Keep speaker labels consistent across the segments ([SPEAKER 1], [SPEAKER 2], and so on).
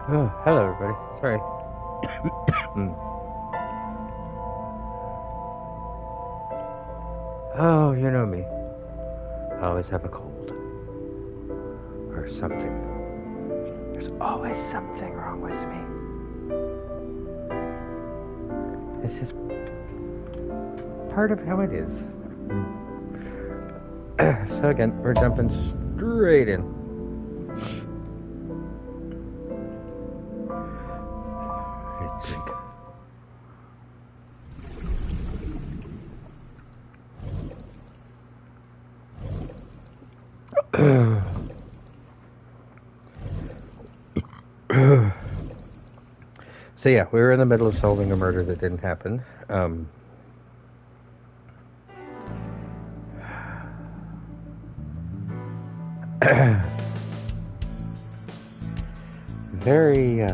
[SPEAKER 1] Oh, hello, everybody. Sorry. Oh, you know me. I always have a cold. Or something. There's always something wrong with me. It's just part of how it is. So again, we're jumping straight in. Drink. So yeah, we were in the middle of solving a murder that didn't happen. Very,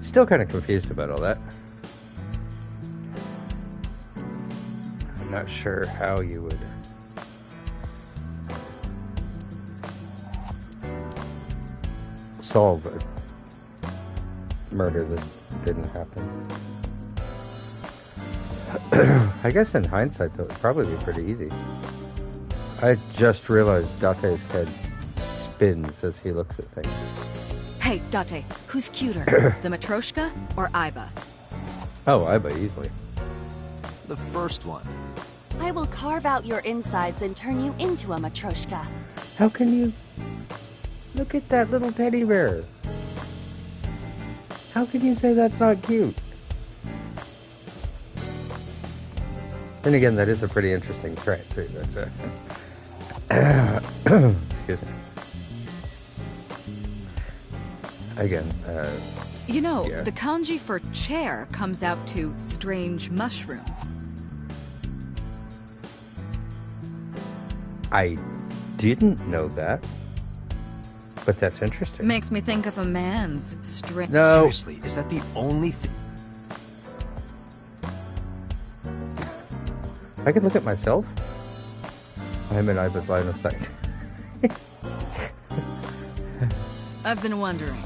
[SPEAKER 1] still kind of confused about all that. I'm not sure how you would solve a murder that didn't happen. I guess in hindsight, though, it'd probably be pretty easy. I just realized Date's head spins as he looks at things.
[SPEAKER 2] Hey, Date, who's cuter, the Matryoshka or Iba?
[SPEAKER 1] Oh, Iba, easily.
[SPEAKER 3] The first one.
[SPEAKER 4] I will carve out your insides and turn you into a Matryoshka.
[SPEAKER 1] How can you... Look at that little teddy bear. How can you say that's not cute? And again, that is a pretty interesting trait, too. That's excuse me. Again,
[SPEAKER 2] You know,
[SPEAKER 1] yeah.
[SPEAKER 2] the kanji for chair comes out to strange mushroom.
[SPEAKER 1] I didn't know that, but that's interesting.
[SPEAKER 2] Makes me think of a man's strange...
[SPEAKER 1] No.
[SPEAKER 3] Seriously, is that the only thing?
[SPEAKER 1] I could look at myself. I'm in Iba's line of sight.
[SPEAKER 2] I've been wondering,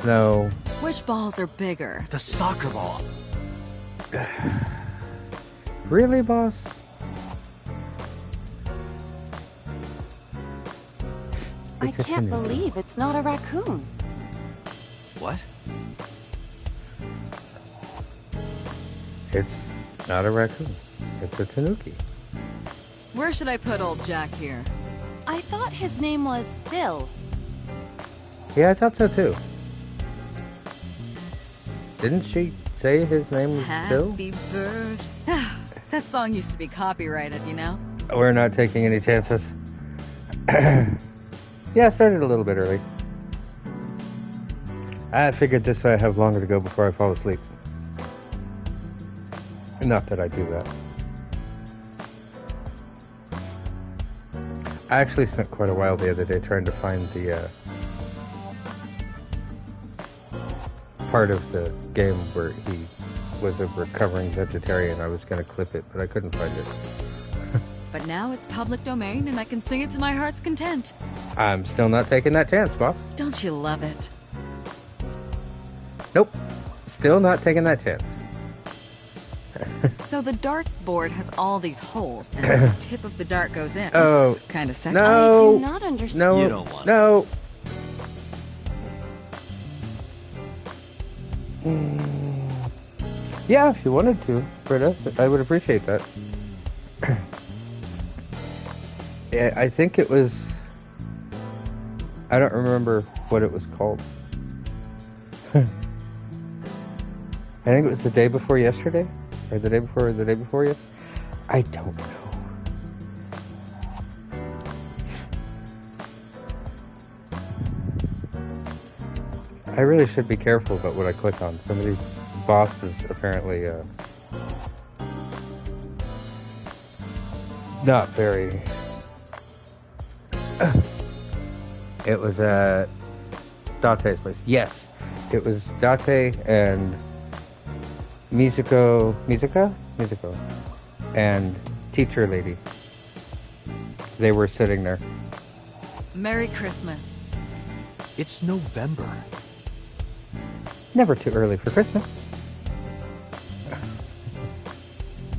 [SPEAKER 1] No.
[SPEAKER 2] which balls are bigger?
[SPEAKER 3] The soccer ball.
[SPEAKER 1] Really, boss?
[SPEAKER 4] I
[SPEAKER 1] It's a
[SPEAKER 4] can't
[SPEAKER 1] tanuki.
[SPEAKER 4] believe it's not a raccoon.
[SPEAKER 3] What?
[SPEAKER 1] It's not a raccoon. It's a tanuki.
[SPEAKER 2] Where should I put old Jack here?
[SPEAKER 4] I thought his name was Bill.
[SPEAKER 1] Yeah, I thought so too. Didn't she say his name was Bill?
[SPEAKER 2] Happy birthday. That song used to be copyrighted, you know?
[SPEAKER 1] We're not taking any chances. Yeah, I started a little bit early. I figured this way I have longer to go before I fall asleep. Not that I do that. I actually spent quite a while the other day trying to find the part of the game where he was a recovering vegetarian. I was going to clip it, but I couldn't find it.
[SPEAKER 2] But now it's public domain and I can sing it to my heart's content.
[SPEAKER 1] I'm still not taking that chance, boss.
[SPEAKER 2] Don't you love it?
[SPEAKER 1] Nope. Still not taking that chance.
[SPEAKER 2] So the darts board has all these holes, and the tip of the dart goes in.
[SPEAKER 1] Oh,
[SPEAKER 2] It's kind of sexy.
[SPEAKER 1] no.
[SPEAKER 4] I do not understand.
[SPEAKER 1] No.
[SPEAKER 3] You don't want
[SPEAKER 1] No. Yeah, if you wanted to, Britta, I would appreciate that. Yeah, I think it was... I don't remember what it was called. I think it was the day before yesterday? Or the day before yes? I don't know. I really should be careful about what I click on. Some of these bosses apparently not very... It was at Date's place. Yes, it was Date and Mizuko, and teacher lady. They were sitting there.
[SPEAKER 2] Merry Christmas.
[SPEAKER 3] It's November.
[SPEAKER 1] Never too early for Christmas.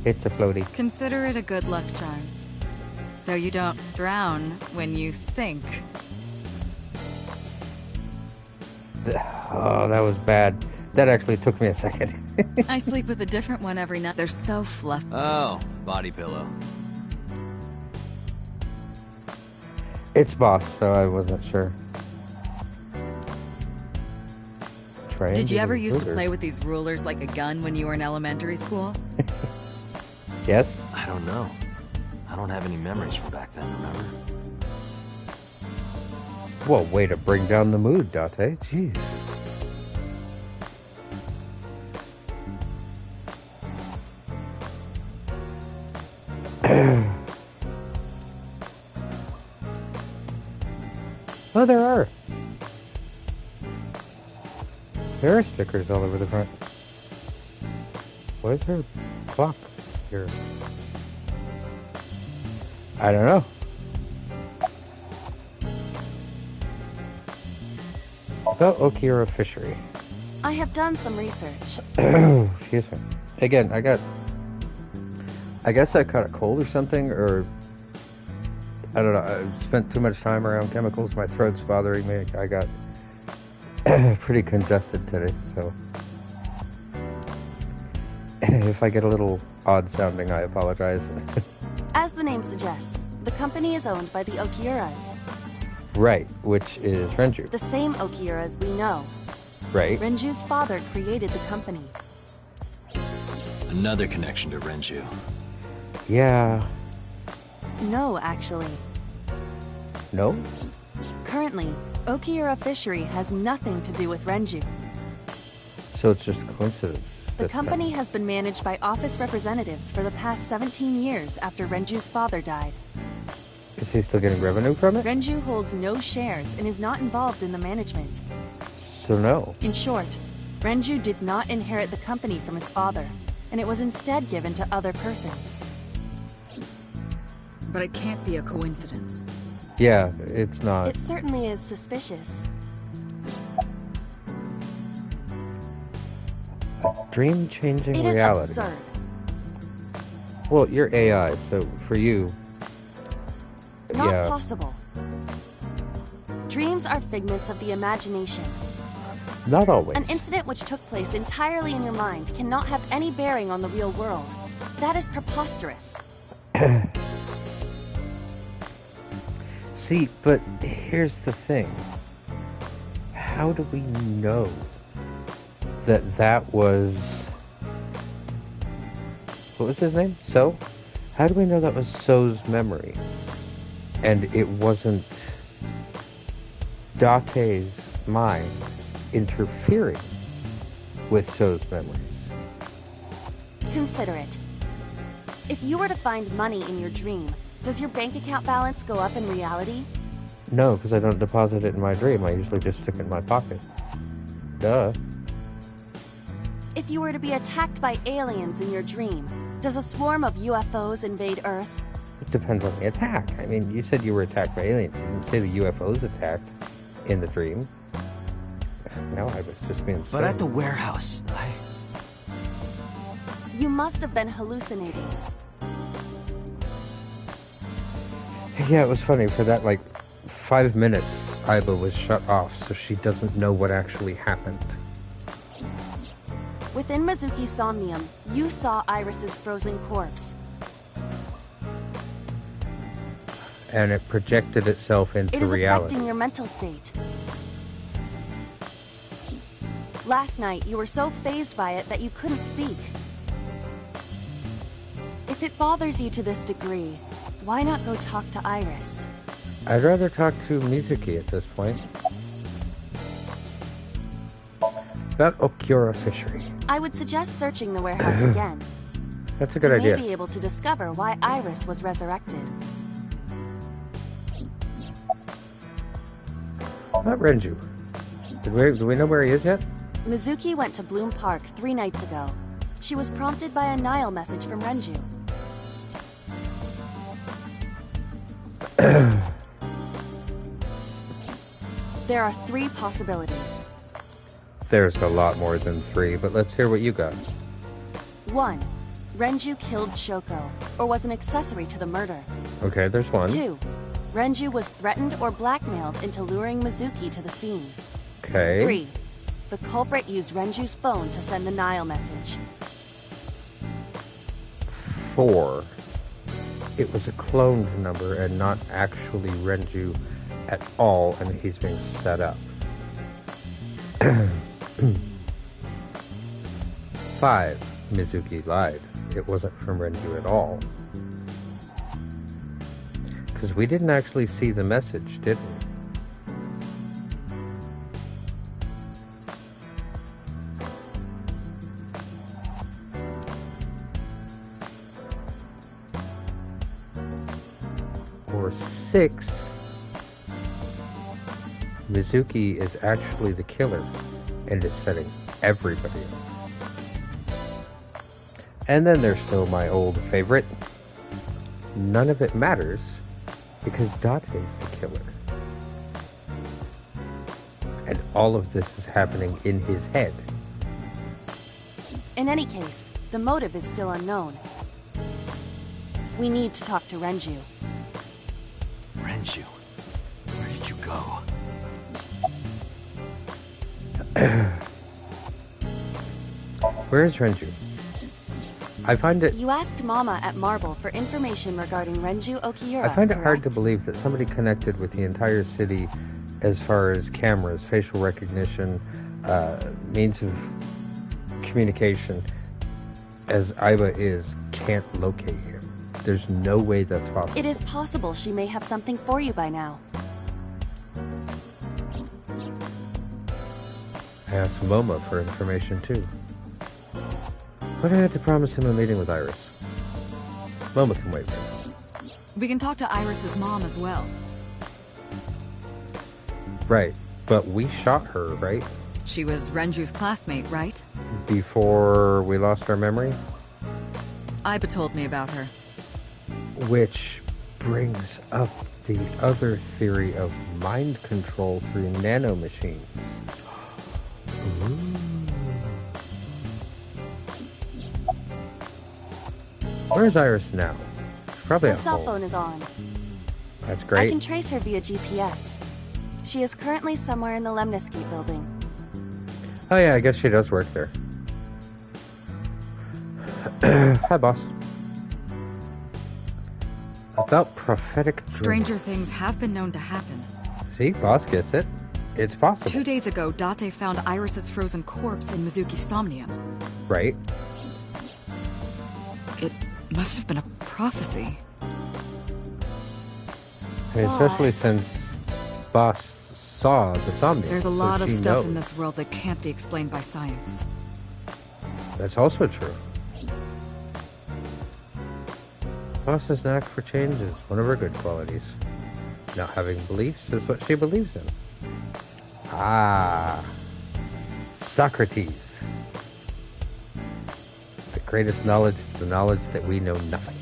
[SPEAKER 1] It's a floaty.
[SPEAKER 2] Consider it a good luck charm. So you don't drown when you sink.
[SPEAKER 1] Oh, that was bad. That actually took me a second.
[SPEAKER 2] I sleep with a different one every night. They're so fluffy.
[SPEAKER 3] Oh, body pillow.
[SPEAKER 1] It's boss, so I wasn't sure.
[SPEAKER 2] Did you ever
[SPEAKER 1] Triangular
[SPEAKER 2] used to
[SPEAKER 1] ruler.
[SPEAKER 2] play with these rulers like a gun when you were in elementary school?
[SPEAKER 1] Yes?
[SPEAKER 3] I don't know. I don't have any memories from back then, remember?
[SPEAKER 1] Well, way to bring down the mood, Date. Jeez. Oh, there are. There are stickers all over the front. Why is there a clock here? I don't know. About Okira Fishery.
[SPEAKER 4] I have done some research.
[SPEAKER 1] Excuse me. Again, I guess I caught a cold or something, or I don't know. I spent too much time around chemicals. My throat's bothering me. I got pretty congested today, so if I get a little odd sounding, I apologize.
[SPEAKER 4] As the name suggests, the company is owned by the Okiuras,
[SPEAKER 1] Right, which is Renju.
[SPEAKER 4] the same Okiuras we know.
[SPEAKER 1] Right.
[SPEAKER 4] Renju's father created the company.
[SPEAKER 3] Another connection to Renju.
[SPEAKER 1] Yeah.
[SPEAKER 4] No, actually.
[SPEAKER 1] No?
[SPEAKER 4] Currently, Okiura Fishery has nothing to do with Renju.
[SPEAKER 1] So it's just a coincidence.
[SPEAKER 4] The
[SPEAKER 1] this time.
[SPEAKER 4] company has been managed by office representatives for the past 17 years after Renju's father died.
[SPEAKER 1] Is he still getting revenue from it?
[SPEAKER 4] Renju holds no shares and is not involved in the management.
[SPEAKER 1] So no.
[SPEAKER 4] In short, Renju did not inherit the company from his father, and it was instead given to other persons.
[SPEAKER 2] But it can't be a coincidence.
[SPEAKER 1] Yeah, it's not.
[SPEAKER 4] It certainly is suspicious.
[SPEAKER 1] Dream-changing
[SPEAKER 4] It is
[SPEAKER 1] reality.
[SPEAKER 4] absurd.
[SPEAKER 1] Well, you're AI, so for you,
[SPEAKER 4] Not
[SPEAKER 1] yeah.
[SPEAKER 4] possible. Dreams are figments of the imagination.
[SPEAKER 1] Not always.
[SPEAKER 4] An incident which took place entirely in your mind cannot have any bearing on the real world. That is preposterous.
[SPEAKER 1] See, but here's the thing. How do we know that was... What was his name? So? How do we know that was So's memory? And it wasn't Date's mind interfering with So's memories?
[SPEAKER 4] Consider it. If you were to find money in your dream, does your bank account balance go up in reality?
[SPEAKER 1] No, because I don't deposit it in my dream. I usually just stick it in my pocket. Duh.
[SPEAKER 4] If you were to be attacked by aliens in your dream, does a swarm of UFOs invade Earth?
[SPEAKER 1] It depends on the attack. I mean, you said you were attacked by aliens. You didn't say the UFOs attacked in the dream. No, I was just being
[SPEAKER 3] But
[SPEAKER 1] silly.
[SPEAKER 3] at the warehouse,
[SPEAKER 4] You must have been hallucinating.
[SPEAKER 1] Yeah, it was funny. For that, 5 minutes, Aiba was shut off, so she doesn't know what actually happened.
[SPEAKER 4] Within Mizuki's somnium, you saw Iris's frozen corpse.
[SPEAKER 1] And it projected itself into
[SPEAKER 4] It is
[SPEAKER 1] reality.
[SPEAKER 4] affecting your mental state. Last night, you were so fazed by it that you couldn't speak. If it bothers you to this degree, why not go talk to Iris?
[SPEAKER 1] I'd rather talk to Mizuki at this point. About Okura Fishery.
[SPEAKER 4] I would suggest searching the warehouse again.
[SPEAKER 1] That's a good
[SPEAKER 4] You
[SPEAKER 1] idea.
[SPEAKER 4] may be able to discover why Iris was resurrected.
[SPEAKER 1] Not Renju. Do we know where he is yet?
[SPEAKER 4] Mizuki went to Bloom Park 3 nights ago. She was prompted by a Nile message from Renju. There are 3 possibilities.
[SPEAKER 1] There's a lot more than 3, but let's hear what you got.
[SPEAKER 4] 1. Renju killed Shoko, or was an accessory to the murder.
[SPEAKER 1] Okay, there's 1.
[SPEAKER 4] 2. Renju was threatened or blackmailed into luring Mizuki to the scene.
[SPEAKER 1] Okay.
[SPEAKER 4] 3. The culprit used Renju's phone to send the Nile message.
[SPEAKER 1] 4. It was a cloned number and not actually Renju at all, and he's being set up. 5. Mizuki lied. It wasn't from Renju at all. Because we didn't actually see the message, did we? Or 6, Mizuki is actually the killer and is setting everybody up. And then there's still my old favorite. None of it matters because Date's the killer. And all of this is happening in his head.
[SPEAKER 4] In any case, the motive is still unknown. We need to talk to Renju.
[SPEAKER 3] Renju, where did you go?
[SPEAKER 1] Where is Renju? I find it
[SPEAKER 4] You asked Mama at Marble for information regarding Renju Okiura,
[SPEAKER 1] I find it hard to
[SPEAKER 4] correct?
[SPEAKER 1] believe that somebody connected with the entire city as far as cameras, facial recognition, means of communication, as Aiba is, can't locate him. There's no way that's possible.
[SPEAKER 4] It is possible she may have something for you by now.
[SPEAKER 1] I asked Momo for information too. But I had to promise him a meeting with Iris. Momo can wait right now.
[SPEAKER 2] We can talk to Iris's mom as well.
[SPEAKER 1] Right, but we shot her, right?
[SPEAKER 2] She was Renju's classmate, right?
[SPEAKER 1] Before we lost our memory?
[SPEAKER 2] Aiba told me about her.
[SPEAKER 1] Which brings up the other theory of mind control through nanomachines. Ooh. Where's Iris now? She's probably
[SPEAKER 4] Her
[SPEAKER 1] at
[SPEAKER 4] cell
[SPEAKER 1] home.
[SPEAKER 4] phone is on.
[SPEAKER 1] That's
[SPEAKER 4] I
[SPEAKER 1] great.
[SPEAKER 4] can trace her via GPS. She is currently somewhere in the Lemnisky building.
[SPEAKER 1] Oh yeah, I guess she does work there. Hi, boss. About prophetic dreams.
[SPEAKER 2] Stranger things have been known to happen.
[SPEAKER 1] See, boss gets it. It's possible.
[SPEAKER 2] 2 days ago, Date found Iris's frozen corpse in Mizuki's somnium.
[SPEAKER 1] Right?
[SPEAKER 2] It must have been a prophecy.
[SPEAKER 1] I mean, especially
[SPEAKER 4] Boss.
[SPEAKER 1] since boss saw the somnium.
[SPEAKER 2] There's a
[SPEAKER 1] so
[SPEAKER 2] lot of
[SPEAKER 1] she
[SPEAKER 2] stuff
[SPEAKER 1] knows.
[SPEAKER 2] in this world that can't be explained by science.
[SPEAKER 1] That's also true. Boss's knack for change is one of her good qualities. Not having beliefs is what she believes in. Ah, Socrates. The greatest knowledge is the knowledge that we know nothing.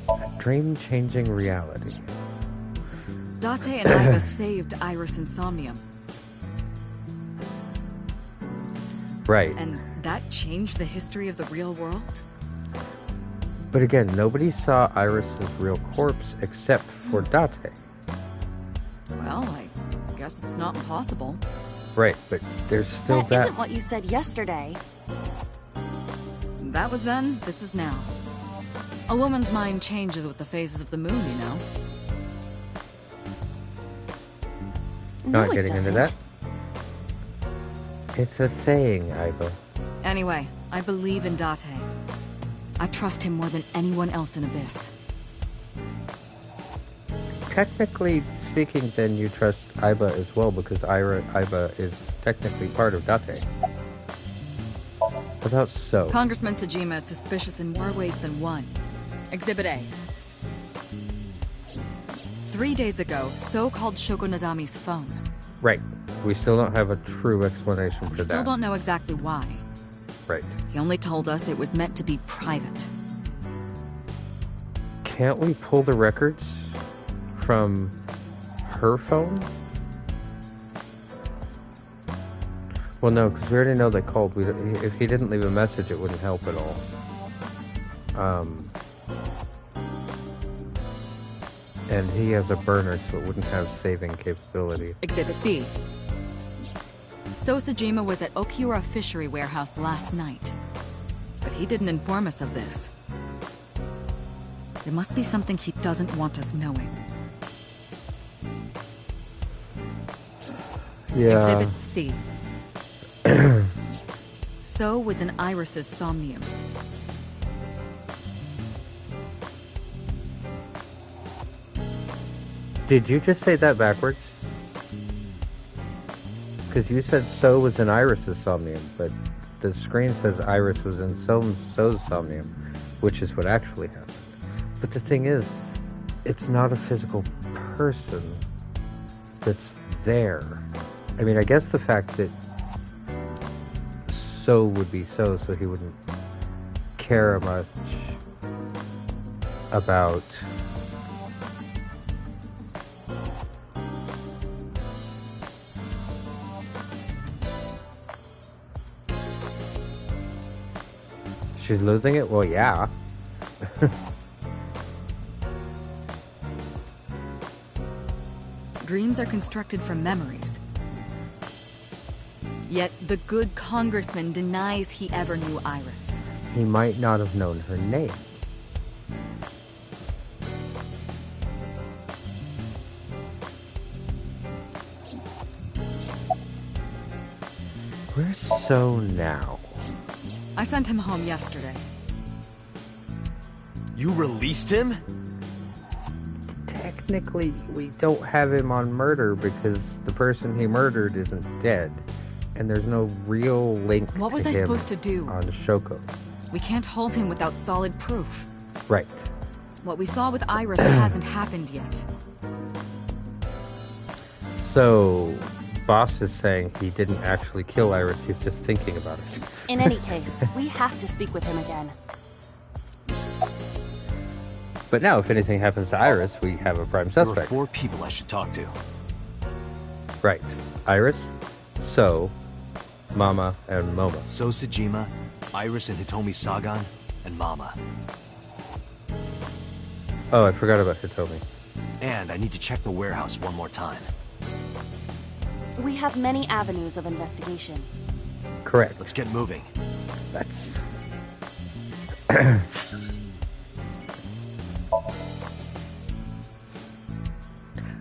[SPEAKER 1] A dream-changing reality.
[SPEAKER 2] Date and Aiba saved Iris in somnium,
[SPEAKER 1] Right.
[SPEAKER 2] and that changed the history of the real world?
[SPEAKER 1] But again, nobody saw Iris's real corpse except for Date.
[SPEAKER 2] Well, I guess it's not impossible.
[SPEAKER 1] Right, but there's still
[SPEAKER 4] That
[SPEAKER 1] that.
[SPEAKER 4] isn't what you said yesterday.
[SPEAKER 2] That was then, this is now. A woman's mind changes with the phases of the moon, you know?
[SPEAKER 4] No,
[SPEAKER 1] Not
[SPEAKER 4] it
[SPEAKER 1] getting into
[SPEAKER 4] doesn't.
[SPEAKER 1] that. It's a saying, Aiba.
[SPEAKER 2] Anyway, I believe in Date. I trust him more than anyone else in Abyss.
[SPEAKER 1] Technically speaking, then you trust Aiba as well, because Aiba is technically part of Date. Without so.
[SPEAKER 2] Congressman Sajima is suspicious in more ways than one. Exhibit A. 3 days ago, So called Shoko Nadami's phone.
[SPEAKER 1] Right. We still don't have a true explanation for
[SPEAKER 2] We still
[SPEAKER 1] that.
[SPEAKER 2] don't know exactly why.
[SPEAKER 1] Right.
[SPEAKER 2] He only told us it was meant to be private.
[SPEAKER 1] Can't we pull the records from her phone? Well, no, because we already know they called. If he didn't leave a message, it wouldn't help at all. And he has a burner, so it wouldn't have saving capability.
[SPEAKER 2] Exhibit B. Sosajima was at Okiura Fishery Warehouse last night, but he didn't inform us of this. There must be something he doesn't want us knowing.
[SPEAKER 1] Yeah.
[SPEAKER 2] Exhibit C. So was in Iris's somnium.
[SPEAKER 1] Did you just say that backwards? Because you said so was in Iris's somnium, but the screen says Iris was in so's somnium, which is what actually happened. But the thing is, it's not a physical person that's there. I mean, I guess the fact that so would be so he wouldn't care much about she's losing it? Well, yeah.
[SPEAKER 2] Dreams are constructed from memories. Yet the good congressman denies he ever knew Iris.
[SPEAKER 1] He might not have known her name. Where's So now?
[SPEAKER 2] I sent him home yesterday.
[SPEAKER 3] You released him?
[SPEAKER 1] Technically, we don't have him on murder because the person he murdered isn't dead. And there's no real link
[SPEAKER 2] What was
[SPEAKER 1] to
[SPEAKER 2] I
[SPEAKER 1] him
[SPEAKER 2] supposed to do?
[SPEAKER 1] on Shoko.
[SPEAKER 2] We can't hold him without solid proof.
[SPEAKER 1] Right.
[SPEAKER 2] What we saw with Iris hasn't happened yet.
[SPEAKER 1] So, Boss is saying he didn't actually kill Iris, he's just thinking about it.
[SPEAKER 4] In any case, we have to speak with him again.
[SPEAKER 1] But now, if anything happens to Iris, we have a prime
[SPEAKER 3] There are
[SPEAKER 1] suspect.
[SPEAKER 3] 4 people I should talk to.
[SPEAKER 1] Right. Iris, So, Mama, and Momo.
[SPEAKER 3] So Sajima, Iris and Hitomi Sagan, and Mama.
[SPEAKER 1] Oh, I forgot about Hitomi.
[SPEAKER 3] And I need to check the warehouse one more time.
[SPEAKER 4] We have many avenues of investigation.
[SPEAKER 1] Correct.
[SPEAKER 3] Let's get moving.
[SPEAKER 1] That's...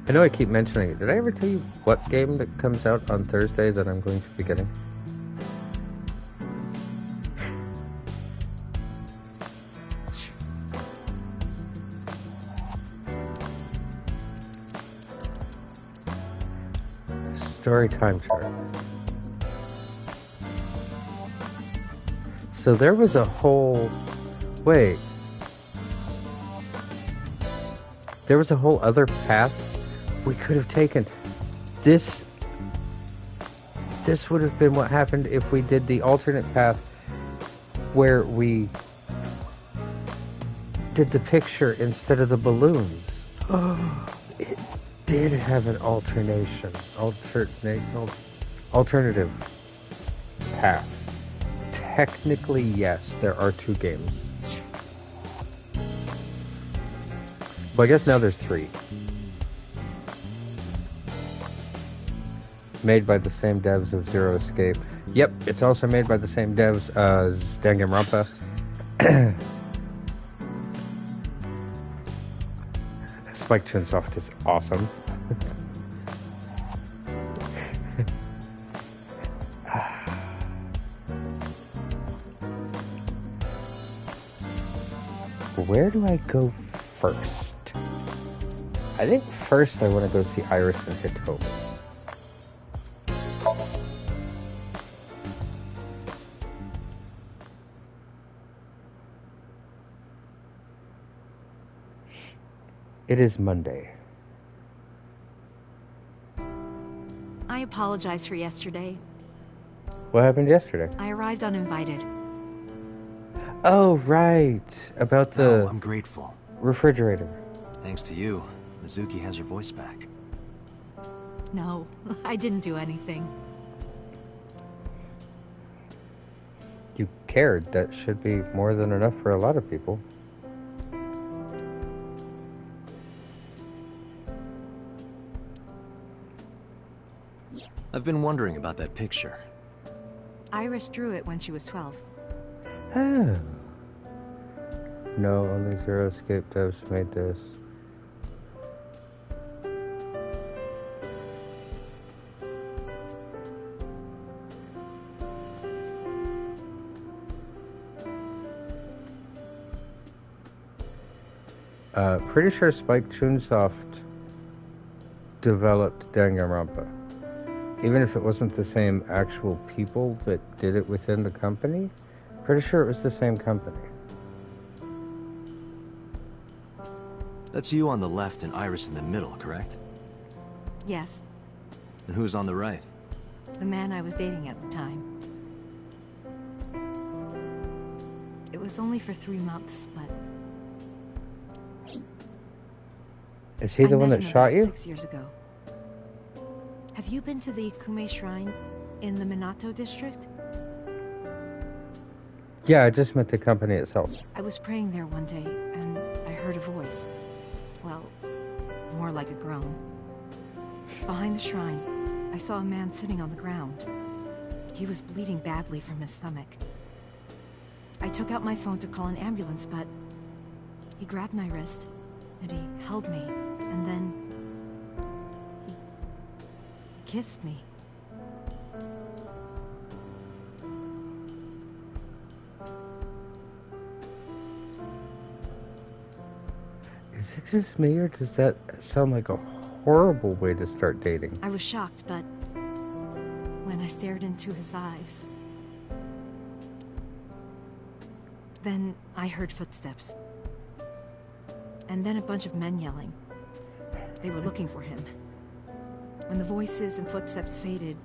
[SPEAKER 1] I know I keep mentioning it. Did I ever tell you what game that comes out on Thursday that I'm going to be getting? Story time chart. So there was a whole... Wait. There was a whole other path we could have taken. This would have been what happened if we did the alternate path where we did the picture instead of the balloons. Oh, it did have an alternative path. Technically, yes, there are 2 games. Well, I guess now there's 3. Made by the same devs of Zero Escape. Yep, it's also made by the same devs as Danganronpa. Spike Chunsoft is awesome. Where do I go first? I think first I want to go see Iris and Hitomi. It is Monday.
[SPEAKER 5] I apologize for yesterday.
[SPEAKER 1] What happened yesterday?
[SPEAKER 5] I arrived uninvited.
[SPEAKER 1] Oh, right. About the...
[SPEAKER 3] No, I'm grateful.
[SPEAKER 1] refrigerator.
[SPEAKER 3] Thanks to you, Mizuki has her voice back.
[SPEAKER 5] No, I didn't do anything.
[SPEAKER 1] You cared. That should be more than enough for a lot of people.
[SPEAKER 3] I've been wondering about that picture.
[SPEAKER 5] Iris drew it when she was 12.
[SPEAKER 1] Oh. No, only Zero Escape devs made this. Pretty sure Spike Chunsoft developed Danganronpa. Even if it wasn't the same actual people that did it within the company, pretty sure it was the same company.
[SPEAKER 3] That's you on the left and Iris in the middle, correct?
[SPEAKER 5] Yes,
[SPEAKER 3] And who's on the right?
[SPEAKER 5] the man I was dating at the time. It was only for 3 months, but
[SPEAKER 1] Is he the one that shot you?
[SPEAKER 5] 6 years ago. Have you been to the Ikume Shrine in the Minato district?
[SPEAKER 1] Yeah, I just meant the company itself.
[SPEAKER 5] I was praying there one day, and I heard a voice. Well, more like a groan. Behind the shrine, I saw a man sitting on the ground. He was bleeding badly from his stomach. I took out my phone to call an ambulance, but he grabbed my wrist, and he held me, and then he kissed me.
[SPEAKER 1] Is it just me, or does that sound like a horrible way to start dating?
[SPEAKER 5] I was shocked, but when I stared into his eyes, then I heard footsteps. And then a bunch of men yelling. They were looking for him. When the voices and footsteps faded,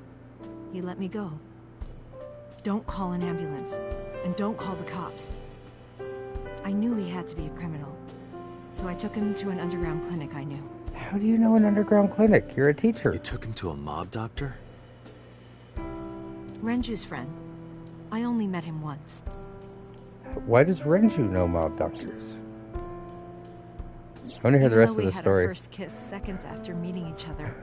[SPEAKER 5] he let me go. Don't call an ambulance, and don't call the cops. I knew he had to be a criminal, so I took him to an underground clinic I knew.
[SPEAKER 1] How do you know an underground clinic? You're a teacher.
[SPEAKER 3] You took him to a mob doctor?
[SPEAKER 5] Renju's friend. I only met him once.
[SPEAKER 1] Why does Renju know mob doctors? I want to hear the
[SPEAKER 5] Even
[SPEAKER 1] rest
[SPEAKER 5] though
[SPEAKER 1] of the
[SPEAKER 5] we had
[SPEAKER 1] story.
[SPEAKER 5] our first kiss seconds after meeting each other,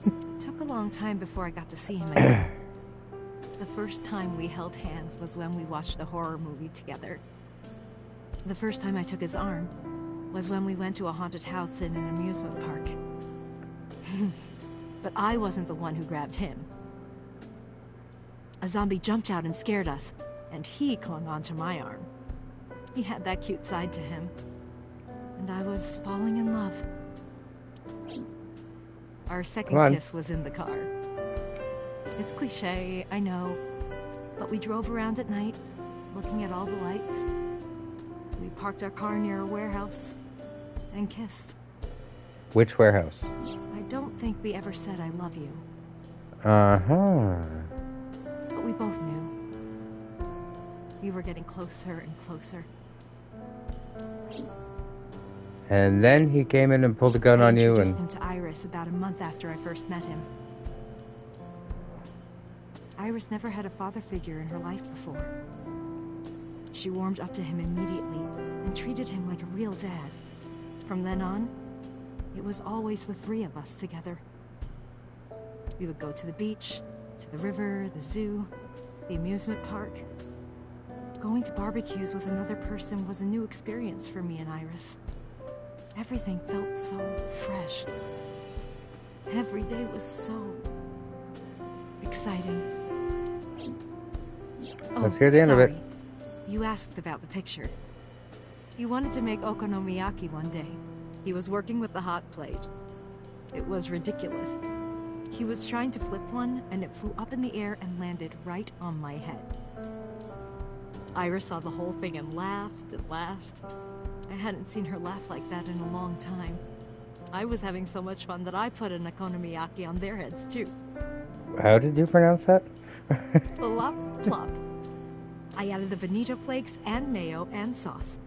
[SPEAKER 5] it took a long time before I got to see him again. The first time we held hands was when we watched a horror movie together. The first time I took his arm was when we went to a haunted house in an amusement park. But I wasn't the one who grabbed him. A zombie jumped out and scared us, and he clung onto my arm. He had that cute side to him. And I was falling in love. Our second kiss was in the car. It's cliche, I know, but we drove around at night, looking at all the lights. We parked our car near a warehouse and kissed.
[SPEAKER 1] Which warehouse?
[SPEAKER 5] I don't think we ever said I love you,
[SPEAKER 1] Uh-huh.
[SPEAKER 5] but we both knew. We were getting closer and closer.
[SPEAKER 1] And then he came in and pulled a gun
[SPEAKER 5] I
[SPEAKER 1] on you
[SPEAKER 5] introduced
[SPEAKER 1] and...
[SPEAKER 5] him to Iris about a month after I first met him. Iris never had a father figure in her life before. She warmed up to him immediately and treated him like a real dad. From then on, it was always the three of us together. We would go to the beach, to the river, the zoo, the amusement park. Going to barbecues with another person was a new experience for me and Iris. Everything felt so fresh. Every day was so exciting.
[SPEAKER 1] Let's hear the end of it.
[SPEAKER 5] Sorry. You asked about the picture. He wanted to make okonomiyaki one day. He was working with the hot plate. It was ridiculous. He was trying to flip one, and it flew up in the air and landed right on my head. Iris saw the whole thing and laughed and laughed. I hadn't seen her laugh like that in a long time. I was having so much fun that I put an okonomiyaki on their heads too.
[SPEAKER 1] How did you pronounce that?
[SPEAKER 5] Plop, plop. I added the bonito flakes and mayo and sauce.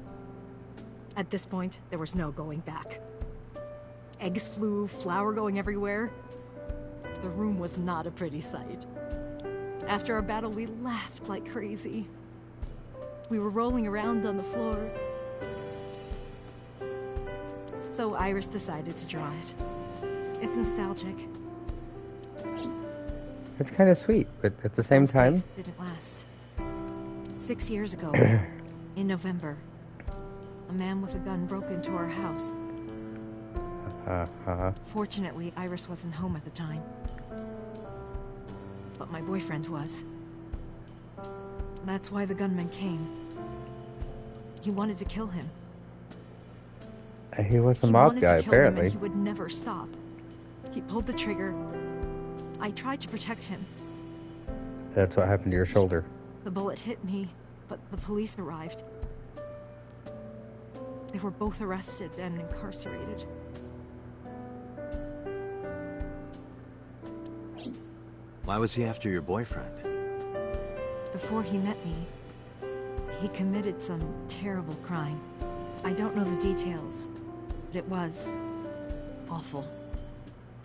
[SPEAKER 5] At this point, there was no going back. Eggs flew, flour going everywhere. The room was not a pretty sight. After our battle, we laughed like crazy. We were rolling around on the floor. So Iris decided to draw it. It's nostalgic.
[SPEAKER 1] It's kind of sweet, but at the same
[SPEAKER 5] Those
[SPEAKER 1] time...
[SPEAKER 5] days didn't last. 6 years ago, in November, a man with a gun broke into our house. Fortunately, Iris wasn't home at the time. But my boyfriend was. That's why the gunman came. He wanted to kill him.
[SPEAKER 1] He was a
[SPEAKER 5] He
[SPEAKER 1] mob
[SPEAKER 5] wanted
[SPEAKER 1] guy,
[SPEAKER 5] to kill him,
[SPEAKER 1] apparently.
[SPEAKER 5] and he would never stop. He pulled the trigger. I tried to protect him.
[SPEAKER 1] That's what happened to your shoulder.
[SPEAKER 5] The bullet hit me, but the police arrived. They were both arrested and incarcerated.
[SPEAKER 3] Why was he after your boyfriend?
[SPEAKER 5] Before he met me, he committed some terrible crime. I don't know the details, but it was awful.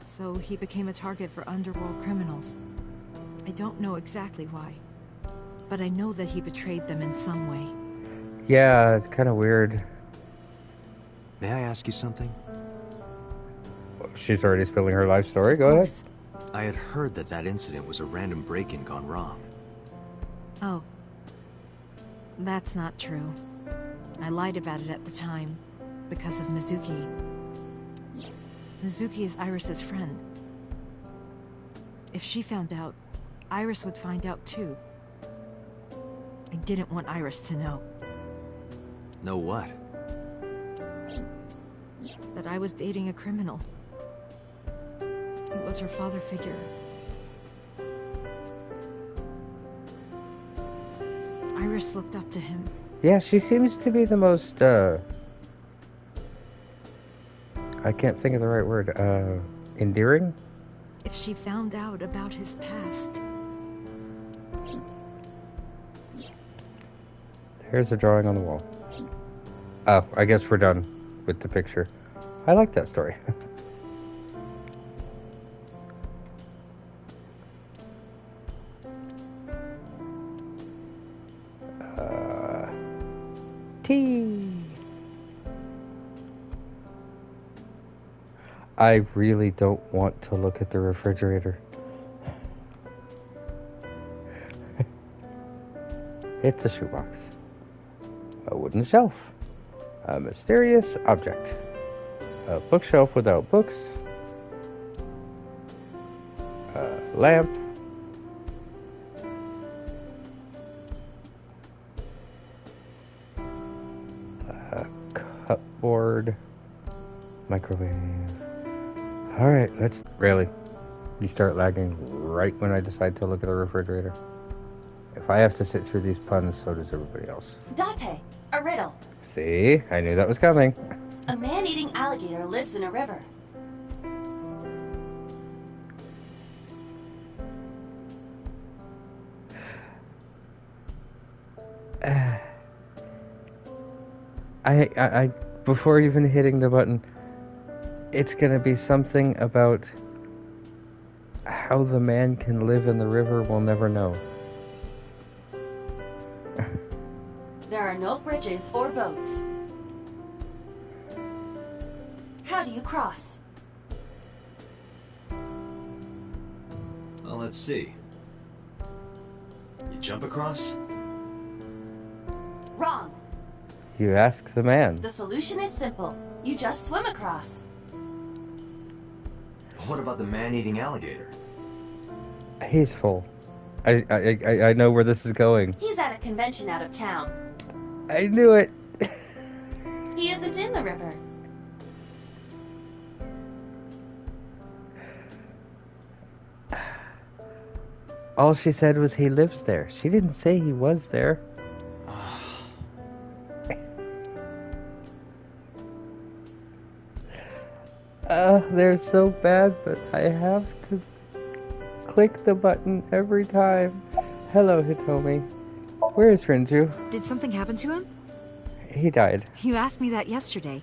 [SPEAKER 5] So he became a target for underworld criminals. I don't know exactly why, but I know that he betrayed them in some way.
[SPEAKER 1] Yeah, it's kind of weird.
[SPEAKER 3] May I ask you something?
[SPEAKER 1] She's already spilling her life story. Go ahead.
[SPEAKER 3] I had heard that that incident was a random break-in gone wrong.
[SPEAKER 5] Oh. That's not true. I lied about it at the time, because of Mizuki. Mizuki is Iris's friend. If she found out, Iris would find out too. I didn't want Iris to know.
[SPEAKER 3] Know what?
[SPEAKER 5] That I was dating a criminal. It was her father figure. Iris looked up to him.
[SPEAKER 1] Yeah, she seems to be the most, I can't think of the right word, endearing?
[SPEAKER 5] If she found out about his past.
[SPEAKER 1] Here's a drawing on the wall. Oh, I guess we're done with the picture. I like that story. Tea. I really don't want to look at the refrigerator. It's a shoebox. A wooden shelf. A mysterious object. A bookshelf without books. A lamp. A cupboard. Microwave. Alright, let's... Really? You start lagging right when I decide to look at the refrigerator? If I have to sit through these puns, so does everybody else.
[SPEAKER 4] Date, a riddle.
[SPEAKER 1] See? I knew that was coming.
[SPEAKER 4] A man-eating alligator lives in a river.
[SPEAKER 1] I before even hitting the button, it's gonna be something about how the man can live in the river we'll never know.
[SPEAKER 4] There are no bridges or boats. How do you cross?
[SPEAKER 3] Well, let's see. You jump across?
[SPEAKER 4] Wrong.
[SPEAKER 1] You ask the man.
[SPEAKER 4] The solution is simple. You just swim across.
[SPEAKER 3] What about the man-eating alligator?
[SPEAKER 1] He's full. I know where this is going.
[SPEAKER 4] He's at a convention out of town.
[SPEAKER 1] I knew it.
[SPEAKER 4] He isn't in the river.
[SPEAKER 1] All she said was he lives there. She didn't say he was there. They're so bad, but I have to click the button every time. Hello, Hitomi. Where is Rinju?
[SPEAKER 5] Did something happen to him?
[SPEAKER 1] He died.
[SPEAKER 5] You asked me that yesterday.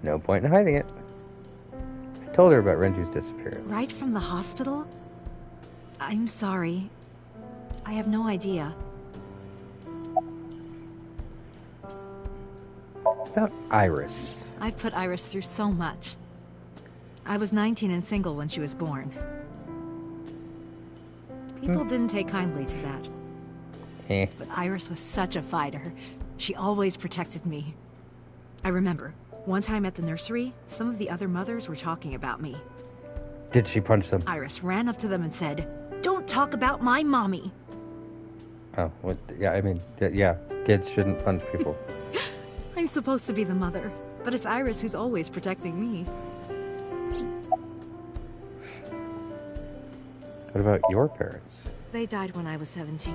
[SPEAKER 1] No point in hiding it. I told her about Renju's disappearance.
[SPEAKER 5] Right from the hospital? I'm sorry. I have no idea.
[SPEAKER 1] About Iris.
[SPEAKER 5] I've put Iris through so much. I was 19 and single when she was born. People didn't take kindly to that. But Iris was such a fighter. She always protected me. I remember, one time at the nursery, some of the other mothers were talking about me.
[SPEAKER 1] Did she punch them?
[SPEAKER 5] Iris ran up to them and said, "Don't talk about my mommy."
[SPEAKER 1] Oh, what? Yeah, I mean, yeah, kids shouldn't punch people.
[SPEAKER 5] I'm supposed to be the mother, but it's Iris who's always protecting me.
[SPEAKER 1] What about your parents?
[SPEAKER 5] They died when I was 17.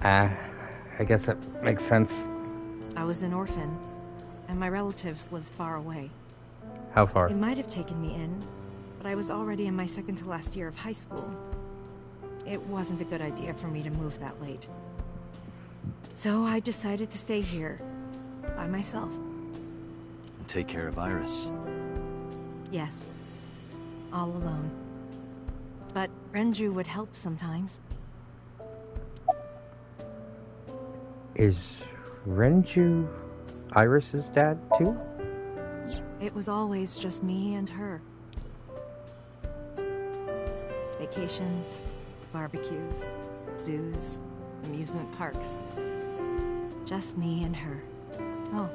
[SPEAKER 1] I guess that makes sense.
[SPEAKER 5] I was an orphan, and my relatives lived far away.
[SPEAKER 1] How far?
[SPEAKER 5] They might have taken me in, but I was already in my second to last year of high school. It wasn't a good idea for me to move that late. So I decided to stay here, by myself.
[SPEAKER 3] And take care of Iris.
[SPEAKER 5] Yes, all alone. But Renju would help sometimes.
[SPEAKER 1] Is Renju Iris's dad, too?
[SPEAKER 5] It was always just me and her. Vacations, barbecues, zoos, amusement parks. Just me and her. Oh,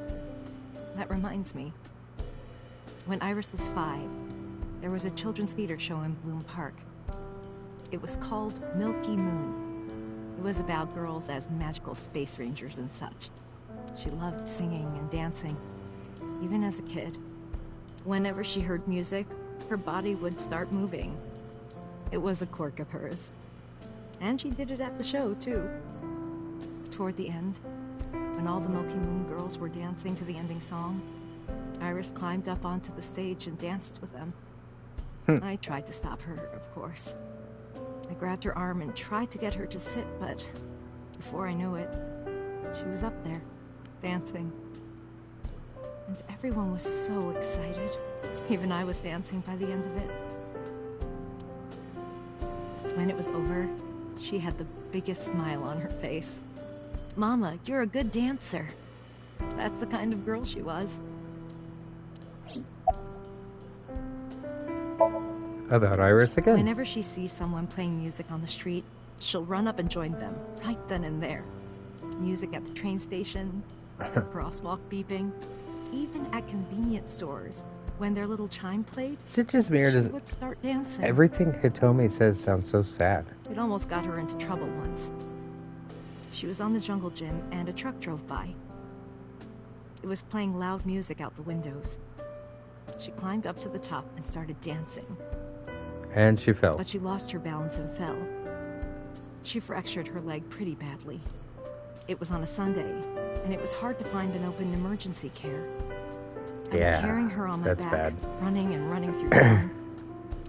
[SPEAKER 5] that reminds me. When Iris was 5, there was a children's theater show in Bloom Park. It was called Milky Moon. It was about girls as magical space rangers and such. She loved singing and dancing, even as a kid. Whenever she heard music, her body would start moving. It was a quirk of hers. And she did it at the show, too. Toward the end, when all the Milky Moon girls were dancing to the ending song, Iris climbed up onto the stage and danced with them. I tried to stop her, of course. I grabbed her arm and tried to get her to sit, but before I knew it, she was up there, dancing. And everyone was so excited. Even I was dancing by the end of it. When it was over, she had the biggest smile on her face. "Mama, you're a good dancer." That's the kind of girl she was.
[SPEAKER 1] About Iris again.
[SPEAKER 5] Whenever she sees someone playing music on the street, she'll run up and join them, right then and there. Music at the train station, crosswalk beeping, even at convenience stores. When their little chime played,
[SPEAKER 1] Is it just me or
[SPEAKER 5] she
[SPEAKER 1] does
[SPEAKER 5] would start dancing.
[SPEAKER 1] everything Hitomi says sounds so sad?
[SPEAKER 5] It almost got her into trouble once. She was on the jungle gym and a truck drove by. It was playing loud music out the windows. She climbed up to the top and started dancing.
[SPEAKER 1] And she fell.
[SPEAKER 5] But she lost her balance and fell. She fractured her leg pretty badly. It was on a Sunday, and it was hard to find an open emergency care. I was carrying her on my
[SPEAKER 1] that's
[SPEAKER 5] back,
[SPEAKER 1] bad.
[SPEAKER 5] running and running through town.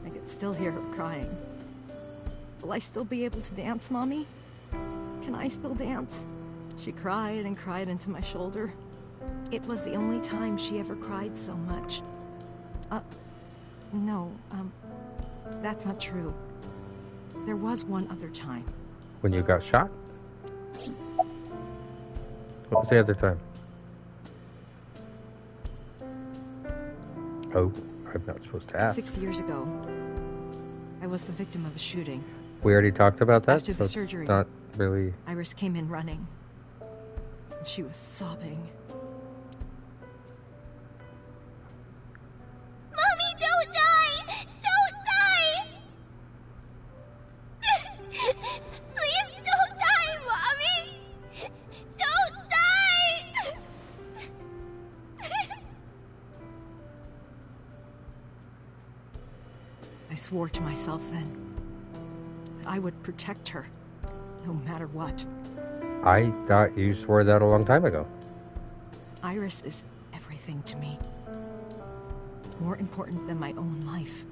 [SPEAKER 5] I could still hear her crying. "Will I still be able to dance, Mommy? Can I still dance?" She cried and cried into my shoulder. It was the only time she ever cried so much. No, that's not true. There was one other time.
[SPEAKER 1] When you got shot? What was the other time? Oh, I'm not supposed to ask.
[SPEAKER 5] 6 years ago, I was the victim of a shooting.
[SPEAKER 1] We already talked about that.
[SPEAKER 5] After the
[SPEAKER 1] so it's
[SPEAKER 5] surgery.
[SPEAKER 1] Not really.
[SPEAKER 5] Iris came in running, and she was sobbing.
[SPEAKER 6] Mommy, don't die! Don't die! Please don't die, Mommy! Don't die!
[SPEAKER 5] I swore to myself then that I would protect her, no matter what.
[SPEAKER 1] I thought you swore that a long time ago.
[SPEAKER 5] Iris is everything to me. More important than my own life.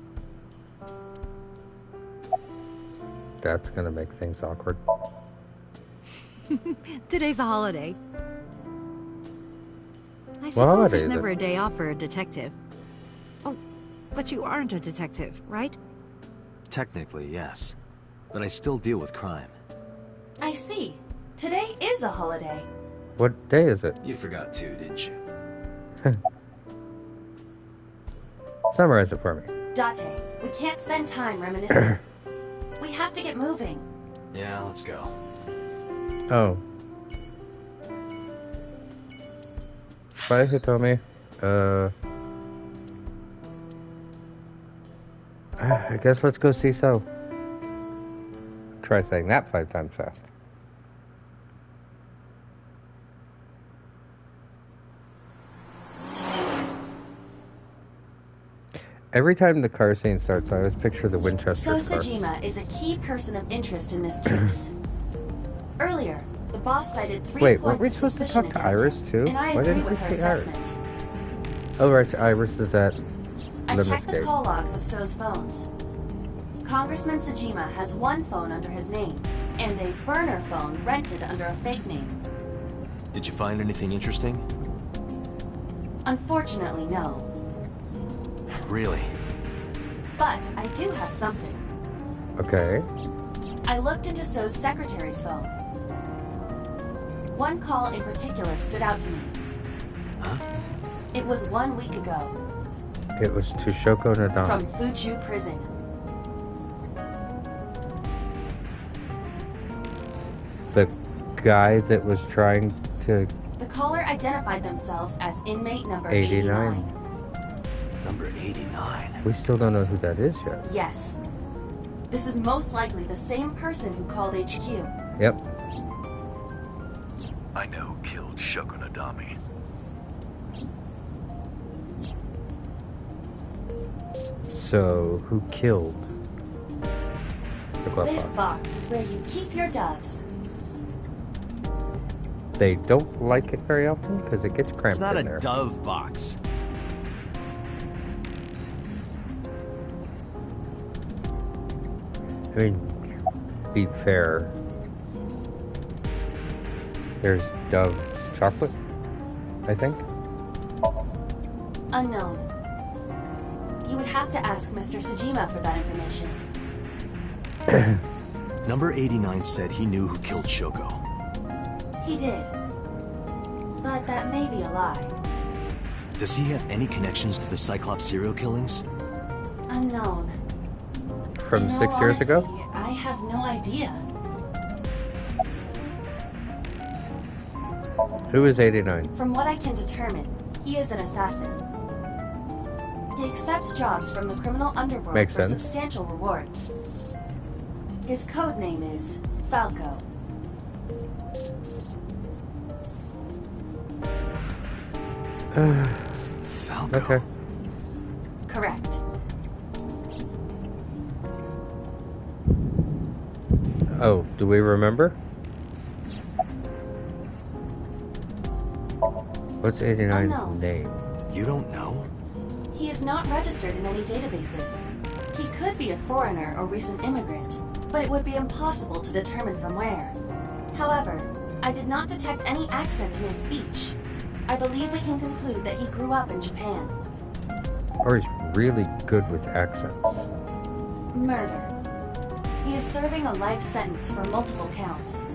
[SPEAKER 1] That's gonna make things awkward.
[SPEAKER 5] Today's a holiday. I
[SPEAKER 1] Well,
[SPEAKER 5] suppose
[SPEAKER 1] holiday
[SPEAKER 5] there's
[SPEAKER 1] then.
[SPEAKER 5] never a day off for a detective. Oh, but you aren't a detective, right?
[SPEAKER 3] Technically, yes. But I still deal with crime.
[SPEAKER 4] I see. Today is a holiday.
[SPEAKER 1] What day is it?
[SPEAKER 3] You forgot too, didn't you?
[SPEAKER 1] Summarize it for me.
[SPEAKER 4] Date, we can't spend time reminiscing. We have to get moving.
[SPEAKER 3] Yeah, let's go.
[SPEAKER 1] Oh. Bye, Hitomi. I guess let's go see So. Try saying that 5 times fast. Every time the car scene starts, I always picture the Winchester
[SPEAKER 4] So
[SPEAKER 1] car.
[SPEAKER 4] Sajima is a key person of interest in this case. Earlier, the boss cited 3
[SPEAKER 1] Wait,
[SPEAKER 4] points
[SPEAKER 1] weren't we
[SPEAKER 4] of
[SPEAKER 1] supposed to
[SPEAKER 4] suspicion
[SPEAKER 1] talk to
[SPEAKER 4] against
[SPEAKER 1] Iris
[SPEAKER 4] him,
[SPEAKER 1] too?
[SPEAKER 4] and I
[SPEAKER 1] Why
[SPEAKER 4] agree
[SPEAKER 1] didn't we
[SPEAKER 4] with her
[SPEAKER 1] see Iris?
[SPEAKER 4] assessment.
[SPEAKER 1] Oh, right, Iris is at
[SPEAKER 4] I checked the
[SPEAKER 1] Limescape.
[SPEAKER 4] call logs of So's phones. Congressman Sajima has 1 phone under his name, and a burner phone rented under a fake name.
[SPEAKER 3] Did you find anything interesting?
[SPEAKER 4] Unfortunately, no.
[SPEAKER 3] Really?
[SPEAKER 4] But I do have something.
[SPEAKER 1] Okay.
[SPEAKER 4] I looked into So's secretary's phone. One call in particular stood out to me.
[SPEAKER 3] Huh?
[SPEAKER 4] It was 1 week ago,
[SPEAKER 1] It was to Shoko Nadami.
[SPEAKER 4] from Fuchu Prison.
[SPEAKER 1] The guy that was trying to...
[SPEAKER 4] The caller identified themselves as inmate number
[SPEAKER 1] 89.
[SPEAKER 4] 89.
[SPEAKER 3] Number 89.
[SPEAKER 1] We still don't know who that is yet.
[SPEAKER 4] Yes. This is most likely the same person who called HQ.
[SPEAKER 1] Yep.
[SPEAKER 7] I know who killed Shogunadami.
[SPEAKER 1] So, who killed the glove
[SPEAKER 4] This
[SPEAKER 1] box?
[SPEAKER 4] box is where you keep your doves.
[SPEAKER 1] They don't like it very often because it gets cramped
[SPEAKER 3] It's not
[SPEAKER 1] in
[SPEAKER 3] a
[SPEAKER 1] there.
[SPEAKER 3] dove box.
[SPEAKER 1] I mean, be fair. There's Dove chocolate, I think.
[SPEAKER 4] Unknown. You would have to ask Mr. Sajima for that information.
[SPEAKER 3] Number 89 said he knew who killed Shoko.
[SPEAKER 4] He did. But that may be a lie.
[SPEAKER 3] Does he have any connections to the Cyclops serial killings?
[SPEAKER 4] Unknown.
[SPEAKER 1] From
[SPEAKER 4] In all
[SPEAKER 1] 6 years ago?
[SPEAKER 4] honesty, I have no idea.
[SPEAKER 1] Who is 89?
[SPEAKER 4] From what I can determine, he is an assassin. He accepts jobs from the criminal underworld
[SPEAKER 1] Makes
[SPEAKER 4] for
[SPEAKER 1] sense.
[SPEAKER 4] substantial rewards. His code name is Falco.
[SPEAKER 3] Falco.
[SPEAKER 1] Okay.
[SPEAKER 4] Correct.
[SPEAKER 1] Oh, do we remember? What's 89's
[SPEAKER 4] no.
[SPEAKER 1] name?
[SPEAKER 3] You don't know?
[SPEAKER 4] He is not registered in any databases. He could be a foreigner or recent immigrant, but it would be impossible to determine from where. However, I did not detect any accent in his speech. I believe we can conclude that he grew up in Japan.
[SPEAKER 1] Or he's really good with accents.
[SPEAKER 4] Murder. He is serving a life sentence for multiple counts.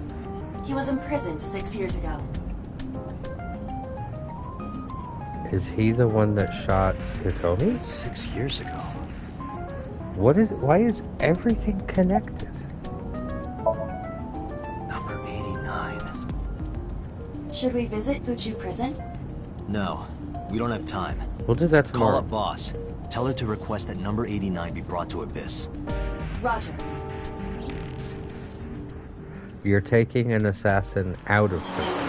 [SPEAKER 4] He was imprisoned 6 years ago.
[SPEAKER 1] Is he the one that shot Hitomi?
[SPEAKER 3] 6 years ago.
[SPEAKER 1] Why is everything connected?
[SPEAKER 3] Number 89.
[SPEAKER 4] Should we visit Fuchu Prison?
[SPEAKER 3] No, we don't have time.
[SPEAKER 1] We'll do that
[SPEAKER 3] Call
[SPEAKER 1] tomorrow.
[SPEAKER 3] up boss. Tell her to request that number 89 be brought to Abyss.
[SPEAKER 4] Roger.
[SPEAKER 1] You're taking an assassin out of prison.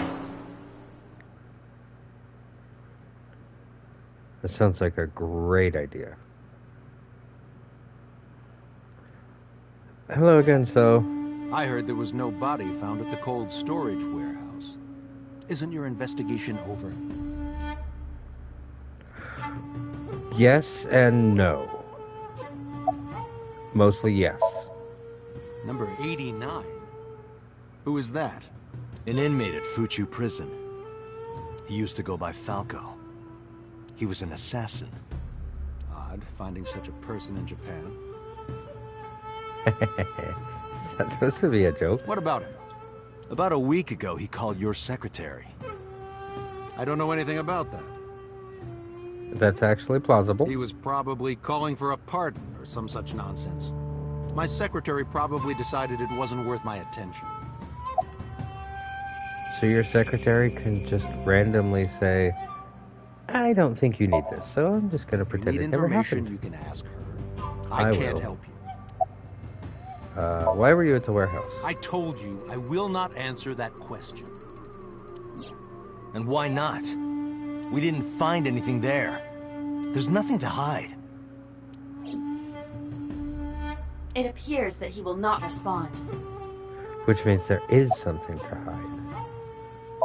[SPEAKER 1] That sounds like a great idea. Hello again, So.
[SPEAKER 8] I heard there was no body found at the cold storage warehouse. Isn't your investigation over?
[SPEAKER 1] Yes and no. Mostly yes.
[SPEAKER 8] Number 89? Who is that?
[SPEAKER 3] An inmate at Fuchu prison. He used to go by Falco. He was an assassin.
[SPEAKER 8] Odd, finding such a person in Japan.
[SPEAKER 1] That's supposed to be a joke.
[SPEAKER 8] What about him?
[SPEAKER 3] About a week ago, he called your secretary.
[SPEAKER 8] I don't know anything about that.
[SPEAKER 1] That's actually plausible.
[SPEAKER 8] He was probably calling for a pardon or some such nonsense. My secretary probably decided it wasn't worth my attention.
[SPEAKER 1] So your secretary can just randomly say, I don't think you need this, so I'm just going to
[SPEAKER 8] If you
[SPEAKER 1] pretend
[SPEAKER 8] need
[SPEAKER 1] it never
[SPEAKER 8] information,
[SPEAKER 1] happened.
[SPEAKER 8] you can ask her.
[SPEAKER 1] I
[SPEAKER 8] I can't
[SPEAKER 1] will.
[SPEAKER 8] help you.
[SPEAKER 1] Why were you at the warehouse?
[SPEAKER 8] I told you I will not answer that question.
[SPEAKER 3] And why not? We didn't find anything there. There's nothing to hide.
[SPEAKER 4] It appears that he will not respond.
[SPEAKER 1] Which means there is something to hide.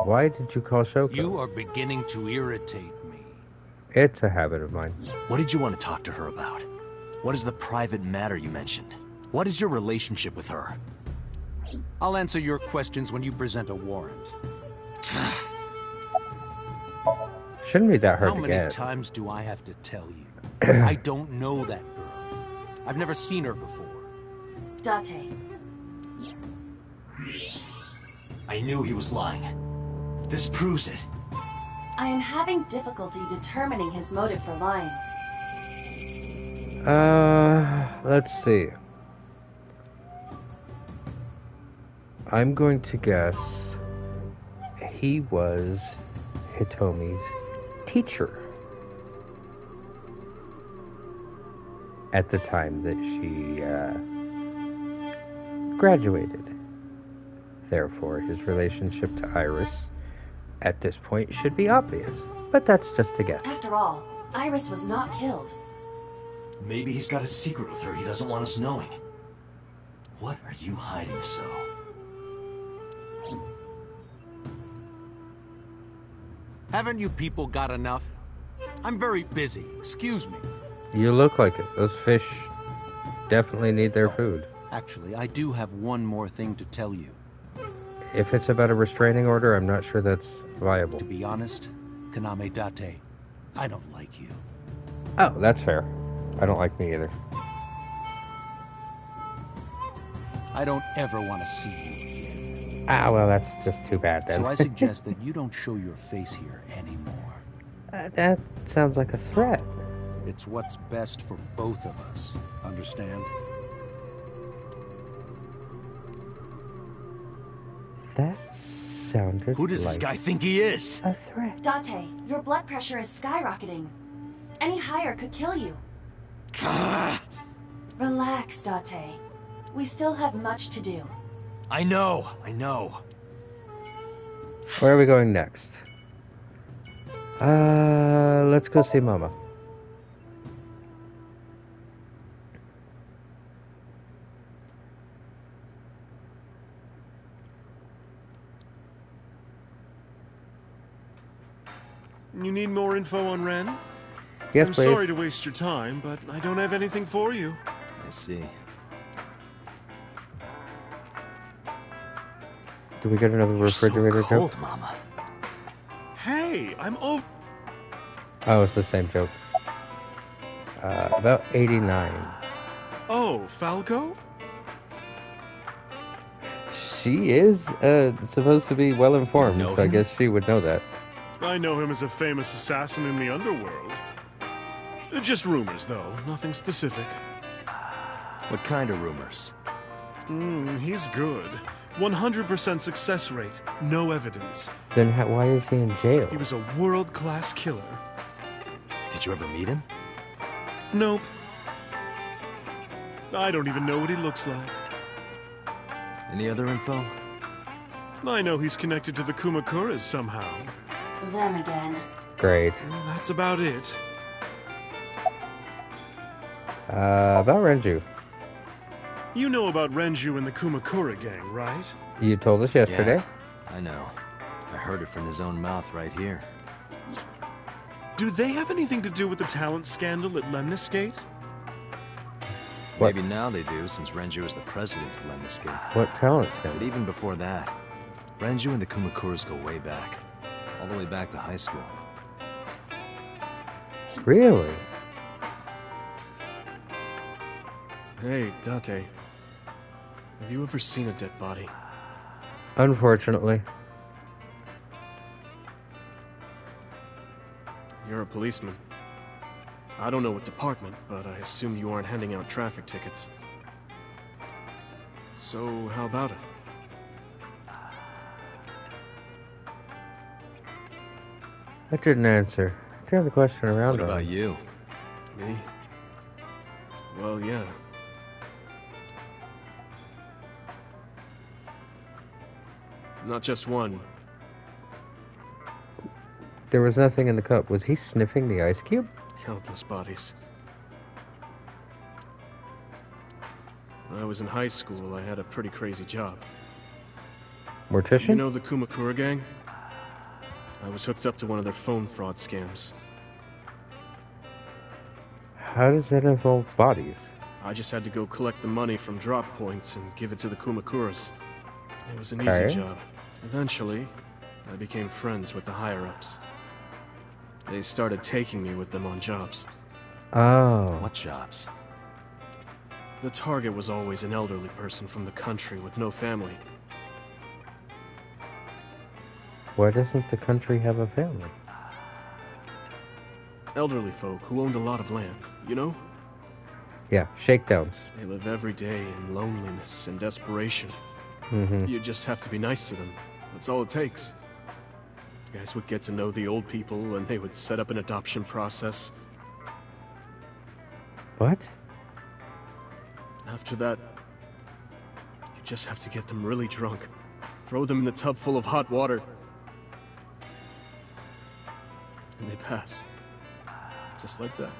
[SPEAKER 1] Why did you call Shoko?
[SPEAKER 8] You are beginning to irritate me.
[SPEAKER 1] It's a habit of mine.
[SPEAKER 3] What did you want to talk to her about? What is the private matter you mentioned? What is your relationship with her?
[SPEAKER 8] I'll answer your questions when you present a warrant.
[SPEAKER 1] Shouldn't be that hard
[SPEAKER 8] How
[SPEAKER 1] to
[SPEAKER 8] many
[SPEAKER 1] get.
[SPEAKER 8] times do I have to tell you? I don't know that girl. I've never seen her before.
[SPEAKER 4] Date.
[SPEAKER 3] I knew he was lying. This proves it.
[SPEAKER 4] I am having difficulty determining his motive for lying.
[SPEAKER 1] Let's see. I'm going to guess he was Hitomi's teacher at the time that she graduated. Therefore, his relationship to Iris at this point should be obvious, but that's just a guess.
[SPEAKER 4] After all, Iris was not killed.
[SPEAKER 3] Maybe he's got a secret with her he doesn't want us knowing. What are you hiding so?
[SPEAKER 8] Haven't you people got enough? I'm very busy. Excuse me.
[SPEAKER 1] You look like it. Those fish definitely need their food.
[SPEAKER 8] Actually, I do have one more thing to tell you.
[SPEAKER 1] If it's about a restraining order, I'm not sure that's viable.
[SPEAKER 8] To be honest, Kaname Date, I don't like you.
[SPEAKER 1] Oh, that's fair. I don't like me either.
[SPEAKER 8] I don't ever want to see you again.
[SPEAKER 1] Ah, well, that's just too bad then.
[SPEAKER 8] So I suggest that you don't show your face here anymore.
[SPEAKER 1] That sounds like a threat.
[SPEAKER 8] It's what's best for both of us. Understand?
[SPEAKER 1] That sounded
[SPEAKER 3] Who does this
[SPEAKER 1] like
[SPEAKER 3] guy think he is?
[SPEAKER 1] a threat.
[SPEAKER 4] Date, your blood pressure is skyrocketing. Any higher could kill you. Relax, Date. We still have much to do.
[SPEAKER 3] I know.
[SPEAKER 1] Where are we going next? Let's go see Mama.
[SPEAKER 9] You need more info on Ren?
[SPEAKER 1] Yes,
[SPEAKER 9] I'm
[SPEAKER 1] please.
[SPEAKER 9] sorry to waste your time, but I don't have anything for you.
[SPEAKER 3] I see.
[SPEAKER 1] Do we get another refrigerator
[SPEAKER 3] so cold,
[SPEAKER 1] joke?
[SPEAKER 3] Mama.
[SPEAKER 9] Hey, I'm over.
[SPEAKER 1] Oh, it's the same joke. About 89.
[SPEAKER 9] Oh, Falco?
[SPEAKER 1] She is supposed to be well informed,
[SPEAKER 3] You know
[SPEAKER 1] so I
[SPEAKER 3] him?
[SPEAKER 1] guess she would know that.
[SPEAKER 9] I know him as a famous assassin in the underworld. Just rumors, though. Nothing specific.
[SPEAKER 3] What kind of rumors?
[SPEAKER 9] He's good. 100% success rate. No evidence.
[SPEAKER 1] Then why is he in jail?
[SPEAKER 9] He was a world-class killer.
[SPEAKER 3] Did you ever meet him?
[SPEAKER 9] Nope. I don't even know what he looks like.
[SPEAKER 3] Any other info?
[SPEAKER 9] I know he's connected to the Kumakuras somehow.
[SPEAKER 4] Them again.
[SPEAKER 1] Great.
[SPEAKER 9] Well, that's about it.
[SPEAKER 1] About Renju.
[SPEAKER 9] You know about Renju and the Kumakura gang, right?
[SPEAKER 1] You told us yesterday.
[SPEAKER 3] Yeah, I know. I heard it from his own mouth right here.
[SPEAKER 9] Do they have anything to do with the talent scandal at Lemniscate?
[SPEAKER 1] What?
[SPEAKER 3] Maybe now they do, since Renju is the president of Lemniscate.
[SPEAKER 1] What talent
[SPEAKER 3] But
[SPEAKER 1] scan?
[SPEAKER 3] even before that, Renju and the Kumakuras go way back. All the way back to high school.
[SPEAKER 1] Really?
[SPEAKER 10] Hey, Date. Have you ever seen a dead body?
[SPEAKER 1] Unfortunately.
[SPEAKER 10] You're a policeman. I don't know what department, but I assume you aren't handing out traffic tickets. So, how about it?
[SPEAKER 1] I didn't answer. Turn the question around.
[SPEAKER 3] What about you?
[SPEAKER 10] Me? Well, yeah. Not just one.
[SPEAKER 1] There was nothing in the cup. Was he sniffing the ice cube?
[SPEAKER 10] Countless bodies. When I was in high school, I had a pretty crazy job.
[SPEAKER 1] Mortician?
[SPEAKER 10] You know the Kumakura gang? I was hooked up to one of their phone fraud scams.
[SPEAKER 1] How does that involve bodies?
[SPEAKER 10] I just had to go collect the money from drop points and give it to the Kumakuras. It was an
[SPEAKER 1] Okay.
[SPEAKER 10] easy job. Eventually, I became friends with the higher-ups. They started taking me with them on jobs.
[SPEAKER 1] Oh.
[SPEAKER 3] What jobs?
[SPEAKER 10] The target was always an elderly person from the country with no family.
[SPEAKER 1] Why doesn't the country have a family?
[SPEAKER 10] Elderly folk who owned a lot of land, you know?
[SPEAKER 1] Yeah, shakedowns.
[SPEAKER 10] They live every day in loneliness and desperation.
[SPEAKER 1] Mm-hmm.
[SPEAKER 10] You just have to be nice to them. That's all it takes. Guys would get to know the old people and they would set up an adoption process.
[SPEAKER 1] What?
[SPEAKER 10] After that, you just have to get them really drunk. Throw them in the tub full of hot water. And they pass. Just like that.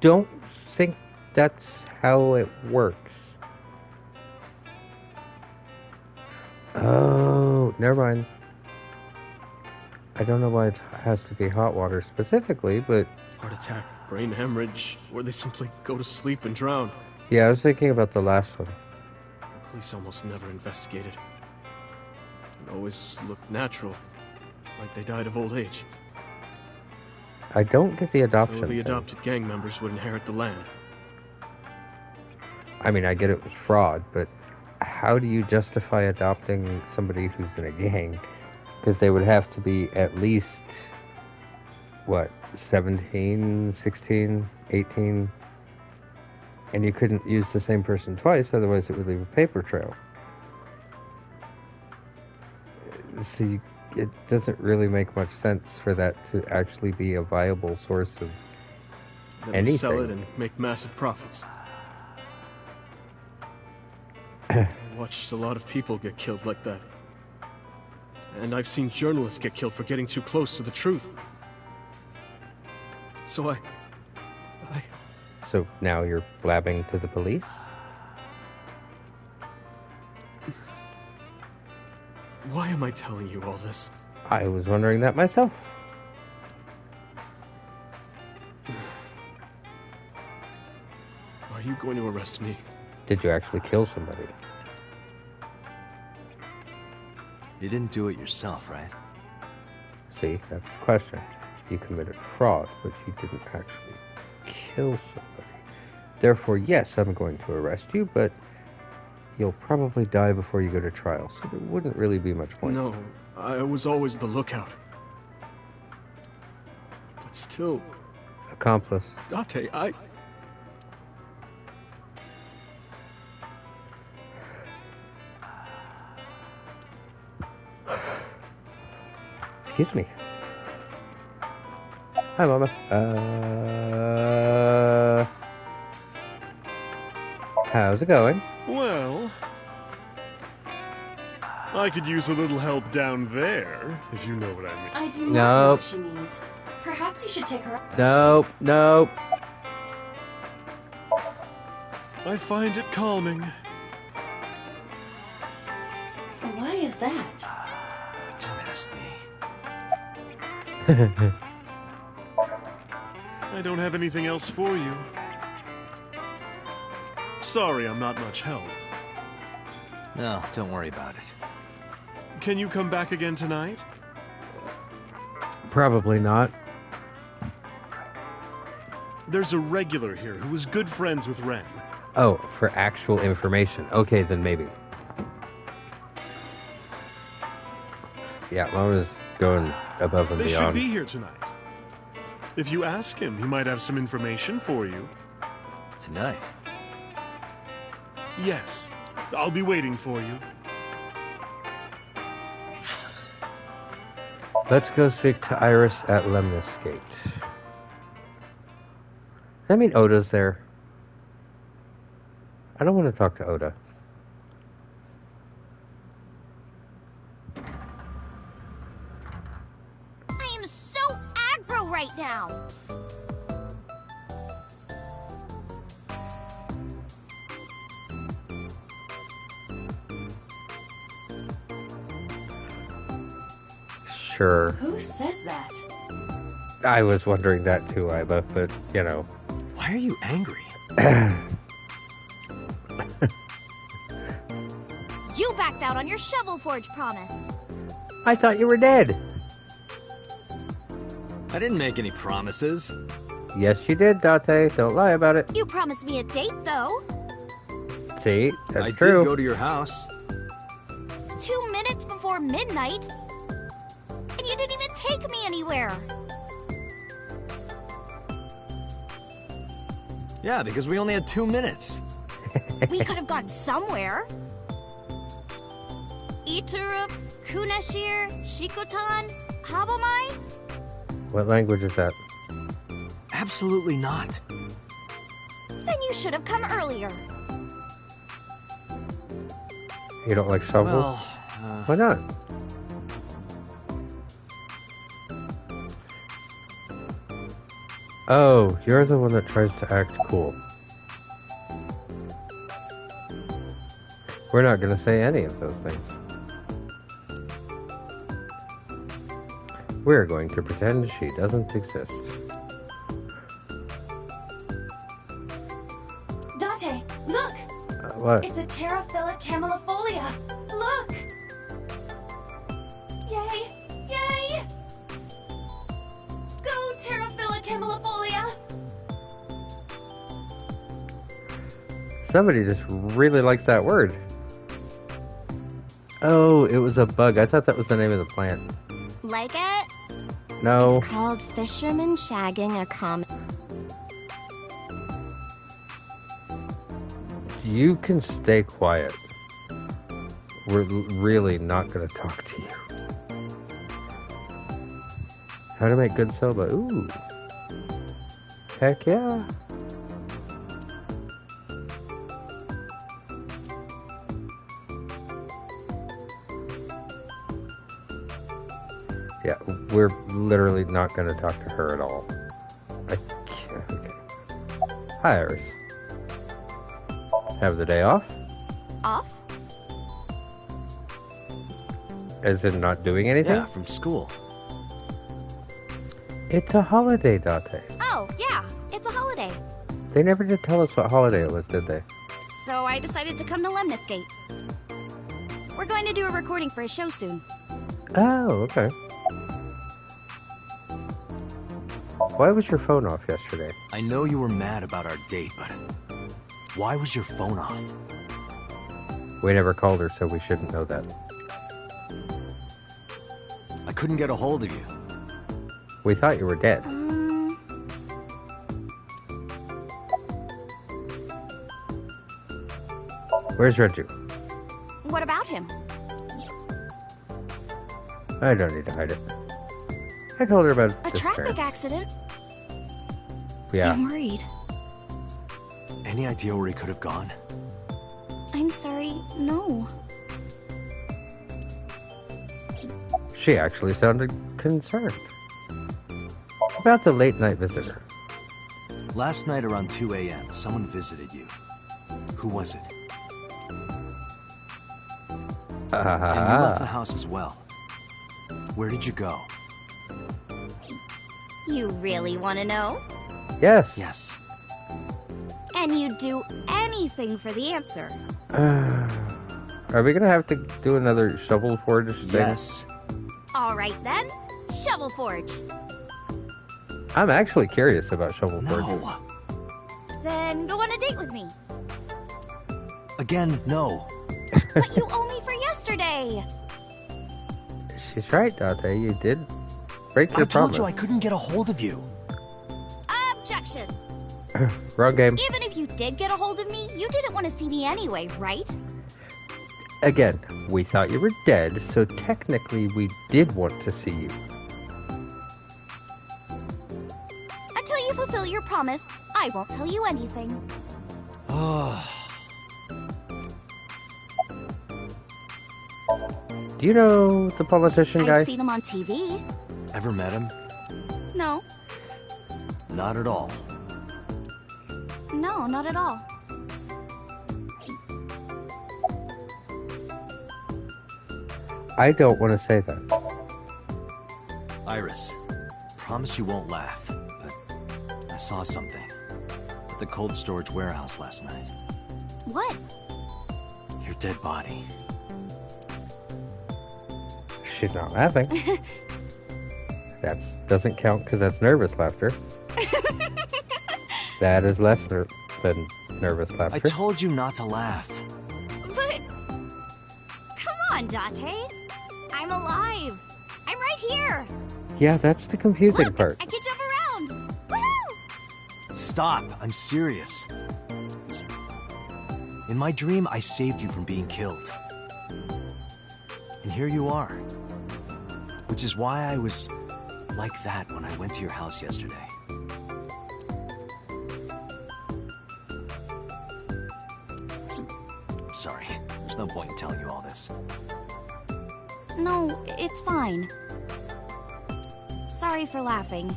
[SPEAKER 1] Don't think that's how it works. Oh, never mind. I don't know why it has to be hot water specifically, but...
[SPEAKER 10] Heart attack, brain hemorrhage, or they simply go to sleep and drown.
[SPEAKER 1] Yeah, I was thinking about the last one.
[SPEAKER 10] The police almost never investigated. It always looked natural, like they died of old age.
[SPEAKER 1] I don't get the adoption
[SPEAKER 10] So the
[SPEAKER 1] thing.
[SPEAKER 10] adopted gang members would inherit the land.
[SPEAKER 1] I mean, I get it was fraud, but how do you justify adopting somebody who's in a gang? Because they would have to be at least, what, 17, 16, 18? And you couldn't use the same person twice, otherwise it would leave a paper trail. So it doesn't really make much sense for that to actually be a viable source of
[SPEAKER 10] Then we sell it
[SPEAKER 1] anything.
[SPEAKER 10] and make massive profits. I watched a lot of people get killed like that. And I've seen journalists get killed for getting too close to the truth. So I...
[SPEAKER 1] So now you're blabbing to the police?
[SPEAKER 10] Why am I telling you all this?
[SPEAKER 1] I was wondering that myself.
[SPEAKER 10] Are you going to arrest me?
[SPEAKER 1] Did you actually kill somebody?
[SPEAKER 3] You didn't do it yourself, right?
[SPEAKER 1] See, that's the question. You committed fraud, but you didn't actually kill somebody. Therefore, yes, I'm going to arrest you, but you'll probably die before you go to trial, so there wouldn't really be much point.
[SPEAKER 10] No, I was always the lookout. But still,
[SPEAKER 1] Accomplice.
[SPEAKER 10] Date, I...
[SPEAKER 1] Excuse me. Hi, Mama. How's it going?
[SPEAKER 9] Well, I could use a little help down there, if you know what I mean.
[SPEAKER 4] I do not know
[SPEAKER 1] Nope.
[SPEAKER 4] what she means. Perhaps you should take her up.
[SPEAKER 1] Nope, nope.
[SPEAKER 9] I find it calming.
[SPEAKER 4] Why is that?
[SPEAKER 3] Don't ask me.
[SPEAKER 9] I don't have anything else for you. sorry I'm not much help.
[SPEAKER 3] No, don't worry about it.
[SPEAKER 9] Can you come back again tonight?
[SPEAKER 1] Probably not.
[SPEAKER 9] There's a regular here who was good friends with Ren.
[SPEAKER 1] Oh, for actual information. Okay, then maybe. Yeah, I was going above and
[SPEAKER 9] They
[SPEAKER 1] beyond.
[SPEAKER 9] should be here tonight. If you ask him, he might have some information for you.
[SPEAKER 3] Tonight?
[SPEAKER 9] Yes. I'll be waiting for you.
[SPEAKER 1] Let's go speak to Iris at Lemnis Gate. Does that mean Oda's there? I don't want to talk to Oda.
[SPEAKER 6] I am so aggro right now.
[SPEAKER 1] Sure.
[SPEAKER 4] Who says that?
[SPEAKER 1] I was wondering that too, Iba, but, you know.
[SPEAKER 3] Why are you angry?
[SPEAKER 6] You backed out on your Shovel Forge promise.
[SPEAKER 1] I thought you were dead.
[SPEAKER 3] I didn't make any promises.
[SPEAKER 1] Yes, you did, Date. Don't lie about it.
[SPEAKER 6] You promised me a date, though.
[SPEAKER 1] See? That's
[SPEAKER 3] I
[SPEAKER 1] true.
[SPEAKER 3] did go to your house.
[SPEAKER 6] 2 minutes before midnight. And you didn't even take me anywhere.
[SPEAKER 3] Yeah, because we only had 2 minutes.
[SPEAKER 6] We could have gone somewhere. Iturup, Kunashir, Shikotan, Habomai?
[SPEAKER 1] What language is that?
[SPEAKER 3] Absolutely not.
[SPEAKER 6] Then you should have come earlier.
[SPEAKER 1] You don't like shovels?
[SPEAKER 3] Well,
[SPEAKER 1] Why not? Oh, you're the one that tries to act cool. We're not going to say any of those things. We're going to pretend she doesn't exist.
[SPEAKER 4] Dante, look!
[SPEAKER 1] What?
[SPEAKER 4] It's a Terraphilic camellifolia. Look! Yay! Yay! Go, Terraphilic camellifolia!
[SPEAKER 1] Somebody just really likes that word. Oh, it was a bug. I thought that was the name of the plant.
[SPEAKER 6] Like it?
[SPEAKER 1] No.
[SPEAKER 6] It's called fisherman shagging a comet.
[SPEAKER 1] You can stay quiet. We're really not going to talk to you. How to make good soba. Ooh. Heck yeah. Yeah, we're literally not going to talk to her at all. I can't. Okay. Hi, Iris. Have the day off?
[SPEAKER 6] Off?
[SPEAKER 1] As in not doing anything?
[SPEAKER 3] Yeah, from school.
[SPEAKER 1] It's a holiday, Date.
[SPEAKER 6] Oh, yeah, it's a holiday.
[SPEAKER 1] They never did tell us what holiday it was, did they?
[SPEAKER 6] So I decided to come to Lemnis Gate. We're going to do a recording for a show soon.
[SPEAKER 1] Oh, okay. Why was your phone off yesterday?
[SPEAKER 3] I know you were mad about our date, but why was your phone off?
[SPEAKER 1] We never called her, so we shouldn't know that.
[SPEAKER 3] I couldn't get a hold of you.
[SPEAKER 1] We thought you were dead. Where's Renju?
[SPEAKER 6] What about him?
[SPEAKER 1] I don't need to hide it. I told her about
[SPEAKER 6] A
[SPEAKER 1] this
[SPEAKER 6] traffic
[SPEAKER 1] parent.
[SPEAKER 6] accident?
[SPEAKER 1] Yeah.
[SPEAKER 6] I'm worried.
[SPEAKER 3] Any idea where he could have gone?
[SPEAKER 6] I'm sorry, no.
[SPEAKER 1] She actually sounded concerned. About the late night visitor.
[SPEAKER 3] Last night around 2 a.m., someone visited you. Who was it? And you left the house as well. Where did you go?
[SPEAKER 6] You really want to know?
[SPEAKER 1] Yes.
[SPEAKER 3] Yes.
[SPEAKER 6] And you'd do anything anything for the answer.
[SPEAKER 1] Are we gonna have to do another Shovel Forge thing?
[SPEAKER 3] Yes.
[SPEAKER 6] Alright then, Shovel Forge.
[SPEAKER 1] I'm actually curious about Shovel Forge.
[SPEAKER 3] No.
[SPEAKER 6] Then go on a date with me.
[SPEAKER 3] Again, no.
[SPEAKER 6] But you owe me for yesterday.
[SPEAKER 1] She's right, Date. You did break your
[SPEAKER 3] I told
[SPEAKER 1] promise.
[SPEAKER 3] you I couldn't get a hold of you.
[SPEAKER 6] Objection.
[SPEAKER 1] Wrong game.
[SPEAKER 6] Even if you did get a hold of me, you didn't want to see me anyway, right?
[SPEAKER 1] Again, we thought you were dead, so technically we did want to see you.
[SPEAKER 6] Until you fulfill your promise, I won't tell you anything.
[SPEAKER 1] Do you know the politician guy?
[SPEAKER 6] I've seen him on TV.
[SPEAKER 3] Ever met him?
[SPEAKER 6] No.
[SPEAKER 3] Not at all.
[SPEAKER 6] No, not at all.
[SPEAKER 1] I don't want to say that.
[SPEAKER 3] Iris, promise you won't laugh, but I saw something at the cold storage warehouse last night.
[SPEAKER 6] What?
[SPEAKER 3] Your dead body.
[SPEAKER 1] She's not laughing. That doesn't count because that's nervous laughter. That is less than nervous laughter.
[SPEAKER 3] I told you not to laugh.
[SPEAKER 6] But... Come on, Date. I'm alive. I'm right here.
[SPEAKER 1] Yeah, that's the confusing
[SPEAKER 6] Look,
[SPEAKER 1] part.
[SPEAKER 6] I can jump around. Woohoo!
[SPEAKER 3] Stop, I'm serious. In my dream, I saved you from being killed. And here you are. Which is why I was like that when I went to your house yesterday. Sorry, there's no point in telling you all this.
[SPEAKER 6] No, it's fine. Sorry for laughing.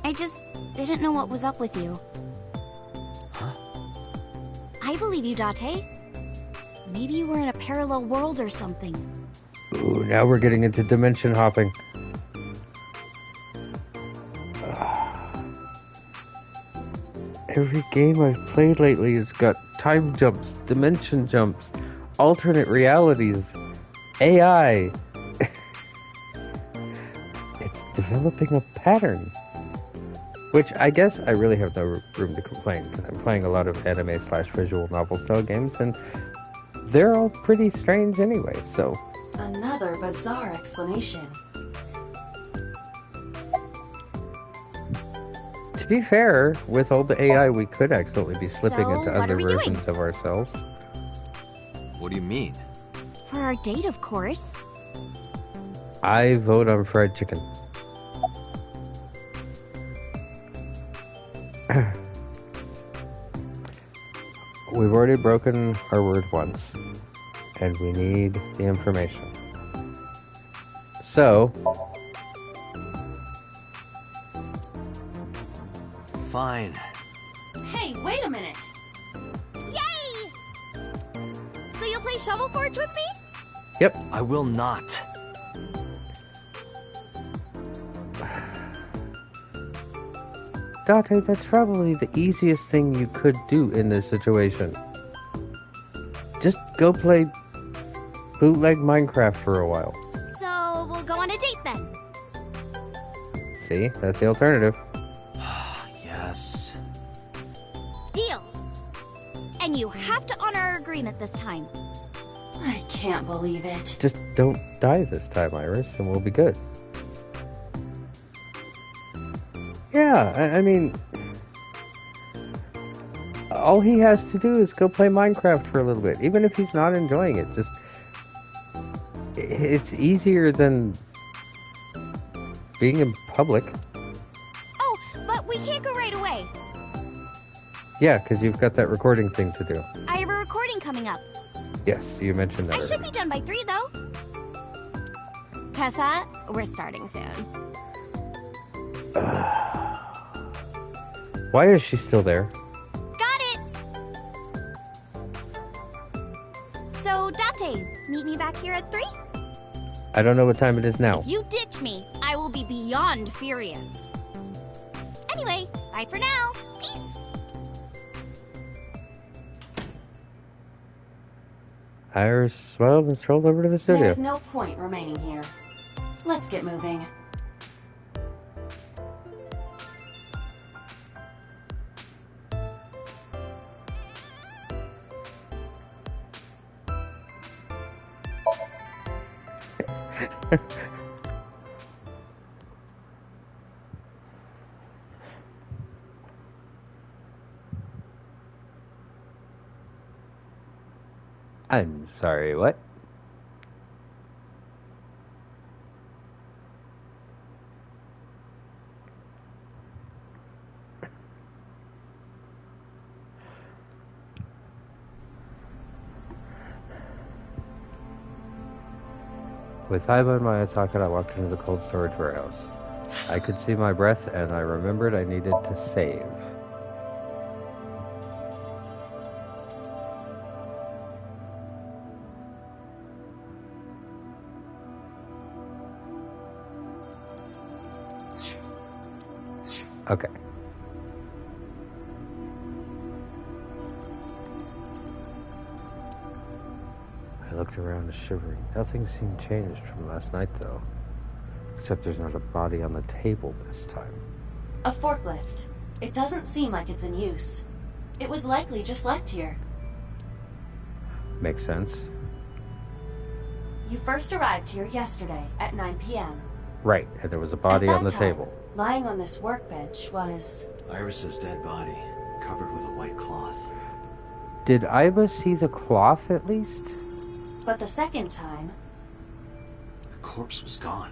[SPEAKER 6] I just didn't know what was up with you.
[SPEAKER 3] Huh?
[SPEAKER 6] I believe you, Date. Maybe you were in a parallel world or something.
[SPEAKER 1] Ooh, now we're getting into dimension hopping. Every game I've played lately has got time jumps, dimension jumps, alternate realities, AI. It's developing a pattern. Which I guess I really have no room to complain, because I'm playing a lot of anime/visual novel style games, and they're all pretty strange anyway, so...
[SPEAKER 4] Another bizarre explanation.
[SPEAKER 1] To be fair, with all the AI, we could accidentally be slipping
[SPEAKER 6] So,
[SPEAKER 1] into
[SPEAKER 6] what
[SPEAKER 1] other
[SPEAKER 6] are we doing?
[SPEAKER 1] versions of ourselves.
[SPEAKER 3] What do you mean?
[SPEAKER 6] For our date, of course.
[SPEAKER 1] I vote on fried chicken. We've already broken our word once, and we need the information. So...
[SPEAKER 3] Fine.
[SPEAKER 4] Hey, wait a minute!
[SPEAKER 6] Yay! So you'll play Shovel Forge with me?
[SPEAKER 1] Yep.
[SPEAKER 3] I will not.
[SPEAKER 1] Date, that's probably the easiest thing you could do in this situation. Just go play bootleg Minecraft for a while.
[SPEAKER 6] So we'll go on a date then.
[SPEAKER 1] See, that's the alternative.
[SPEAKER 3] Yes.
[SPEAKER 6] Deal. And you have to honor our agreement this time.
[SPEAKER 4] I can't believe it.
[SPEAKER 1] Just don't die this time, Iris, and we'll be good. Yeah, I mean... all he has to do is go play Minecraft for a little bit. Even if he's not enjoying it, just... it's easier than... being in public.
[SPEAKER 6] Oh, but we can't go right away.
[SPEAKER 1] Yeah, because you've got that recording thing to do.
[SPEAKER 6] I have a recording coming up.
[SPEAKER 1] Yes, you mentioned that
[SPEAKER 6] I should
[SPEAKER 1] already.
[SPEAKER 6] be done by 3, though. Tessa, we're starting soon.
[SPEAKER 1] Why is she still there?
[SPEAKER 6] Got it! So, Date, meet me back here at 3?
[SPEAKER 1] I don't know what time it is now.
[SPEAKER 6] If you ditch me, I will be beyond furious. Anyway, bye for now. Peace!
[SPEAKER 1] Iris smiled and strolled over to the studio.
[SPEAKER 4] There's no point remaining here. Let's get moving.
[SPEAKER 1] I'm sorry, what? With Iva in my eye socket, I walked into the cold storage warehouse. I could see my breath, and I remembered I needed to save. Okay. I looked around, shivering. Nothing seemed changed from last night, though. Except there's not a body on the table this time.
[SPEAKER 4] A forklift. It doesn't seem like it's in use. It was likely just left here.
[SPEAKER 1] Makes sense.
[SPEAKER 4] You first arrived here yesterday at 9 p.m.
[SPEAKER 1] Right, and there was a body on the table.
[SPEAKER 4] Lying on this workbench was...
[SPEAKER 3] Iris's dead body, covered with a white cloth.
[SPEAKER 1] Did Iva see the cloth, at least?
[SPEAKER 4] But the second time...
[SPEAKER 3] The corpse was gone.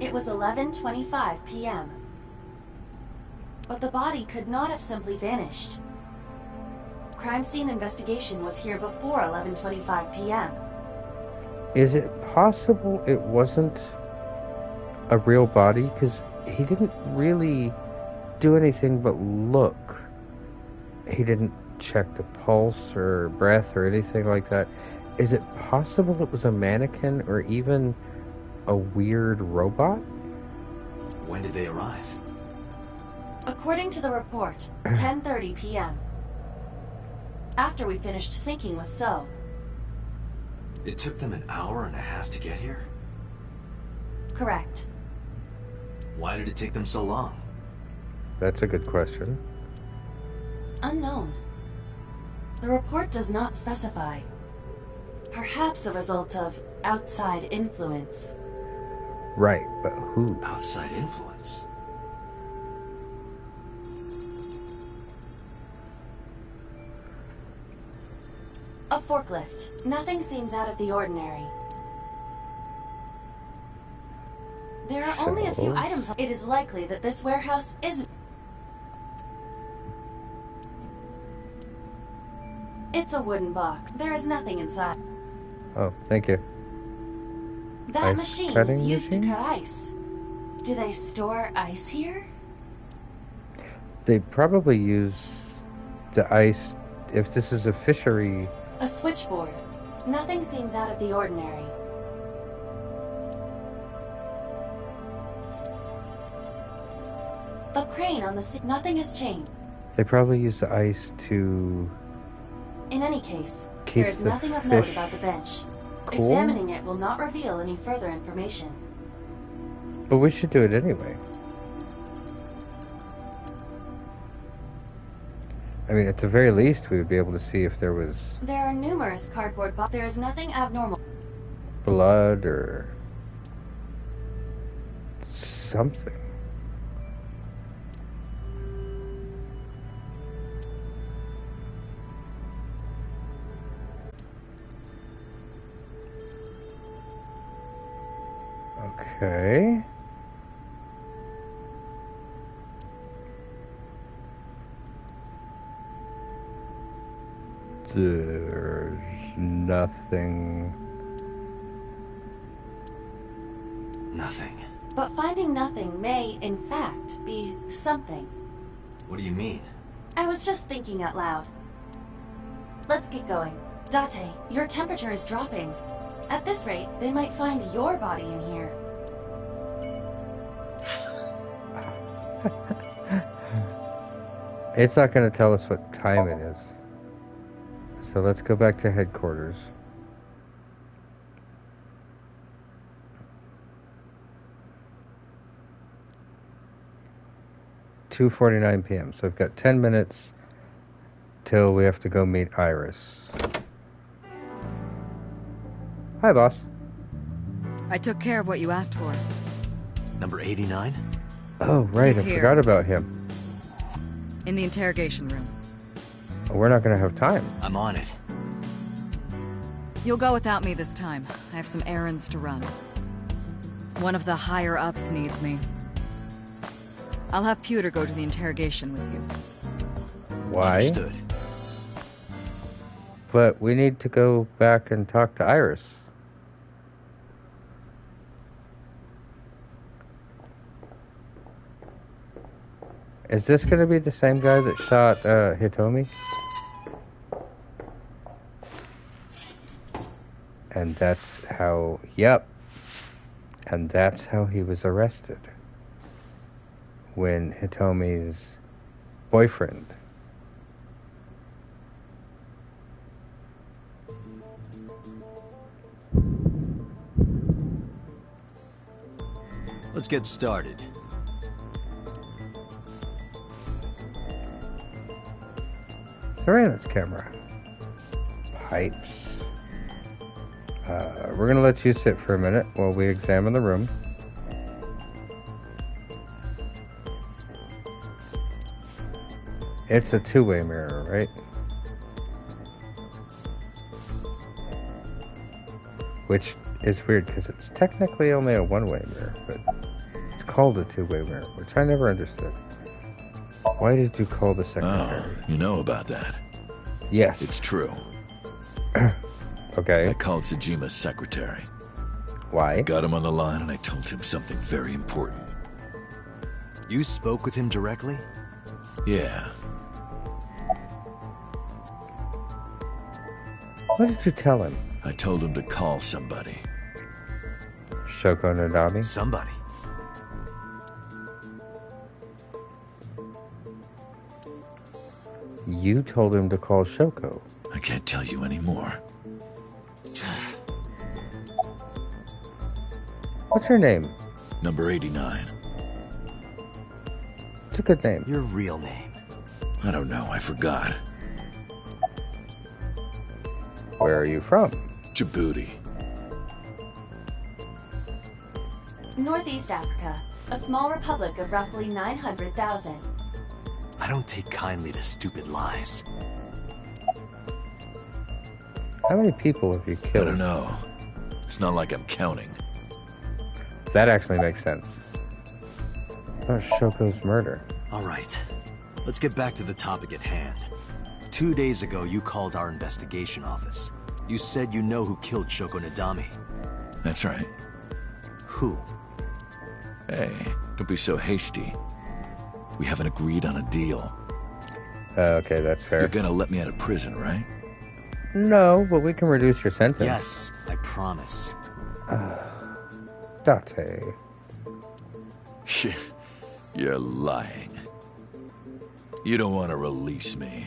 [SPEAKER 4] It was 11:25 p.m. But the body could not have simply vanished. Crime scene investigation was here before 11:25 p.m.
[SPEAKER 1] Is it possible it wasn't a real body? Because he didn't really do anything but look. He didn't check the pulse or breath or anything like that. Is it possible it was a mannequin or even a weird robot?
[SPEAKER 3] When did they arrive?
[SPEAKER 4] According to the report, 10:30 p.m. After we finished syncing with So.
[SPEAKER 3] It took them an hour and a half to get here?
[SPEAKER 4] Correct.
[SPEAKER 3] Why did it take them so long?
[SPEAKER 1] That's a good question.
[SPEAKER 4] Unknown. The report does not specify. Perhaps a result of outside influence.
[SPEAKER 1] Right, but who?
[SPEAKER 3] Outside influence?
[SPEAKER 4] A forklift. Nothing seems out of the ordinary. There are only a few items. It is likely that this warehouse isn't. It's a wooden box. There is nothing inside.
[SPEAKER 1] Oh, thank you.
[SPEAKER 4] That
[SPEAKER 1] Ice
[SPEAKER 4] machine
[SPEAKER 1] cutting
[SPEAKER 4] is used
[SPEAKER 1] machine?
[SPEAKER 4] to cut ice. Do they store ice here?
[SPEAKER 1] They probably use the ice, if this is a fishery.
[SPEAKER 4] A switchboard. Nothing seems out of the ordinary. The crane on the sea. Nothing has changed.
[SPEAKER 1] They probably use the ice to
[SPEAKER 4] In any case,
[SPEAKER 1] keep
[SPEAKER 4] there is
[SPEAKER 1] the
[SPEAKER 4] nothing of note
[SPEAKER 1] fish
[SPEAKER 4] about the bench.
[SPEAKER 1] cool.
[SPEAKER 4] Examining it will not reveal any further information.
[SPEAKER 1] But we should do it anyway. I mean, at the very least, we would be able to see if there was
[SPEAKER 4] There are numerous cardboard boxes. There is nothing abnormal.
[SPEAKER 1] blood or something. Okay. There's nothing.
[SPEAKER 3] Nothing.
[SPEAKER 4] But finding nothing may, in fact, be something.
[SPEAKER 3] What do you mean?
[SPEAKER 4] I was just thinking out loud. Let's get going. Date, your temperature is dropping. At this rate, they might find your body in here.
[SPEAKER 1] It's not going to tell us what time it is. So let's go back to headquarters. (2:49 p.m.) So we've got 10 minutes till we have to go meet Iris. Hi, boss.
[SPEAKER 2] I took care of what you asked for.
[SPEAKER 3] Number 89?
[SPEAKER 1] Oh, right.
[SPEAKER 2] He's
[SPEAKER 1] I
[SPEAKER 2] here.
[SPEAKER 1] forgot about him.
[SPEAKER 2] In the interrogation room.
[SPEAKER 1] We're not going to have time.
[SPEAKER 3] I'm on it.
[SPEAKER 2] You'll go without me this time. I have some errands to run. One of the higher-ups needs me. I'll have Pewter go to the interrogation with you.
[SPEAKER 1] Why?
[SPEAKER 3] Understood.
[SPEAKER 1] But we need to go back and talk to Iris. Is this going to be the same guy that shot Hitomi? And that's how... Yep. And that's how he was arrested. When Hitomi's boyfriend...
[SPEAKER 3] Let's get started.
[SPEAKER 1] Surveillance camera. Pipes. We're going to let you sit for a minute while we examine the room. It's a two-way mirror, right? Which is weird because it's technically only a one-way mirror, but it's called a two-way mirror, which I never understood. Why did you call the secretary?
[SPEAKER 7] Oh, you know about that.
[SPEAKER 1] Yes.
[SPEAKER 7] It's true.
[SPEAKER 1] Okay.
[SPEAKER 7] I called Tsujima's secretary.
[SPEAKER 1] Why?
[SPEAKER 7] I got him on the line and I told him something very important.
[SPEAKER 3] You spoke with him directly?
[SPEAKER 7] Yeah.
[SPEAKER 1] What did you tell him?
[SPEAKER 7] I told him to call somebody.
[SPEAKER 1] Shoko Nadami?
[SPEAKER 3] Somebody.
[SPEAKER 1] You told him to call Shoko.
[SPEAKER 7] I can't tell you anymore.
[SPEAKER 1] What's her name?
[SPEAKER 7] Number 89.
[SPEAKER 1] It's a good name.
[SPEAKER 3] Your real name.
[SPEAKER 7] I don't know, I forgot.
[SPEAKER 1] Where are you from?
[SPEAKER 7] Djibouti.
[SPEAKER 4] Northeast Africa, a small republic of roughly 900,000.
[SPEAKER 3] I don't take kindly to stupid lies.
[SPEAKER 1] How many people have you
[SPEAKER 7] I
[SPEAKER 1] killed?
[SPEAKER 7] don't know. It's not like I'm counting.
[SPEAKER 1] That actually makes sense. About Shoko's murder.
[SPEAKER 3] All right. Let's get back to the topic at hand. 2 days ago, you called our investigation office. You said you know who killed Shoko Nadami.
[SPEAKER 7] That's right.
[SPEAKER 3] Who?
[SPEAKER 7] Hey, don't be so hasty. We haven't agreed on a deal.
[SPEAKER 1] Okay, that's fair.
[SPEAKER 7] You're gonna let me out of prison, right?
[SPEAKER 1] No, but we can reduce your sentence.
[SPEAKER 3] Yes, I promise.
[SPEAKER 1] Date.
[SPEAKER 7] You're lying. You don't want to release me.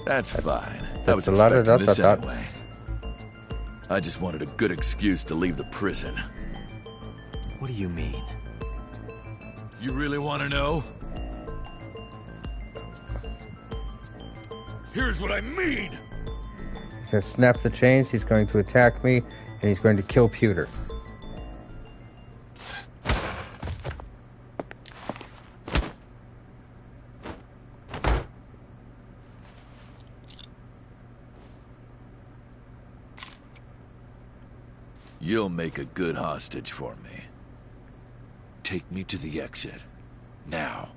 [SPEAKER 7] That's fine. I was
[SPEAKER 1] That's a lot of
[SPEAKER 7] expecting this
[SPEAKER 1] dot.
[SPEAKER 7] anyway. I just wanted a good excuse to leave the prison.
[SPEAKER 3] What do you mean?
[SPEAKER 7] You really want to know? Here's what I mean!
[SPEAKER 1] He's going to snap the chains, he's going to attack me, and he's going to kill Pewter.
[SPEAKER 7] You'll make a good hostage for me. Take me to the exit. Now.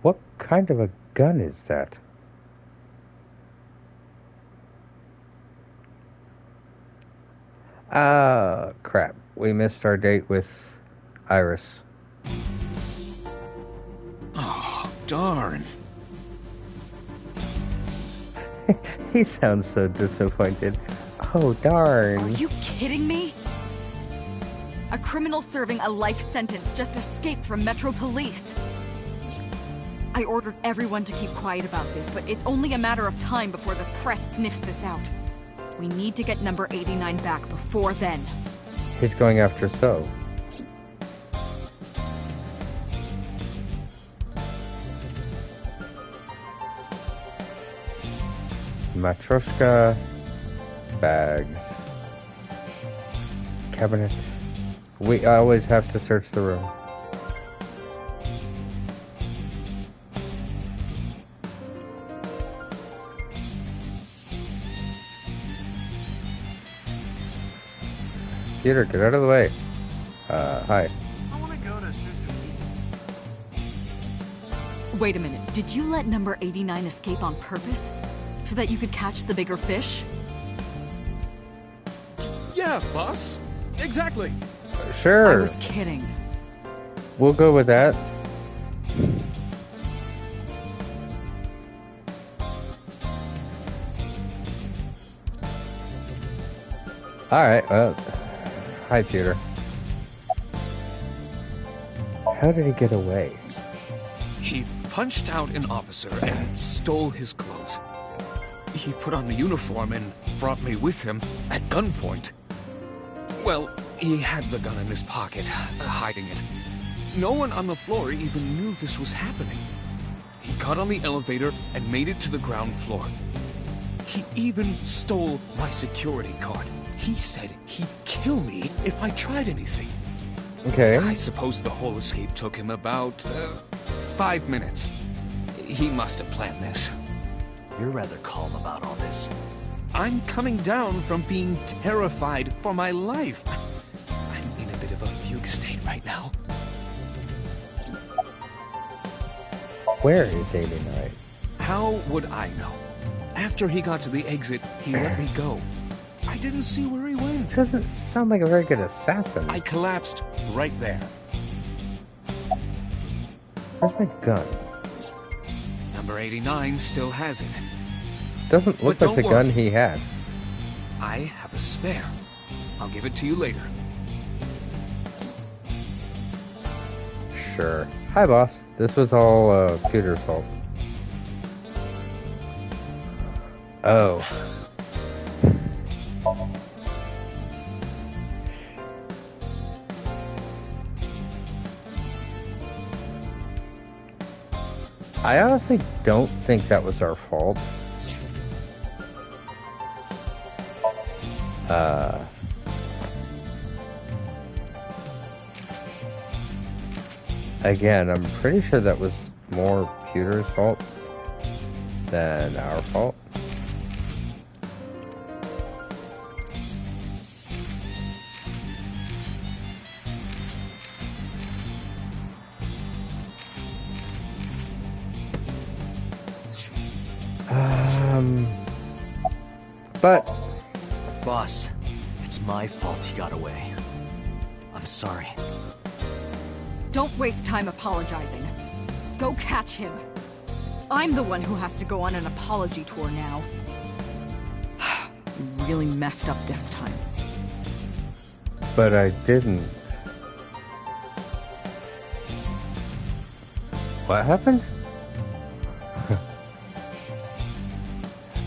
[SPEAKER 1] What kind of a gun is that? Crap. We missed our date with Iris.
[SPEAKER 7] Oh, darn.
[SPEAKER 1] He sounds so disappointed. Oh, darn.
[SPEAKER 2] Are you kidding me? A criminal serving a life sentence just escaped from Metro Police. I ordered everyone to keep quiet about this, but it's only a matter of time before the press sniffs this out. We need to get number 89 back before then.
[SPEAKER 1] He's going after So. Matryoshka, bags, cabinet. We always have to search the room. Peter, get out of the way. Hi.
[SPEAKER 3] I want to go to Suzuki.
[SPEAKER 2] Wait a minute, did you let number 89 escape on purpose? So that you could catch the bigger fish?
[SPEAKER 10] Yeah, boss. Exactly.
[SPEAKER 1] Sure.
[SPEAKER 2] I was kidding.
[SPEAKER 1] We'll go with that. Alright, well... Hi, Peter. How did he get away?
[SPEAKER 11] He punched out an officer and stole his clothes. He put on the uniform and brought me with him at gunpoint. Well, he had the gun in his pocket, hiding it. No one on the floor even knew this was happening. He got on the elevator and made it to the ground floor. He even stole my security card. He said he'd kill me if I tried anything.
[SPEAKER 1] Okay.
[SPEAKER 11] I suppose the whole escape took him about 5 minutes. He must have planned this.
[SPEAKER 3] You're rather calm about all this.
[SPEAKER 11] I'm coming down from being terrified for my life. I'm in a bit of a fugue state right now.
[SPEAKER 1] Where is 89?
[SPEAKER 11] How would I know? After he got to the exit, he let me go. I didn't see where he went.
[SPEAKER 1] Doesn't sound like a very good assassin.
[SPEAKER 11] I collapsed right there.
[SPEAKER 1] Where's my gun?
[SPEAKER 11] Number 89 still has it.
[SPEAKER 1] Doesn't look
[SPEAKER 11] But
[SPEAKER 1] like the
[SPEAKER 11] don't
[SPEAKER 1] gun
[SPEAKER 11] worry.
[SPEAKER 1] he had.
[SPEAKER 11] I have a spare. I'll give it to you later.
[SPEAKER 1] Sure. Hi, boss. This was all Peter's fault. Oh. I honestly don't think that was our fault. Again, I'm pretty sure that was more Peter's fault than our fault. But...
[SPEAKER 3] Boss, it's my fault he got away. I'm sorry.
[SPEAKER 2] Don't waste time apologizing. Go catch him. I'm the one who has to go on an apology tour now. You really messed up this time.
[SPEAKER 1] But I didn't. What happened?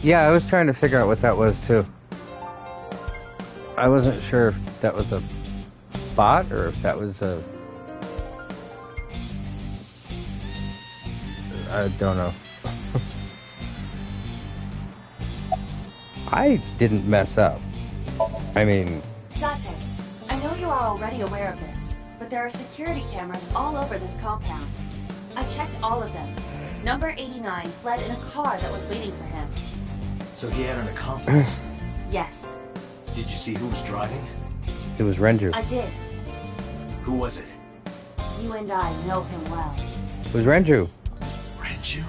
[SPEAKER 1] Yeah, I was trying to figure out what that was too. I wasn't sure if that was a bot or if that was a... I don't know. I didn't mess up. I mean...
[SPEAKER 4] Date, I know you are already aware of this, but there are security cameras all over this compound. I checked all of them. Number 89 fled in a car that was waiting for him.
[SPEAKER 3] So he had an accomplice?
[SPEAKER 4] Yes.
[SPEAKER 3] Did you see who was driving?
[SPEAKER 1] It was Renju.
[SPEAKER 4] I did.
[SPEAKER 3] Who was it?
[SPEAKER 4] You and I know him well.
[SPEAKER 1] It was Renju.
[SPEAKER 3] Renju?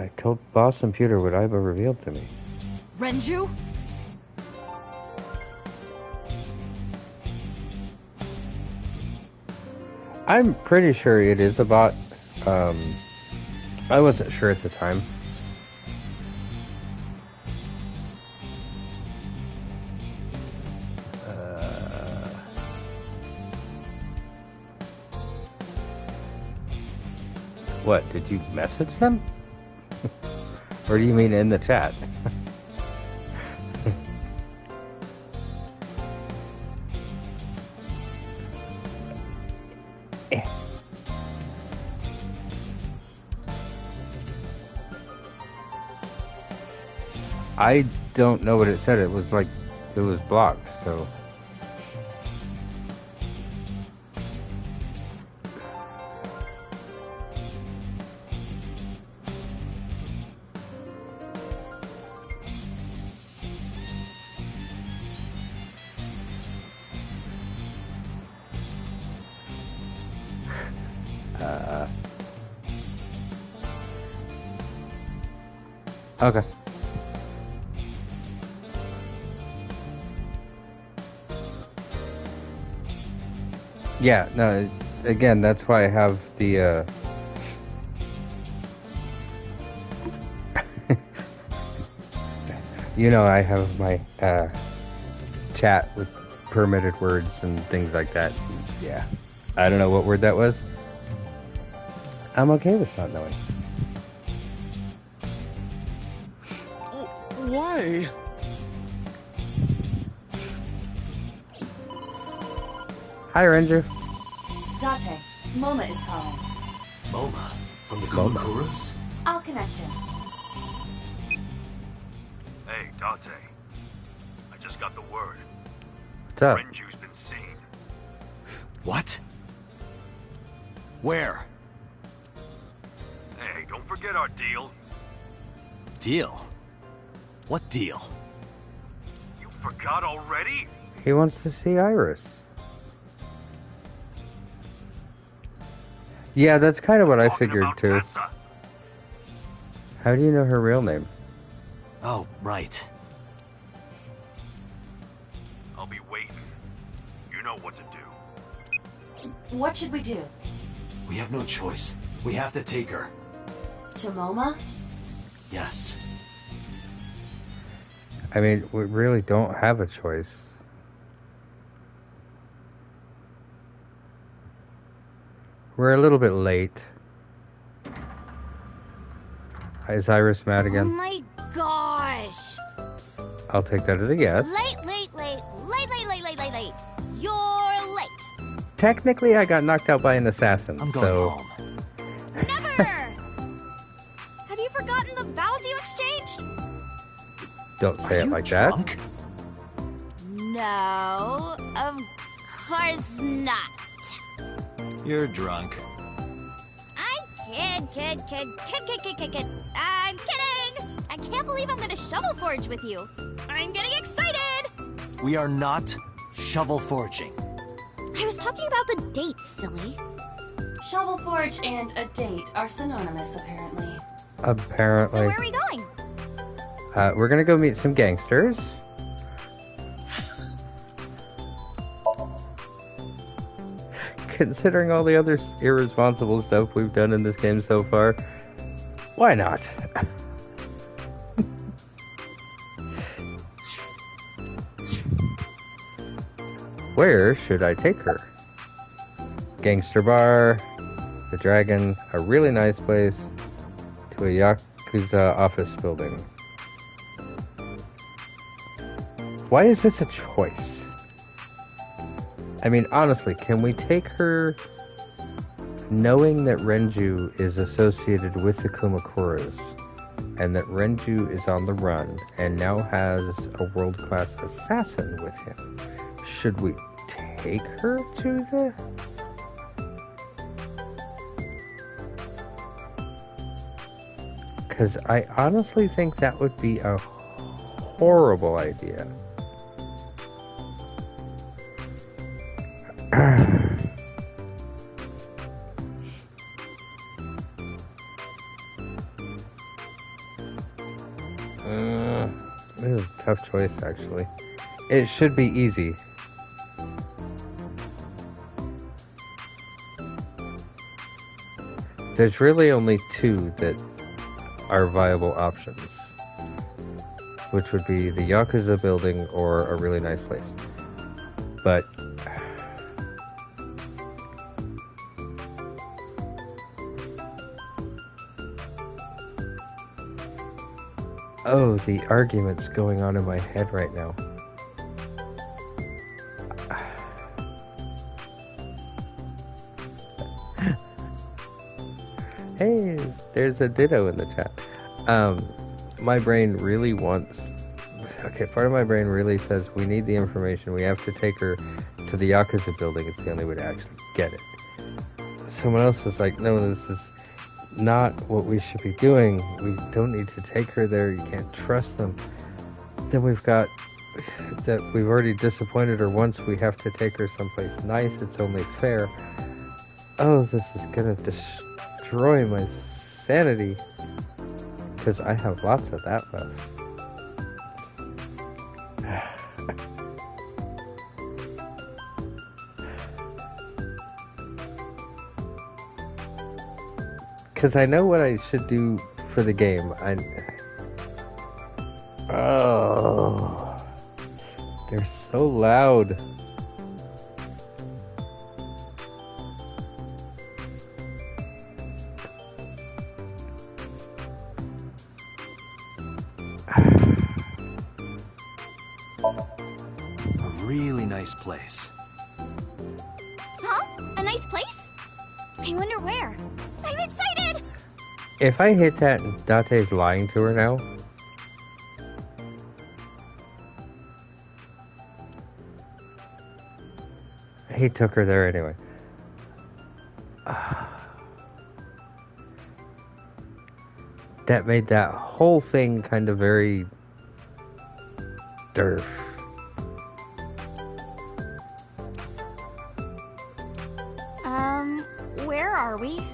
[SPEAKER 1] I told Boss and Pewter what Iva revealed to me.
[SPEAKER 2] Renju?
[SPEAKER 1] I'm pretty sure it is a bot. I wasn't sure at the time. What, did you message them? Or do you mean in the chat? I don't know what it said. It was like, it was blocked, so. Okay. Yeah, no, again, that's why I have the, you know, I have my, chat with permitted words and things like that. Yeah. I don't know what word that was. I'm okay with not knowing.
[SPEAKER 11] Why?
[SPEAKER 1] Hi, Ranger.
[SPEAKER 4] Date, Moma is calling.
[SPEAKER 3] Moma? From the Kumakuras?
[SPEAKER 4] I'll connect him.
[SPEAKER 12] Hey, Date. I just got the word.
[SPEAKER 1] What's up?
[SPEAKER 12] Renju's been seen.
[SPEAKER 3] What? Where?
[SPEAKER 12] Hey, don't forget our deal.
[SPEAKER 3] Deal? What deal?
[SPEAKER 12] You forgot already?
[SPEAKER 1] He wants to see Iris. Yeah, that's kind of what I figured too.
[SPEAKER 12] Tessa.
[SPEAKER 1] How do you know her real name?
[SPEAKER 3] Oh, right.
[SPEAKER 12] I'll be waiting. You know what to do.
[SPEAKER 4] What should we do?
[SPEAKER 3] We have no choice. We have to take her.
[SPEAKER 4] To Moma?
[SPEAKER 3] Yes.
[SPEAKER 1] I mean, we really don't have a choice. We're a little bit late. Is Iris mad
[SPEAKER 6] Oh
[SPEAKER 1] again?
[SPEAKER 6] my gosh!
[SPEAKER 1] I'll take that as a yes.
[SPEAKER 6] Late. You're late.
[SPEAKER 1] Technically, I got knocked out by an assassin,
[SPEAKER 3] I'm going
[SPEAKER 1] so...
[SPEAKER 3] home.
[SPEAKER 6] Never! Have you forgotten the vows you exchanged?
[SPEAKER 1] Don't say it like
[SPEAKER 3] drunk?
[SPEAKER 6] No, of course not.
[SPEAKER 3] You're drunk.
[SPEAKER 6] I'm kid. I'm kidding! I can't believe I'm gonna shovel forge with you. I'm getting excited!
[SPEAKER 3] We are not shovel forging.
[SPEAKER 6] I was talking about the date, silly.
[SPEAKER 4] Shovel Forge and a date are synonymous, apparently.
[SPEAKER 1] Apparently.
[SPEAKER 6] So where are we going?
[SPEAKER 1] We're gonna go meet some gangsters. Considering all the other irresponsible stuff we've done in this game so far, why not? Where should I take her? Gangster bar, the Dragon, a really nice place, to a Yakuza office building. Why is this a choice? I mean, honestly, can we take her knowing that Renju is associated with the Kumakuras and that Renju is on the run and now has a world-class assassin with him? Should we take her to the... Because I honestly think that would be a horrible idea. This is a tough choice, actually. It should be easy. There's really only two that are viable options, which would be the Yakuza building or a really nice place. But oh, the argument's going on in my head right now. Hey, there's a ditto in the chat. My brain really wants... Okay, part of my brain really says we need the information. We have to take her to the Yakuza building. It's the only way to actually get it. Someone else is like, no, this is not what we should be doing. We don't need to take her there. You can't trust them. Then we've got that we've already disappointed her once. We have to take her someplace nice. It's only fair. Oh, this is gonna destroy my sanity, because I have lots of that left. Because I know what I should do for the game. Oh, they're so loud.
[SPEAKER 3] A really nice place.
[SPEAKER 6] Huh? A nice place? I wonder where. I'm excited!
[SPEAKER 1] If I hit that, Date's lying to her now. He took her there anyway. That made that whole thing kind of very derf.
[SPEAKER 6] Where are we?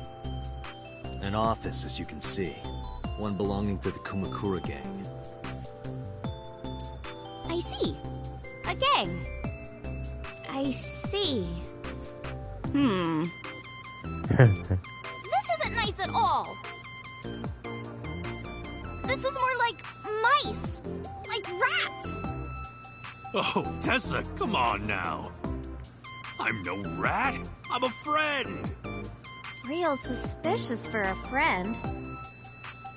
[SPEAKER 3] An office, as you can see. One belonging to the Kumakura gang.
[SPEAKER 6] I see. A gang. I see. This isn't nice at all. This is more like mice. Like rats.
[SPEAKER 12] Oh, Tessa, come on now. I'm no rat. I'm a friend.
[SPEAKER 6] Real suspicious for a friend.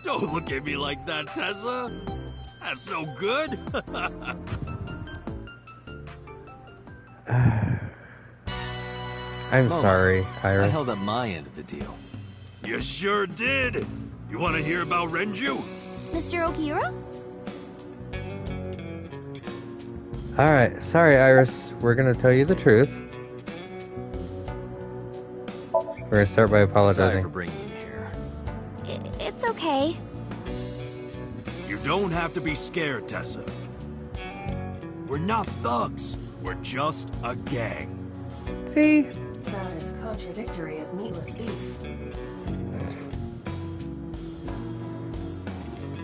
[SPEAKER 12] Don't look at me like that, Tessa. That's no good.
[SPEAKER 1] I'm sorry, Iris.
[SPEAKER 3] I held up my end of the deal.
[SPEAKER 12] You sure did. You want to hear about Renju?
[SPEAKER 6] Mr. Okira?
[SPEAKER 1] Alright, sorry, Iris. We're gonna tell you the truth. We're gonna start by apologizing.
[SPEAKER 3] Sorry for bringing you here.
[SPEAKER 6] It's okay.
[SPEAKER 12] You don't have to be scared, Tessa. We're not thugs. We're just a gang.
[SPEAKER 1] See?
[SPEAKER 4] About as contradictory as meatless beef.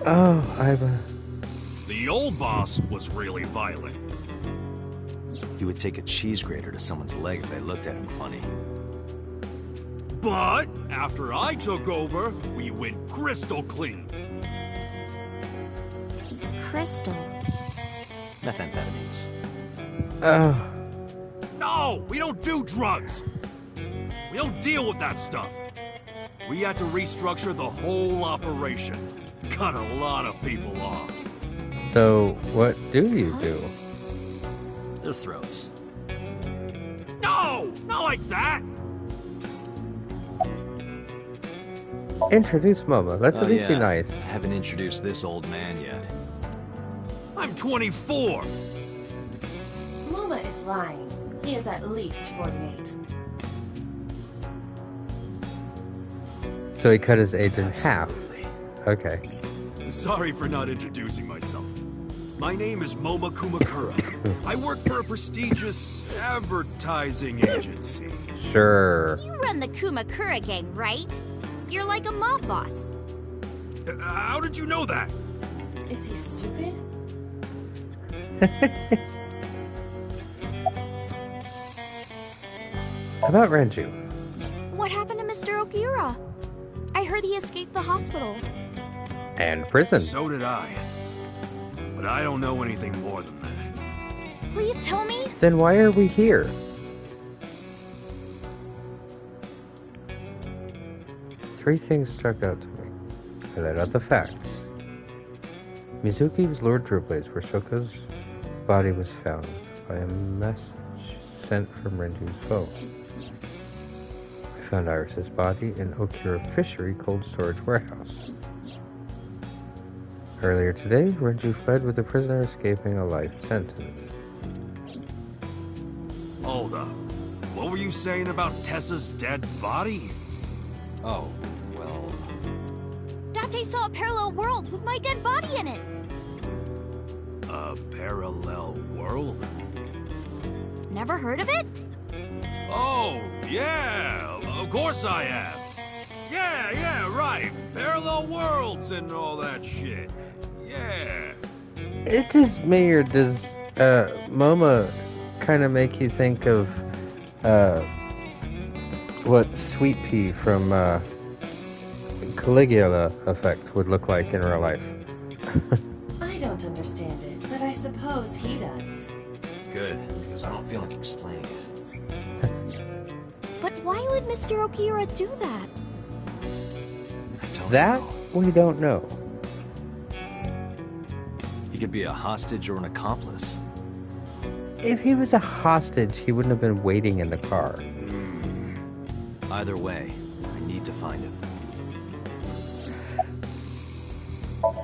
[SPEAKER 1] Oh,
[SPEAKER 12] The old boss was really violent.
[SPEAKER 3] He would take a cheese grater to someone's leg if they looked at him funny.
[SPEAKER 12] But after I took over, we went crystal clean.
[SPEAKER 6] Crystal.
[SPEAKER 3] Methamphetamines.
[SPEAKER 1] Oh.
[SPEAKER 12] No, we don't do drugs. We don't deal with that stuff. We had to restructure the whole operation. Cut a lot of people off.
[SPEAKER 1] So, what do you do?
[SPEAKER 3] Their throats.
[SPEAKER 12] No, not like that.
[SPEAKER 1] Introduce Momo. Let's at least be nice.
[SPEAKER 3] I haven't introduced this old man yet.
[SPEAKER 12] I'm 24.
[SPEAKER 4] Muma is lying. He is at least 48.
[SPEAKER 1] So he cut his age in half. Okay.
[SPEAKER 12] Sorry for not introducing myself. My name is Moma Kumakura. I work for a prestigious advertising agency.
[SPEAKER 1] Sure.
[SPEAKER 6] You run the Kumakura gang, right? You're like a mob boss.
[SPEAKER 12] How did you know that?
[SPEAKER 4] Is he stupid?
[SPEAKER 1] How about Renju?
[SPEAKER 6] What happened to Mr. Okiura? I heard he escaped the hospital.
[SPEAKER 1] And prison.
[SPEAKER 12] So did I. But I don't know anything more than that.
[SPEAKER 6] Please tell me.
[SPEAKER 1] Then why are we here? Three things struck out to me. I laid out the facts. Mizuki was lured to a place where Shoko's body was found by a message sent from Renju's phone. I found Iris's body in Okura Fishery cold storage warehouse. Earlier today, Renju fled with a prisoner escaping a life sentence.
[SPEAKER 12] Hold up. What were you saying about Tessa's dead body?
[SPEAKER 3] Oh, well...
[SPEAKER 6] Date saw a parallel world with my dead body in it.
[SPEAKER 12] A parallel world?
[SPEAKER 6] Never heard of it?
[SPEAKER 12] Oh, yeah! Of course I have! Yeah, right! Parallel worlds and all that shit. Yeah.
[SPEAKER 1] It just me, or does MoMA kind of make you think of what Sweet Pea from Caligula Effect would look like in real life?
[SPEAKER 4] I don't understand it, but I suppose he does.
[SPEAKER 3] Good, because I don't feel like explaining it.
[SPEAKER 6] But why would Mr. Okiura do that?
[SPEAKER 1] That we don't know.
[SPEAKER 3] He could be a hostage or an accomplice.
[SPEAKER 1] If he was a hostage, he wouldn't have been waiting in the car.
[SPEAKER 3] Either way, I need to find him.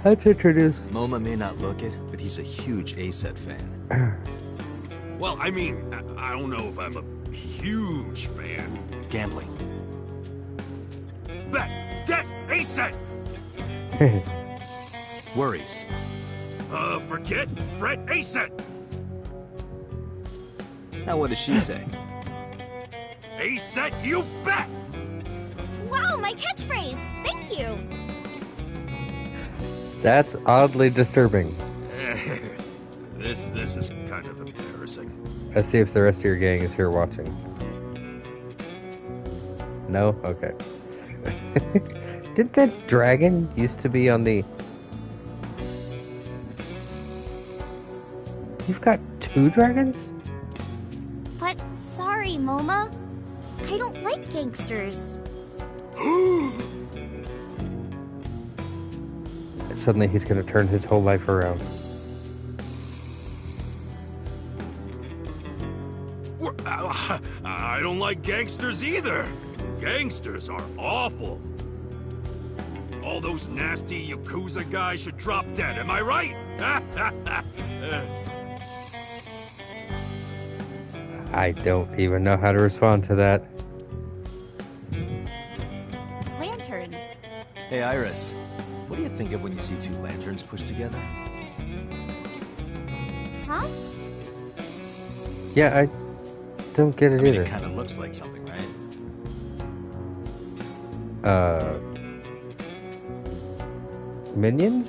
[SPEAKER 1] Let's introduce...
[SPEAKER 3] MoMA may not look it, but he's a huge ASET fan.
[SPEAKER 12] Well, I mean, I don't know if I'm a huge fan.
[SPEAKER 3] Gambling.
[SPEAKER 12] Bet! Debt! ASET!
[SPEAKER 3] Worries.
[SPEAKER 12] Forget? Fret? ASET!
[SPEAKER 3] Now what does she say?
[SPEAKER 12] ASET, you bet!
[SPEAKER 6] Wow, my catchphrase! Thank you!
[SPEAKER 1] That's oddly disturbing.
[SPEAKER 12] This is kind of embarrassing.
[SPEAKER 1] Let's see if the rest of your gang is here watching. No? Okay. Didn't that dragon used to be on the... You've got two dragons?
[SPEAKER 6] But sorry, MoMA. I don't like gangsters.
[SPEAKER 1] Suddenly he's going to turn his whole life around.
[SPEAKER 12] I don't like gangsters either. Gangsters are awful. All those nasty Yakuza guys should drop dead, am I right?
[SPEAKER 1] I don't even know how to respond to that.
[SPEAKER 6] Lanterns.
[SPEAKER 3] Hey, Iris. What do you think of when you see two lanterns pushed together?
[SPEAKER 6] Huh?
[SPEAKER 1] Yeah, I don't get it either.
[SPEAKER 3] It kind of looks like something, right?
[SPEAKER 1] Minions?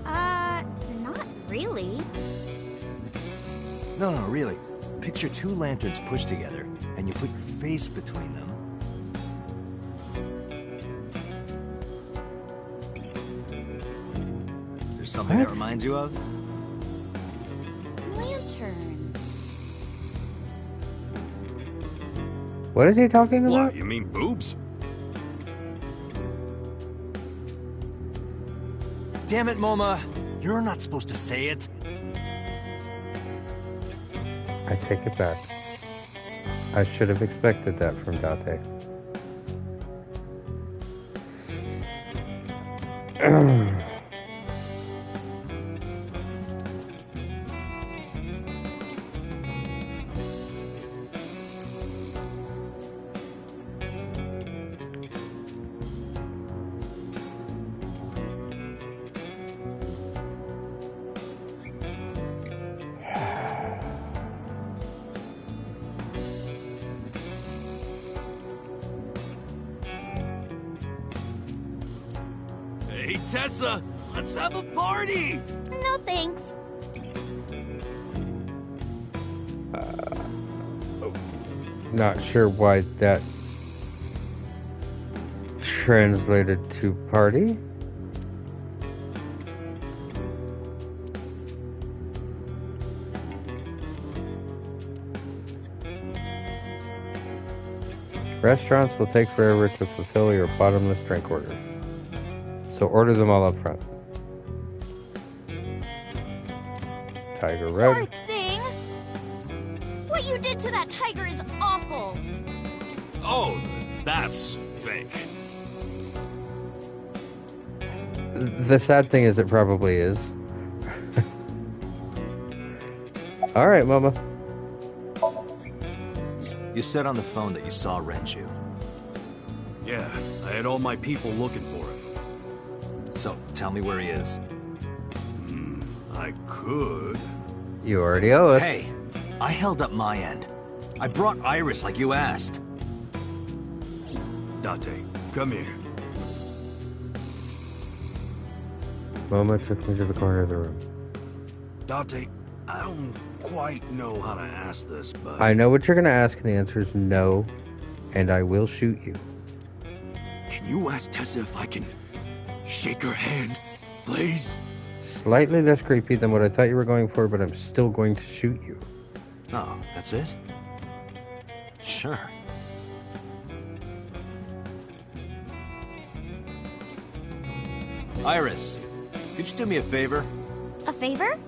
[SPEAKER 6] Not really.
[SPEAKER 3] No, really. Picture two lanterns pushed together, and you put your face between them. There's something that reminds you of?
[SPEAKER 6] Lanterns.
[SPEAKER 1] What is he talking about?
[SPEAKER 12] What, you mean boobs?
[SPEAKER 3] Damn it, MoMA! You're not supposed to say it!
[SPEAKER 1] I take it back. I should have expected that from Date.
[SPEAKER 12] Hey, Tessa! Let's have a party!
[SPEAKER 6] No thanks.
[SPEAKER 1] Not sure why that translated to party. Restaurants will take forever to fulfill your bottomless drink orders, so order them all up front. Tiger Red.
[SPEAKER 6] Poor thing! What you did to that tiger is awful!
[SPEAKER 12] Oh, that's fake.
[SPEAKER 1] The sad thing is it probably is. Alright, Mama.
[SPEAKER 3] You said on the phone that you saw Renju.
[SPEAKER 12] Yeah, I had all my people looking for him.
[SPEAKER 3] So, tell me where he is.
[SPEAKER 12] I could.
[SPEAKER 1] You already owe us.
[SPEAKER 3] Hey, I held up my end. I brought Iris like you asked.
[SPEAKER 12] Date, come here.
[SPEAKER 1] Mama took me to the corner of the room.
[SPEAKER 12] Date, I don't quite know how to ask this, but...
[SPEAKER 1] I know what you're going to ask, and the answer is no, and I will shoot you.
[SPEAKER 12] Can you ask Tessa if I can shake her hand, please?
[SPEAKER 1] Slightly less creepy than what I thought you were going for, but I'm still going to shoot you.
[SPEAKER 3] Oh, that's it? Sure. Iris, could you do me a favor?
[SPEAKER 6] A favor?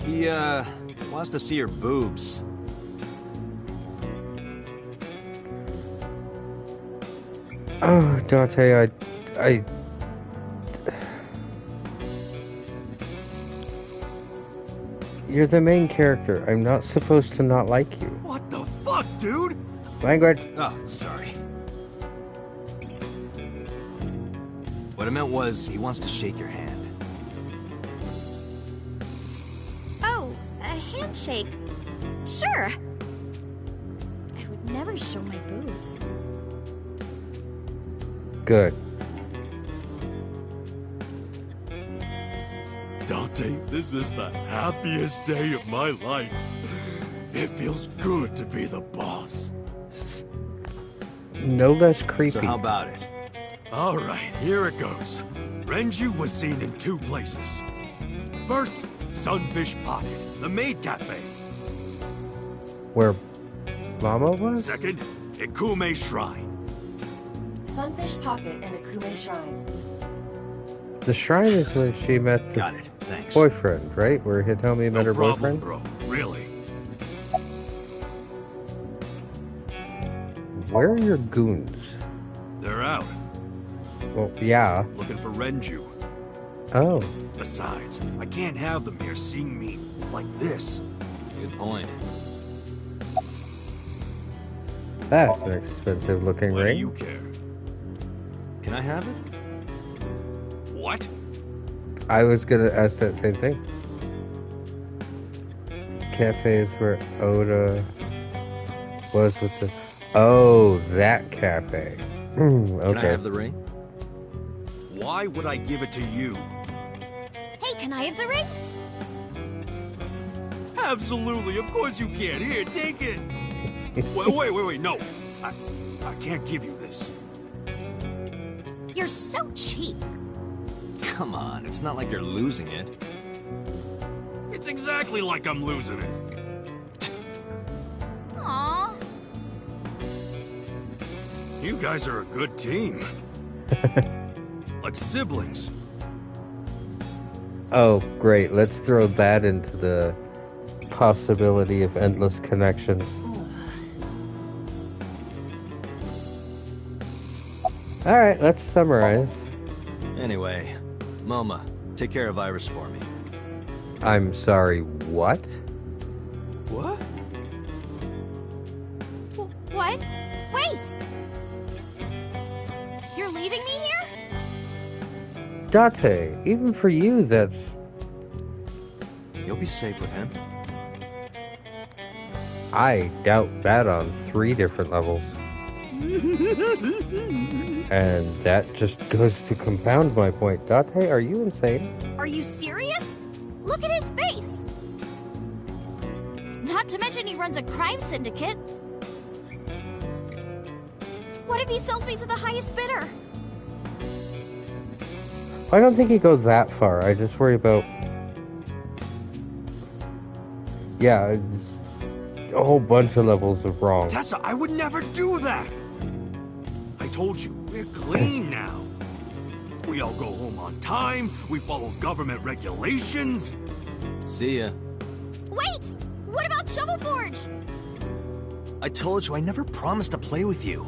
[SPEAKER 3] He, wants to see your boobs.
[SPEAKER 1] Oh, Dante, I... You're the main character. I'm not supposed to not like you.
[SPEAKER 12] What the fuck, dude?
[SPEAKER 1] Language.
[SPEAKER 3] Oh, sorry. What I meant was, he wants to shake your hand.
[SPEAKER 6] Oh, a handshake. Sure. I would never show my boobs.
[SPEAKER 1] Good.
[SPEAKER 12] Dante, this is the happiest day of my life. It feels good to be the boss.
[SPEAKER 1] No less creepy.
[SPEAKER 3] So how about it?
[SPEAKER 12] All right, here it goes. Renju was seen in 2 places. First, Sunfish Pocket, the maid cafe.
[SPEAKER 1] Where Mama was?
[SPEAKER 12] Second, Ikume Shrine.
[SPEAKER 4] Sunfish Pocket and Akume Shrine.
[SPEAKER 1] The shrine is where she met the
[SPEAKER 3] Got it. Thanks.
[SPEAKER 1] boyfriend, right? Where Hitomi met her
[SPEAKER 12] problem,
[SPEAKER 1] boyfriend?
[SPEAKER 12] bro. Really.
[SPEAKER 1] Where are your goons?
[SPEAKER 12] They're out,
[SPEAKER 1] Well, yeah.
[SPEAKER 12] looking for Renju.
[SPEAKER 1] Oh.
[SPEAKER 12] Besides, I can't have them here seeing me like this.
[SPEAKER 3] Good point.
[SPEAKER 1] That's an expensive looking
[SPEAKER 12] Why do
[SPEAKER 1] ring.
[SPEAKER 12] you care?
[SPEAKER 3] Can I have it?
[SPEAKER 12] What?
[SPEAKER 1] I was gonna ask that same thing. Cafe is where Oda was with the... Oh, that cafe. Okay.
[SPEAKER 3] Can I have the ring?
[SPEAKER 12] Why would I give it to you?
[SPEAKER 6] Hey, can I have the ring?
[SPEAKER 12] Absolutely, of course you can. Here, take it. Wait, no. I can't give you this.
[SPEAKER 6] You're so cheap.
[SPEAKER 3] Come on, it's not like you're losing it.
[SPEAKER 12] It's exactly like I'm losing it.
[SPEAKER 6] Aww.
[SPEAKER 12] You guys are a good team. Like siblings.
[SPEAKER 1] Oh, great. Let's throw that into the possibility of endless connections. Alright, let's summarize.
[SPEAKER 3] Anyway, Moma, take care of Iris for me.
[SPEAKER 1] I'm sorry, what?
[SPEAKER 3] What?
[SPEAKER 6] What? Wait! You're leaving me here?
[SPEAKER 1] Date, even for you, that's...
[SPEAKER 3] You'll be safe with him.
[SPEAKER 1] I doubt that on 3 different levels. And that just goes to compound my point. Date, are you insane?
[SPEAKER 6] Are you serious? Look at his face! Not to mention he runs a crime syndicate. What if he sells me to the highest bidder?
[SPEAKER 1] I don't think he goes that far. I just worry about... Yeah, it's a whole bunch of levels of wrong.
[SPEAKER 12] Tessa, I would never do that! I told you, we're clean now. We all go home on time, we follow government regulations.
[SPEAKER 3] See ya.
[SPEAKER 6] Wait! What about Shovel Forge?
[SPEAKER 3] I told you I never promised to play with you.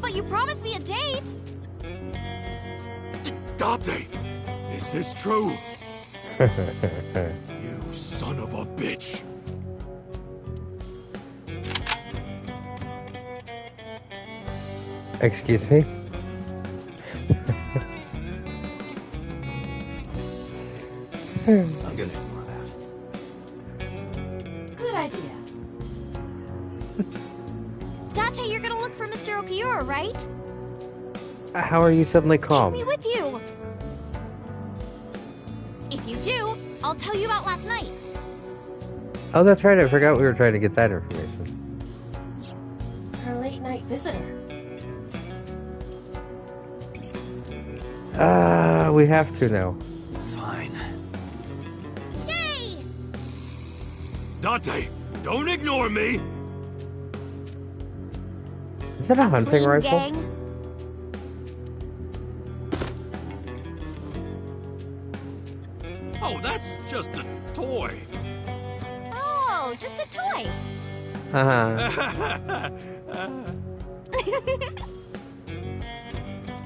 [SPEAKER 6] But you promised me a date!
[SPEAKER 12] Date! Is this true? You son of a bitch!
[SPEAKER 1] Excuse me?
[SPEAKER 3] I'm gonna ignore that.
[SPEAKER 4] Good idea.
[SPEAKER 6] Date, you're gonna look for Mr. Okiura, right?
[SPEAKER 1] How are you suddenly calm?
[SPEAKER 6] Take me with you! If you do, I'll tell you about last night.
[SPEAKER 1] Oh, that's right. I forgot we were trying to get that information.
[SPEAKER 4] Her late night visitor.
[SPEAKER 1] We have to now.
[SPEAKER 3] Fine.
[SPEAKER 6] Yay!
[SPEAKER 12] Date, don't ignore me!
[SPEAKER 1] Is that a hunting
[SPEAKER 6] Clean
[SPEAKER 1] rifle?
[SPEAKER 6] gang.
[SPEAKER 12] Oh, that's just a toy.
[SPEAKER 6] Oh, just a toy.
[SPEAKER 1] Uh-huh.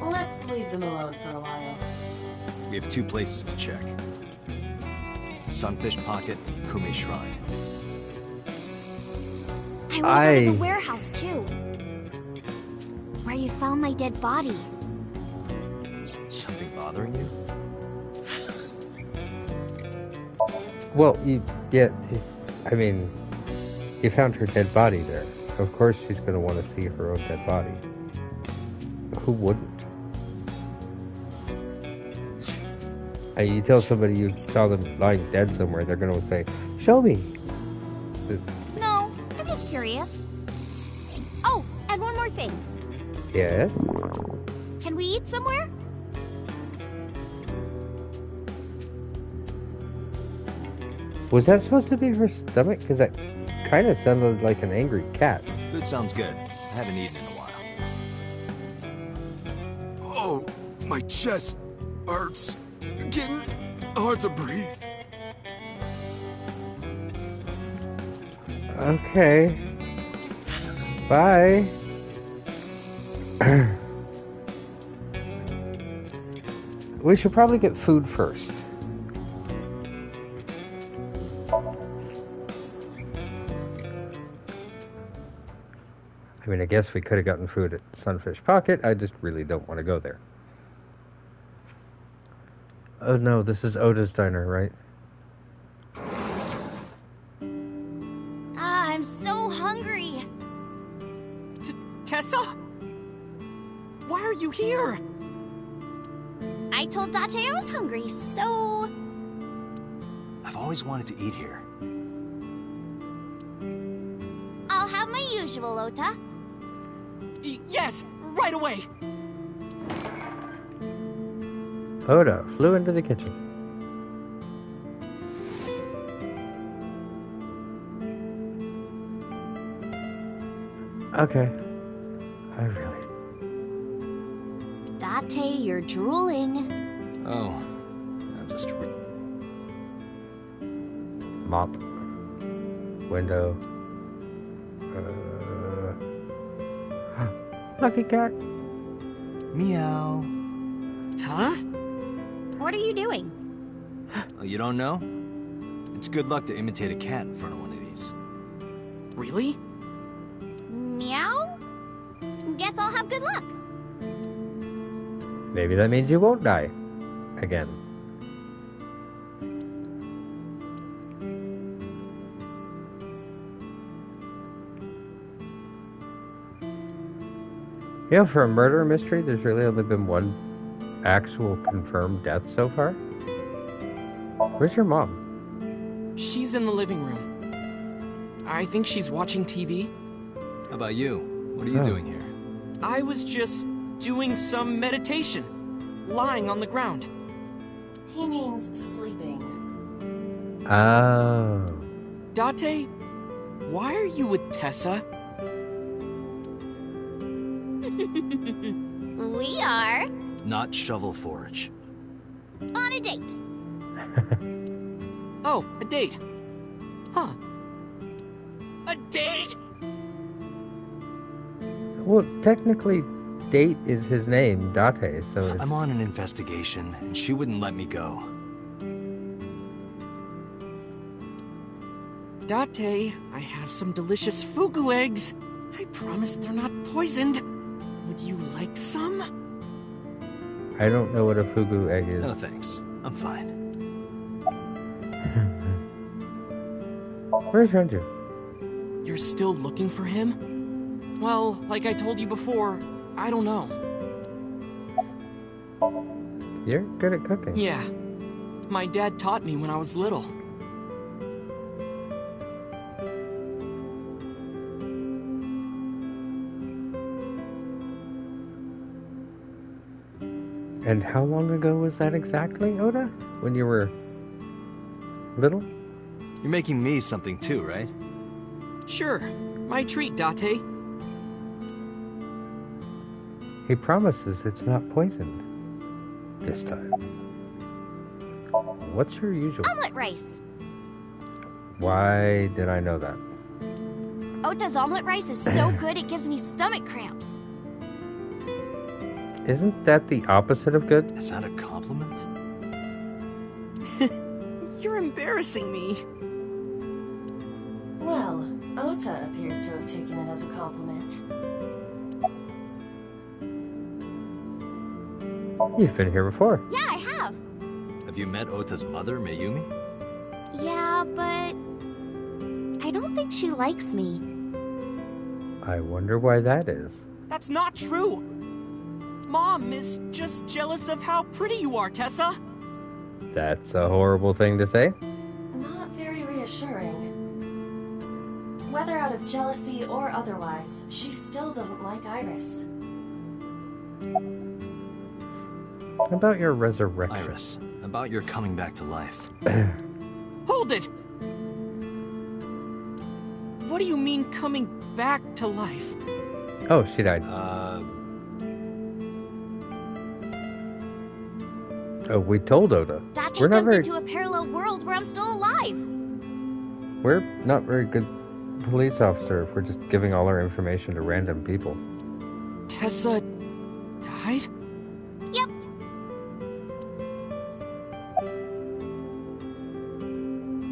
[SPEAKER 4] Let's leave them alone for a while.
[SPEAKER 3] We have 2 places to check. Sunfish Pocket and Kume Shrine.
[SPEAKER 6] I want to go to the warehouse, too. Where you found my dead body.
[SPEAKER 3] Something bothering you?
[SPEAKER 1] Well, I mean, you found her dead body there. Of course she's going to want to see her own dead body. Who wouldn't? And you tell somebody you saw them lying dead somewhere, they're going to say, show me.
[SPEAKER 6] No, I'm just curious. Oh, and one more thing.
[SPEAKER 1] Yes?
[SPEAKER 6] Can we eat somewhere?
[SPEAKER 1] Was that supposed to be her stomach? Because that kind of sounded like an angry cat.
[SPEAKER 3] Food sounds good. I haven't eaten in a while.
[SPEAKER 12] Oh, my chest hurts. Getting hard to breathe.
[SPEAKER 1] Okay. Bye. We should probably get food first. I mean, I guess we could have gotten food at Sunfish Pocket. I just really don't want to go there. Oh no, this is Oda's diner, right?
[SPEAKER 6] I'm so hungry.
[SPEAKER 13] Tessa? Why are you here?
[SPEAKER 6] I told Date I was hungry, so...
[SPEAKER 3] I've always wanted to eat here.
[SPEAKER 6] I'll have my usual, Ota.
[SPEAKER 13] Yes, right away.
[SPEAKER 1] Oda flew into the kitchen. Okay. I really...
[SPEAKER 6] Date, you're drooling.
[SPEAKER 3] Oh, I'm just...
[SPEAKER 1] Mop. Window. Lucky cat.
[SPEAKER 3] Meow.
[SPEAKER 13] Huh?
[SPEAKER 6] What are you doing?
[SPEAKER 3] Oh, you don't know? It's good luck to imitate a cat in front of one of these.
[SPEAKER 13] Really?
[SPEAKER 6] Meow? Guess I'll have good luck.
[SPEAKER 1] Maybe that means you won't die. Again. You know, for a murder mystery, there's really only been one actual confirmed death so far. Where's your mom?
[SPEAKER 13] She's in the living room. I think she's watching TV.
[SPEAKER 3] How about you? What are you doing here?
[SPEAKER 13] I was just doing some meditation, lying on the ground.
[SPEAKER 4] He means sleeping.
[SPEAKER 1] Oh.
[SPEAKER 13] Date, why are you with Tessa?
[SPEAKER 6] We are
[SPEAKER 3] Not Shovel Forge.
[SPEAKER 6] on a date.
[SPEAKER 13] Oh, a date. Huh. A date?
[SPEAKER 1] Well, technically, Date is his name, Date, so it's...
[SPEAKER 3] I'm on an investigation, and she wouldn't let me go.
[SPEAKER 13] Date, I have some delicious fugu eggs. I promise they're not poisoned. Would you like some?
[SPEAKER 1] I don't know what a fugu egg is.
[SPEAKER 3] No thanks. I'm fine.
[SPEAKER 1] Where's Renju?
[SPEAKER 13] You're still looking for him? Well, like I told you before, I don't know.
[SPEAKER 1] You're good at cooking.
[SPEAKER 13] Yeah. My dad taught me when I was little.
[SPEAKER 1] And how long ago was that exactly, Oda? When you were little?
[SPEAKER 3] You're making me something too, right?
[SPEAKER 13] Sure. My treat, Date.
[SPEAKER 1] He promises it's not poisoned. This time. What's your usual?
[SPEAKER 6] Omelet rice.
[SPEAKER 1] Why did I know that?
[SPEAKER 6] Ota's omelet rice is so good it gives me stomach cramps.
[SPEAKER 1] Isn't that the opposite of good?
[SPEAKER 3] Is that a compliment?
[SPEAKER 13] You're embarrassing me.
[SPEAKER 4] Well, Ota appears to have taken it as a compliment.
[SPEAKER 1] You've been here before.
[SPEAKER 6] Yeah, I have.
[SPEAKER 3] Have you met Ota's mother, Mayumi?
[SPEAKER 6] Yeah, but I don't think she likes me.
[SPEAKER 1] I wonder why that is.
[SPEAKER 13] That's not true. Mom is just jealous of how pretty you are, Tessa.
[SPEAKER 1] That's a horrible thing to say.
[SPEAKER 4] Not very reassuring. Whether out of jealousy or otherwise, she still doesn't like Iris.
[SPEAKER 1] About your resurrection.
[SPEAKER 3] Iris, about your coming back to life.
[SPEAKER 13] Hold it! What do you mean coming back to life?
[SPEAKER 1] Oh, she died. Oh, we told Oda.
[SPEAKER 6] Date
[SPEAKER 1] We're not
[SPEAKER 6] jumped
[SPEAKER 1] very...
[SPEAKER 6] into a parallel world where I'm still alive.
[SPEAKER 1] We're not very good police officer if we're just giving all our information to random people.
[SPEAKER 13] Tessa died?
[SPEAKER 6] Yep.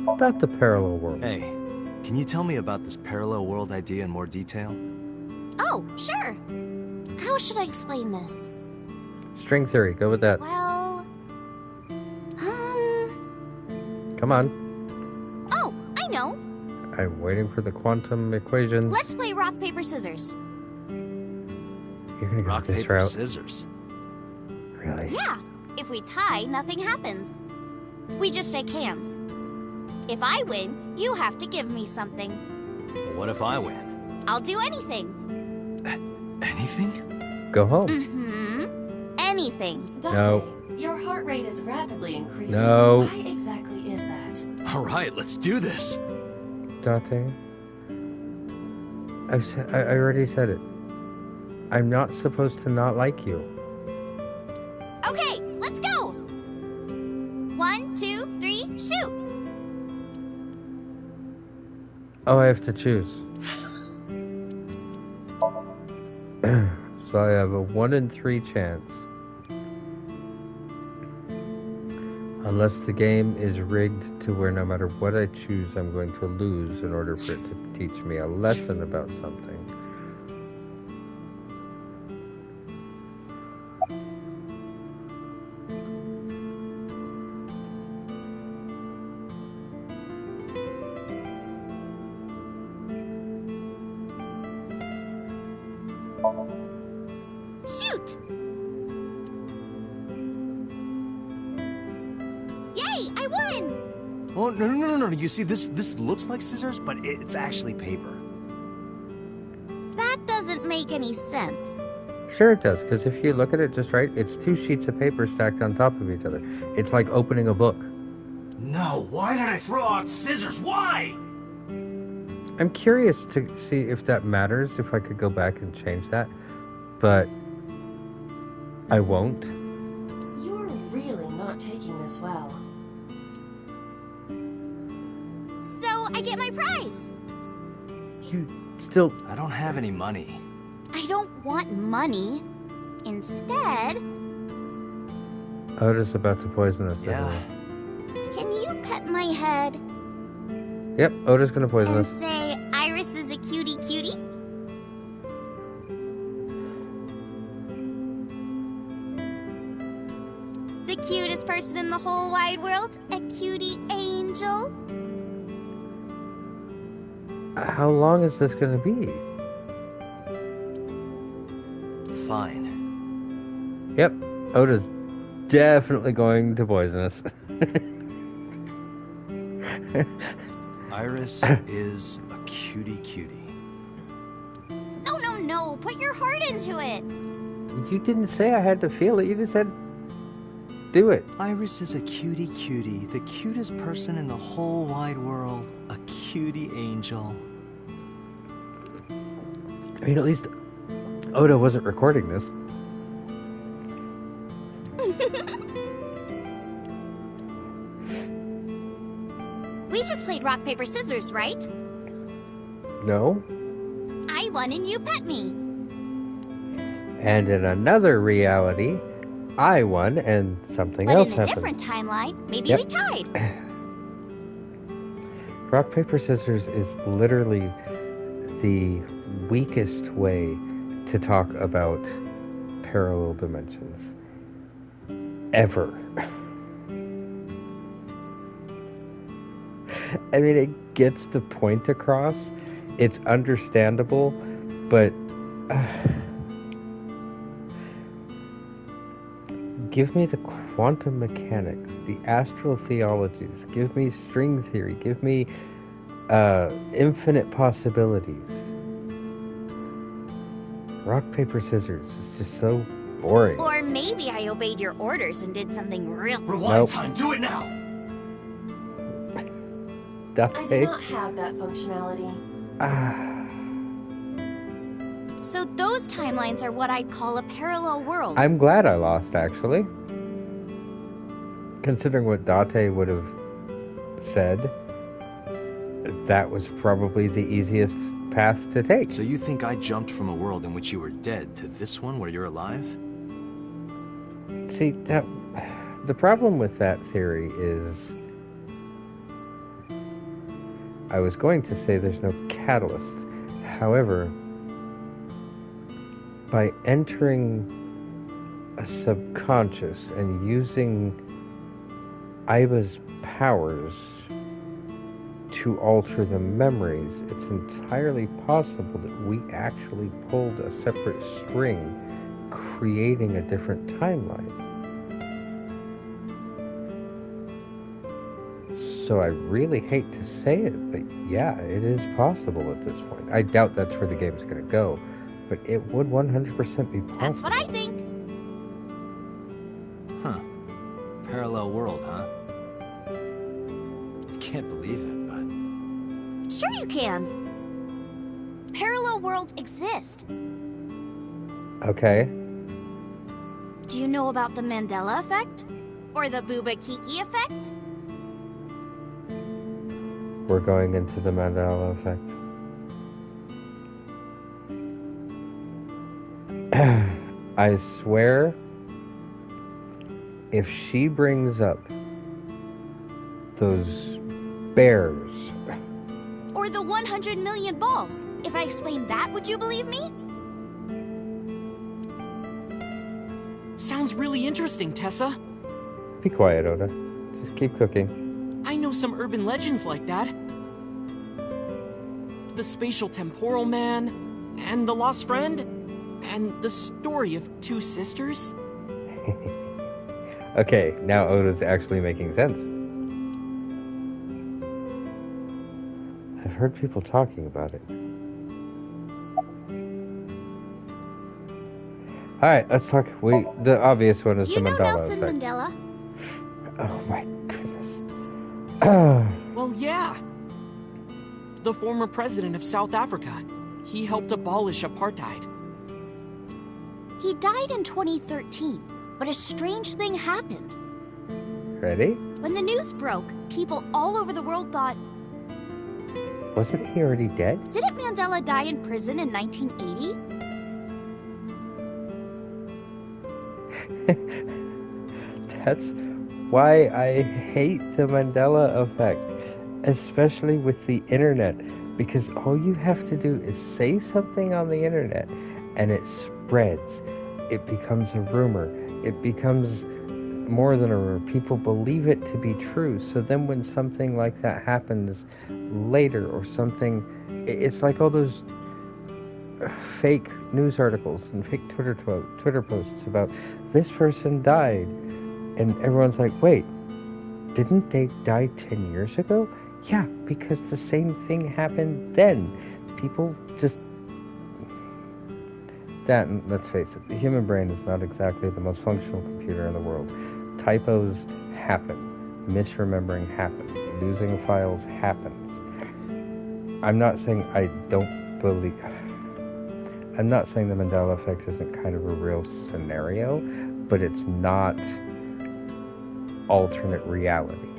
[SPEAKER 1] About the parallel world.
[SPEAKER 3] Hey, can you tell me about this parallel world idea in more detail?
[SPEAKER 6] Oh, sure. How should I explain this?
[SPEAKER 1] String theory, go with that.
[SPEAKER 6] Well,
[SPEAKER 1] Come on.
[SPEAKER 6] oh, I know.
[SPEAKER 1] I'm waiting for the quantum equations.
[SPEAKER 6] Let's play rock, paper, scissors.
[SPEAKER 1] You're gonna go
[SPEAKER 3] Rock,
[SPEAKER 1] this
[SPEAKER 3] paper,
[SPEAKER 1] route.
[SPEAKER 3] scissors.
[SPEAKER 1] Really?
[SPEAKER 6] Yeah. If we tie, nothing happens. We just shake hands. If I win, you have to give me something.
[SPEAKER 3] What if I win?
[SPEAKER 6] I'll do anything.
[SPEAKER 3] Anything?
[SPEAKER 1] Go home.
[SPEAKER 6] Mm-hmm. Anything.
[SPEAKER 4] Date,
[SPEAKER 1] No.
[SPEAKER 4] your heart rate is rapidly increasing.
[SPEAKER 1] No.
[SPEAKER 4] Why exactly is that?
[SPEAKER 3] All right, let's do this.
[SPEAKER 1] Date. I already said it. I'm not supposed to not like you.
[SPEAKER 6] Okay, let's go. 1, 2, 3, shoot.
[SPEAKER 1] Oh, I have to choose. So I have a 1 in 3 chance. Unless the game is rigged to where no matter what I choose, I'm going to lose in order for it to teach me a lesson about something.
[SPEAKER 3] Oh, no. You see, this looks like scissors, but it's actually paper.
[SPEAKER 6] That doesn't make any sense.
[SPEAKER 1] Sure it does, because if you look at it just right, it's 2 sheets of paper stacked on top of each other. It's like opening a book.
[SPEAKER 3] No, why did I throw out scissors? Why?
[SPEAKER 1] I'm curious to see if that matters, if I could go back and change that, but I won't.
[SPEAKER 4] You're really not taking this well.
[SPEAKER 6] So, I get my prize.
[SPEAKER 1] You still...
[SPEAKER 3] I don't have any money.
[SPEAKER 6] I don't want money. Instead...
[SPEAKER 1] Oda's about to poison us.
[SPEAKER 3] Yeah.
[SPEAKER 6] Can you pet my head?
[SPEAKER 1] Yep, Oda's gonna poison
[SPEAKER 6] And
[SPEAKER 1] us.
[SPEAKER 6] say Iris is a cutie cutie? The cutest person in the whole wide world? A cutie angel?
[SPEAKER 1] How long is this gonna be?
[SPEAKER 3] Fine.
[SPEAKER 1] Yep, Oda's definitely going to poison us.
[SPEAKER 3] Iris is a cutie cutie.
[SPEAKER 6] No. Put your heart into it.
[SPEAKER 1] You didn't say I had to feel it. You just said, do it.
[SPEAKER 3] Iris is a cutie cutie, the cutest person in the whole wide world. A cutie angel.
[SPEAKER 1] I mean, at least Oda wasn't recording this.
[SPEAKER 6] We just played rock, paper, scissors, right?
[SPEAKER 1] No.
[SPEAKER 6] I won and you pet me.
[SPEAKER 1] And in another reality, I won and something
[SPEAKER 6] But
[SPEAKER 1] else
[SPEAKER 6] in a
[SPEAKER 1] happened.
[SPEAKER 6] different timeline, maybe
[SPEAKER 1] Yep.
[SPEAKER 6] we tied.
[SPEAKER 1] Rock, paper, scissors is literally the weakest way to talk about parallel dimensions ever. I mean, it gets the point across. It's understandable, but give me the quantum mechanics, the astral theologies, give me string theory, give me infinite possibilities. Rock, paper, scissors is just so boring.
[SPEAKER 6] Or maybe I obeyed your orders and did something real.
[SPEAKER 3] Rewind time, do it now!
[SPEAKER 4] I do not have that functionality.
[SPEAKER 6] So those timelines are what I'd call a parallel world.
[SPEAKER 1] I'm glad I lost, actually. Considering what Date would have said, that was probably the easiest path to take.
[SPEAKER 3] So you think I jumped from a world in which you were dead to this one where you're alive?
[SPEAKER 1] See, the problem with that theory is, I was going to say there's no catalyst. However, by entering a subconscious and using Aiba's powers to alter the memories, it's entirely possible that we actually pulled a separate string, creating a different timeline. So I really hate to say it, but yeah, it is possible at this point. I doubt that's where the game's going to go, but it would 100% be possible.
[SPEAKER 6] That's what I think.
[SPEAKER 3] Huh. Parallel world, huh? Can't believe it, but...
[SPEAKER 6] Sure you can. Parallel worlds exist.
[SPEAKER 1] Okay.
[SPEAKER 6] Do you know about the Mandela effect? Or the Booba Kiki effect?
[SPEAKER 1] We're going into the Mandela effect. I swear, if she brings up those bears...
[SPEAKER 6] Or the 100 million balls. If I explain that, would you believe me?
[SPEAKER 13] Sounds really interesting, Tessa.
[SPEAKER 1] Be quiet, Oda. Just keep cooking.
[SPEAKER 13] I know some urban legends like that. The spatial temporal man, and the lost friend, and the story of two sisters.
[SPEAKER 1] Okay, now Oda's actually making sense. heard people talking about it. Alright, let's talk. The obvious one is
[SPEAKER 6] Do
[SPEAKER 1] the
[SPEAKER 6] you know
[SPEAKER 1] Mandela
[SPEAKER 6] Nelson
[SPEAKER 1] effect.
[SPEAKER 6] Mandela?
[SPEAKER 1] Oh my goodness.
[SPEAKER 13] Well, yeah. The former president of South Africa. He helped abolish apartheid.
[SPEAKER 6] He died in 2013, but a strange thing happened.
[SPEAKER 1] Ready?
[SPEAKER 6] When the news broke, people all over the world thought,
[SPEAKER 1] Wasn't he already dead?
[SPEAKER 6] didn't Mandela die in prison in 1980?
[SPEAKER 1] That's why I hate the Mandela effect, especially with the internet, because all you have to do is say something on the internet and it spreads. It becomes a rumor. It becomes more than a rumor. People believe it to be true. So then when something like that happens later or something, it's like all those fake news articles and fake Twitter posts about this person died, and everyone's like, wait, didn't they die 10 years ago? Yeah, because the same thing happened then. People just... That, let's face it, the human brain is not exactly the most functional computer in the world. Typos happen. Misremembering happens. Losing files happens. I'm not saying I don't believe... I'm not saying the Mandela effect isn't kind of a real scenario, but it's not alternate reality.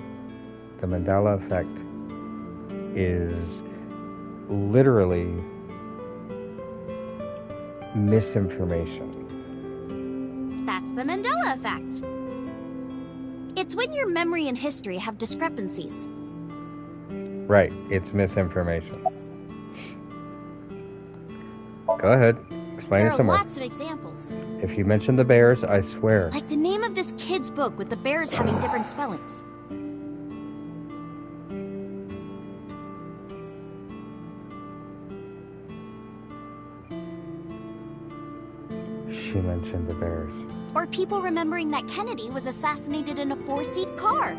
[SPEAKER 1] The Mandela effect is literally misinformation.
[SPEAKER 6] That's the Mandela effect. It's when your memory and history have discrepancies.
[SPEAKER 1] Right, it's misinformation. Go ahead, explain it some more.
[SPEAKER 6] There are lots of examples.
[SPEAKER 1] If you mention the bears, I swear.
[SPEAKER 6] Like the name of this kid's book with the bears having different spellings.
[SPEAKER 1] She mentioned the bears.
[SPEAKER 6] Or people remembering that Kennedy was assassinated in a 4-seat car.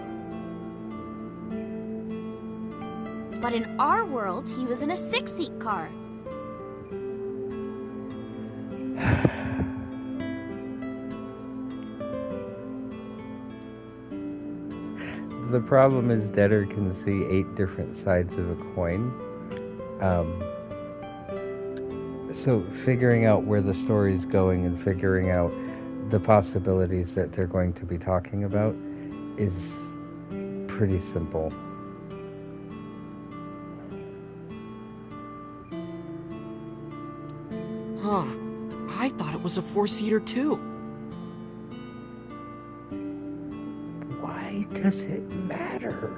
[SPEAKER 6] But in our world, he was in a 6-seat car.
[SPEAKER 1] The problem is Deader can see 8 different sides of a coin. So figuring out where the story's going and figuring out the possibilities that they're going to be talking about is pretty simple.
[SPEAKER 13] Huh. I thought it was a 4-seater too.
[SPEAKER 1] Why does it matter?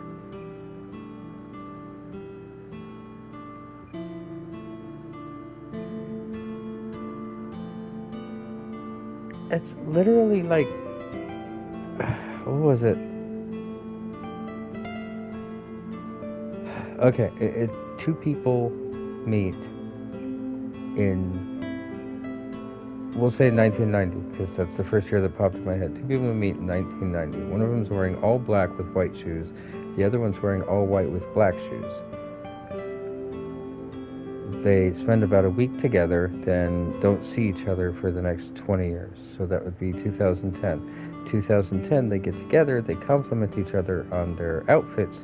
[SPEAKER 1] It's literally like, what was it? Okay, two people meet in, we'll say 1990, because that's the first year that popped in my head. Two people meet in 1990. One of them's wearing all black with white shoes. The other one's wearing all white with black shoes. They spend about a week together, then don't see each other for the next 20 years. So that would be 2010. 2010, they get together, they compliment each other on their outfits,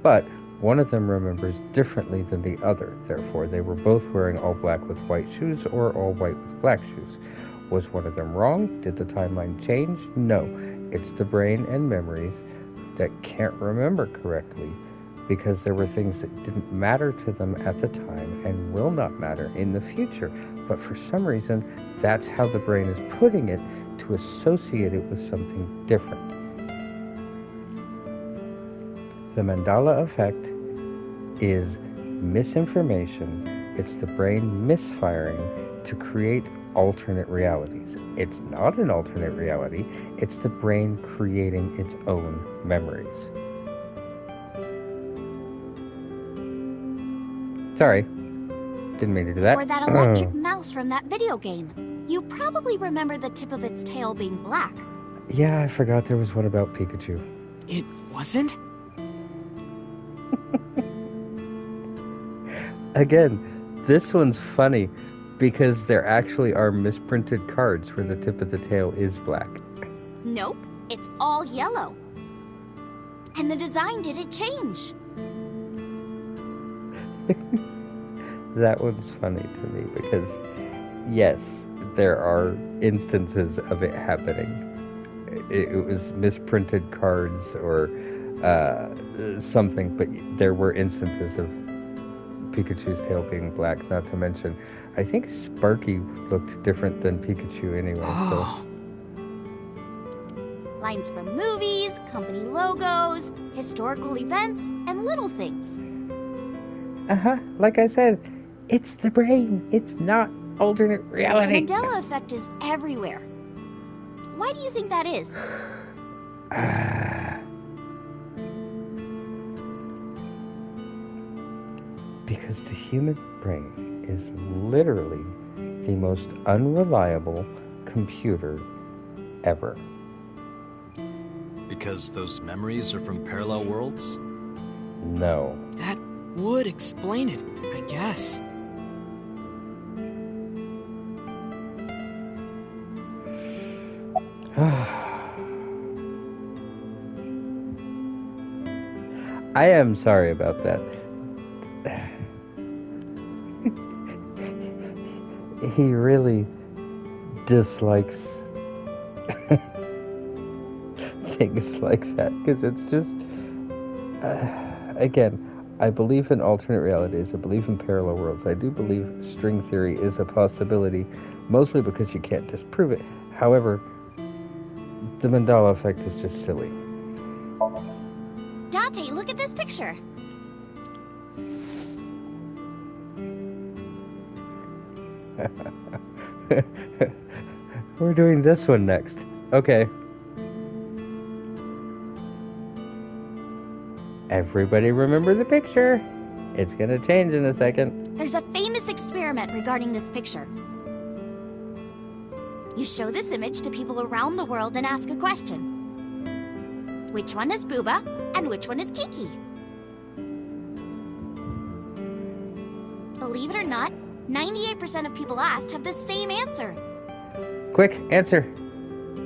[SPEAKER 1] but one of them remembers differently than the other. Therefore, they were both wearing all black with white shoes or all white with black shoes. Was one of them wrong? Did the timeline change? No. It's the brain and memories that can't remember correctly because there were things that didn't matter to them at the time and will not matter in the future. But for some reason, that's how the brain is putting it to associate it with something different. The Mandela effect is misinformation. It's the brain misfiring to create alternate realities. It's not an alternate reality. It's the brain creating its own memories. Sorry. Didn't mean to do that.
[SPEAKER 6] Or that electric mouse from that video game. You probably remember the tip of its tail being black.
[SPEAKER 1] Yeah, I forgot there was one about Pikachu.
[SPEAKER 13] It wasn't?
[SPEAKER 1] Again, this one's funny because there actually are misprinted cards where the tip of the tail is black.
[SPEAKER 6] Nope, it's all yellow. And the design didn't change.
[SPEAKER 1] That one's funny to me because, yes, there are instances of it happening. It was misprinted cards or something, but there were instances of Pikachu's tail being black, not to mention, I think Sparky looked different than Pikachu anyway, so...
[SPEAKER 6] Lines from movies, company logos, historical events, and little things.
[SPEAKER 1] Like I said, it's the brain. It's not alternate reality.
[SPEAKER 6] The Mandela effect is everywhere. Why do you think that is?
[SPEAKER 1] Because the human brain is literally the most unreliable computer ever.
[SPEAKER 3] Because those memories are from parallel worlds?
[SPEAKER 1] No.
[SPEAKER 13] That would explain it, I guess.
[SPEAKER 1] I am sorry about that. He really dislikes things like that because it's just again, I believe in alternate realities. I believe in parallel worlds. I do believe string theory is a possibility, mostly because you can't disprove it. However, the Mandela effect is just silly.
[SPEAKER 6] Dante, look at this picture.
[SPEAKER 1] We're doing this one next. Okay. Everybody remember the picture. It's gonna change in a second.
[SPEAKER 6] There's a famous experiment regarding this picture. You show this image to people around the world and ask a question. Which one is Booba and which one is Kiki? Believe it or not, 98% of people asked have the same answer.
[SPEAKER 1] Quick, answer.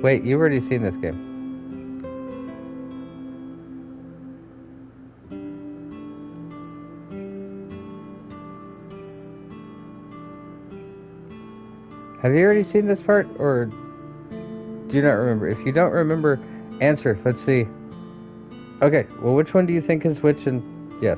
[SPEAKER 1] Wait, you've already seen this game. Have you already seen this part, or do you not remember? If you don't remember, answer. Let's see. Okay, well, which one do you think is which, and yes.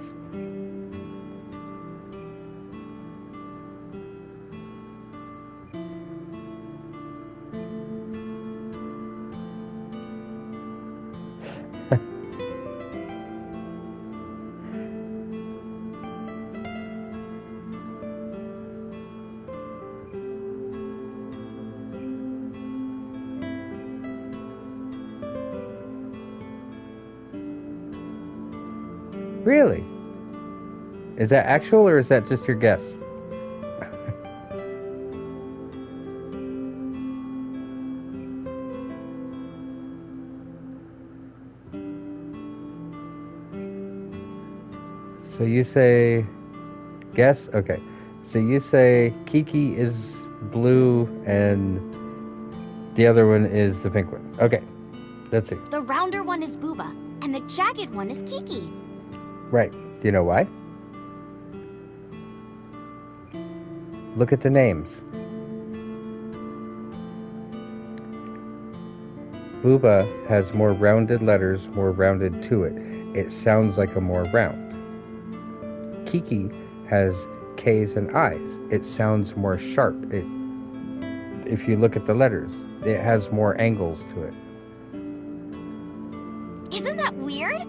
[SPEAKER 1] Really? Is that actual or is that just your guess? So you say guess? Okay. So you say Kiki is blue and the other one is the pink one. Okay. Let's see.
[SPEAKER 6] The rounder one is Booba and the jagged one is Kiki.
[SPEAKER 1] Right. Do you know why? Look at the names. Booba has more rounded letters, more rounded to it. It sounds like a more round. Kiki has K's and I's. It sounds more sharp. If you look at the letters, it has more angles to it.
[SPEAKER 6] Isn't that weird?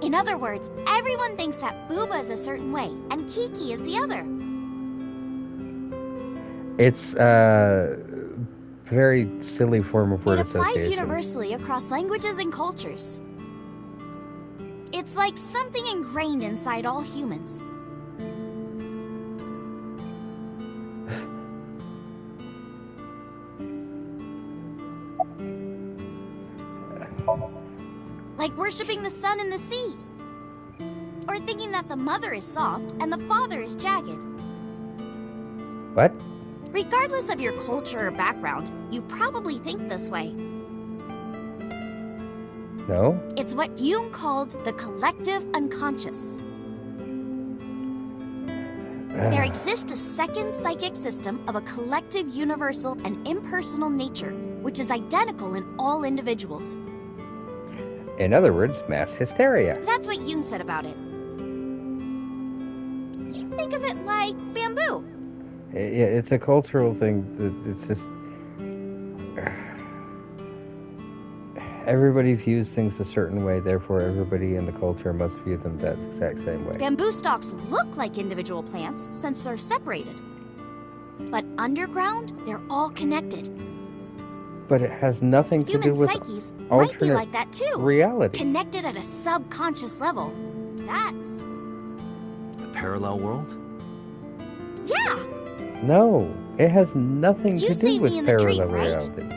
[SPEAKER 6] In other words, everyone thinks that Booba is a certain way and Kiki is the other.
[SPEAKER 1] It's very silly form of word association.
[SPEAKER 6] It applies universally across languages and cultures. It's like something ingrained inside all humans. Like worshipping the sun and the sea. Or thinking that the mother is soft and the father is jagged.
[SPEAKER 1] What?
[SPEAKER 6] Regardless of your culture or background, you probably think this way.
[SPEAKER 1] No?
[SPEAKER 6] It's what Jung called the collective unconscious. There exists a second psychic system of a collective, universal, and impersonal nature, which is identical in all individuals.
[SPEAKER 1] In other words, mass hysteria.
[SPEAKER 6] That's what Jung said about it. Think of it like bamboo.
[SPEAKER 1] Yeah, it's a cultural thing. It's just... Everybody views things a certain way, therefore everybody in the culture must view them that exact same way.
[SPEAKER 6] Bamboo stalks look like individual plants since they're separated. But underground, they're all connected.
[SPEAKER 1] But it has nothing to do with
[SPEAKER 6] psyches might be like that too.
[SPEAKER 1] Reality.
[SPEAKER 6] Connected at a subconscious level. That's...
[SPEAKER 3] The parallel world?
[SPEAKER 6] Yeah!
[SPEAKER 1] No, it has nothing
[SPEAKER 6] You
[SPEAKER 1] to
[SPEAKER 6] see
[SPEAKER 1] do with
[SPEAKER 6] me in the
[SPEAKER 1] parallel
[SPEAKER 6] dream, right?
[SPEAKER 1] reality.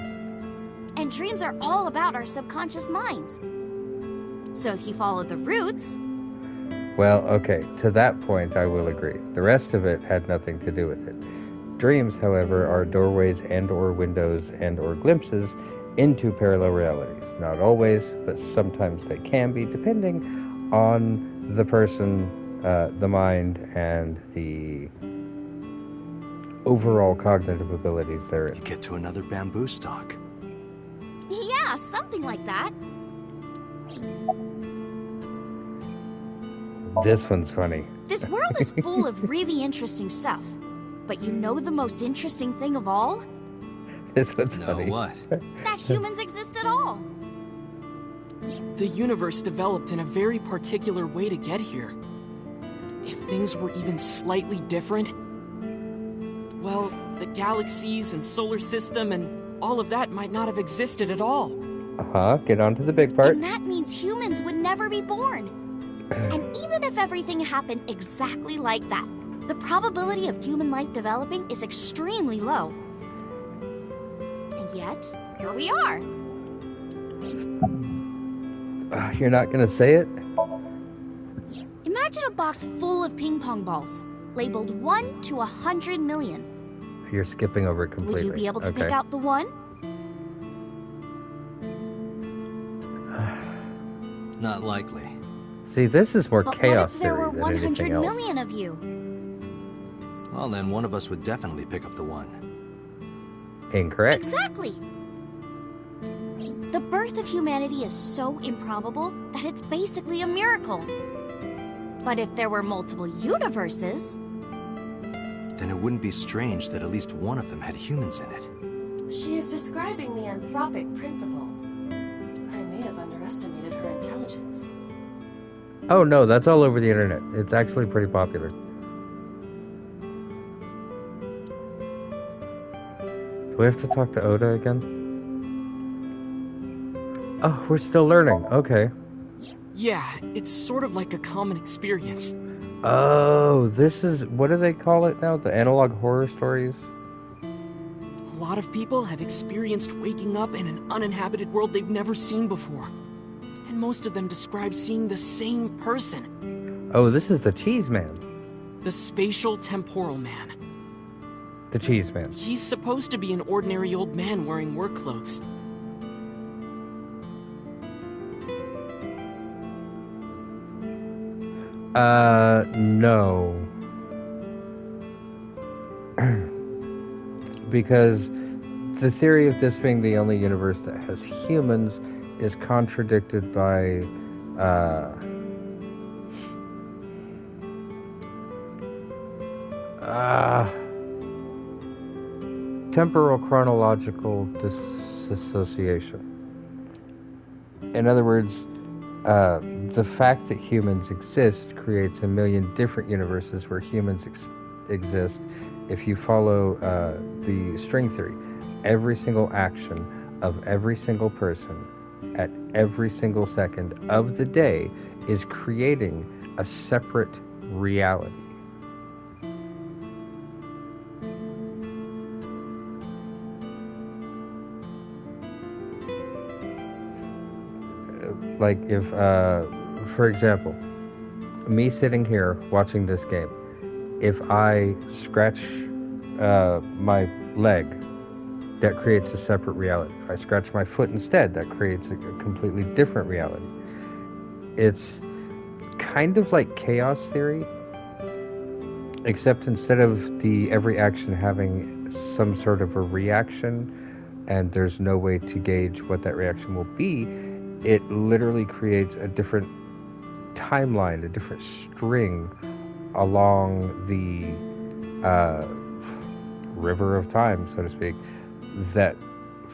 [SPEAKER 6] And dreams are all about our subconscious minds. So if you follow the roots...
[SPEAKER 1] Well, okay, to that point I will agree. The rest of it had nothing to do with it. Dreams, however, are doorways and or windows and or glimpses into parallel realities. Not always, but sometimes they can be, depending on the person, the mind, and the overall cognitive abilities therein.
[SPEAKER 3] You get to another bamboo stalk.
[SPEAKER 6] Yeah, something like that.
[SPEAKER 1] This one's funny.
[SPEAKER 6] This world is full of really interesting stuff. But you know the most interesting thing of all?
[SPEAKER 1] This one's funny.
[SPEAKER 3] what?
[SPEAKER 6] That humans exist at all.
[SPEAKER 13] The universe developed in a very particular way to get here. If things were even slightly different, well, the galaxies and solar system and all of that might not have existed at all.
[SPEAKER 1] Uh-huh, get on to the big part.
[SPEAKER 6] And that means humans would never be born. And even if everything happened exactly like that, the probability of human life developing is extremely low. And yet, here we are.
[SPEAKER 1] You're not gonna say it?
[SPEAKER 6] Imagine a box full of ping pong balls, labeled 1 to 100 million.
[SPEAKER 1] You're skipping over it completely.
[SPEAKER 6] Would you be able to pick out the one?
[SPEAKER 3] Not likely.
[SPEAKER 1] See, this is more
[SPEAKER 6] But
[SPEAKER 1] chaos
[SPEAKER 6] what if there
[SPEAKER 1] theory
[SPEAKER 6] were
[SPEAKER 1] than
[SPEAKER 6] 100
[SPEAKER 1] anything else.
[SPEAKER 6] million of you?
[SPEAKER 3] Well, then one of us would definitely pick up the one.
[SPEAKER 1] Incorrect.
[SPEAKER 6] Exactly. The birth of humanity is so improbable that it's basically a miracle. But if there were multiple universes...
[SPEAKER 3] Then it wouldn't be strange that at least one of them had humans in it.
[SPEAKER 4] She is describing the anthropic principle. I may have underestimated her intelligence.
[SPEAKER 1] Oh no, that's all over the internet. It's actually pretty popular. Do we have to talk to Oda again? Oh, we're still learning. Okay.
[SPEAKER 13] Yeah, it's sort of like a common experience.
[SPEAKER 1] Oh, this is... What do they call it now? The analog horror stories?
[SPEAKER 13] A lot of people have experienced waking up in an uninhabited world they've never seen before. And most of them describe seeing the same person.
[SPEAKER 1] Oh, this is the Cheese Man.
[SPEAKER 13] The spatial temporal man.
[SPEAKER 1] The Cheese Man.
[SPEAKER 13] He's supposed to be an ordinary old man wearing work clothes.
[SPEAKER 1] No. Because the theory of this being the only universe that has humans is contradicted by, temporal chronological disassociation. In other words, the fact that humans exist creates a million different universes where humans exist. If you follow the string theory, every single action of every single person at every single second of the day is creating a separate reality. Like if, for example, me sitting here watching this game, if I scratch my leg, that creates a separate reality. If I scratch my foot instead, that creates a completely different reality. It's kind of like chaos theory, except instead of every action having some sort of a reaction, and there's no way to gauge what that reaction will be, it literally creates a different timeline, a different string along the river of time, so to speak, that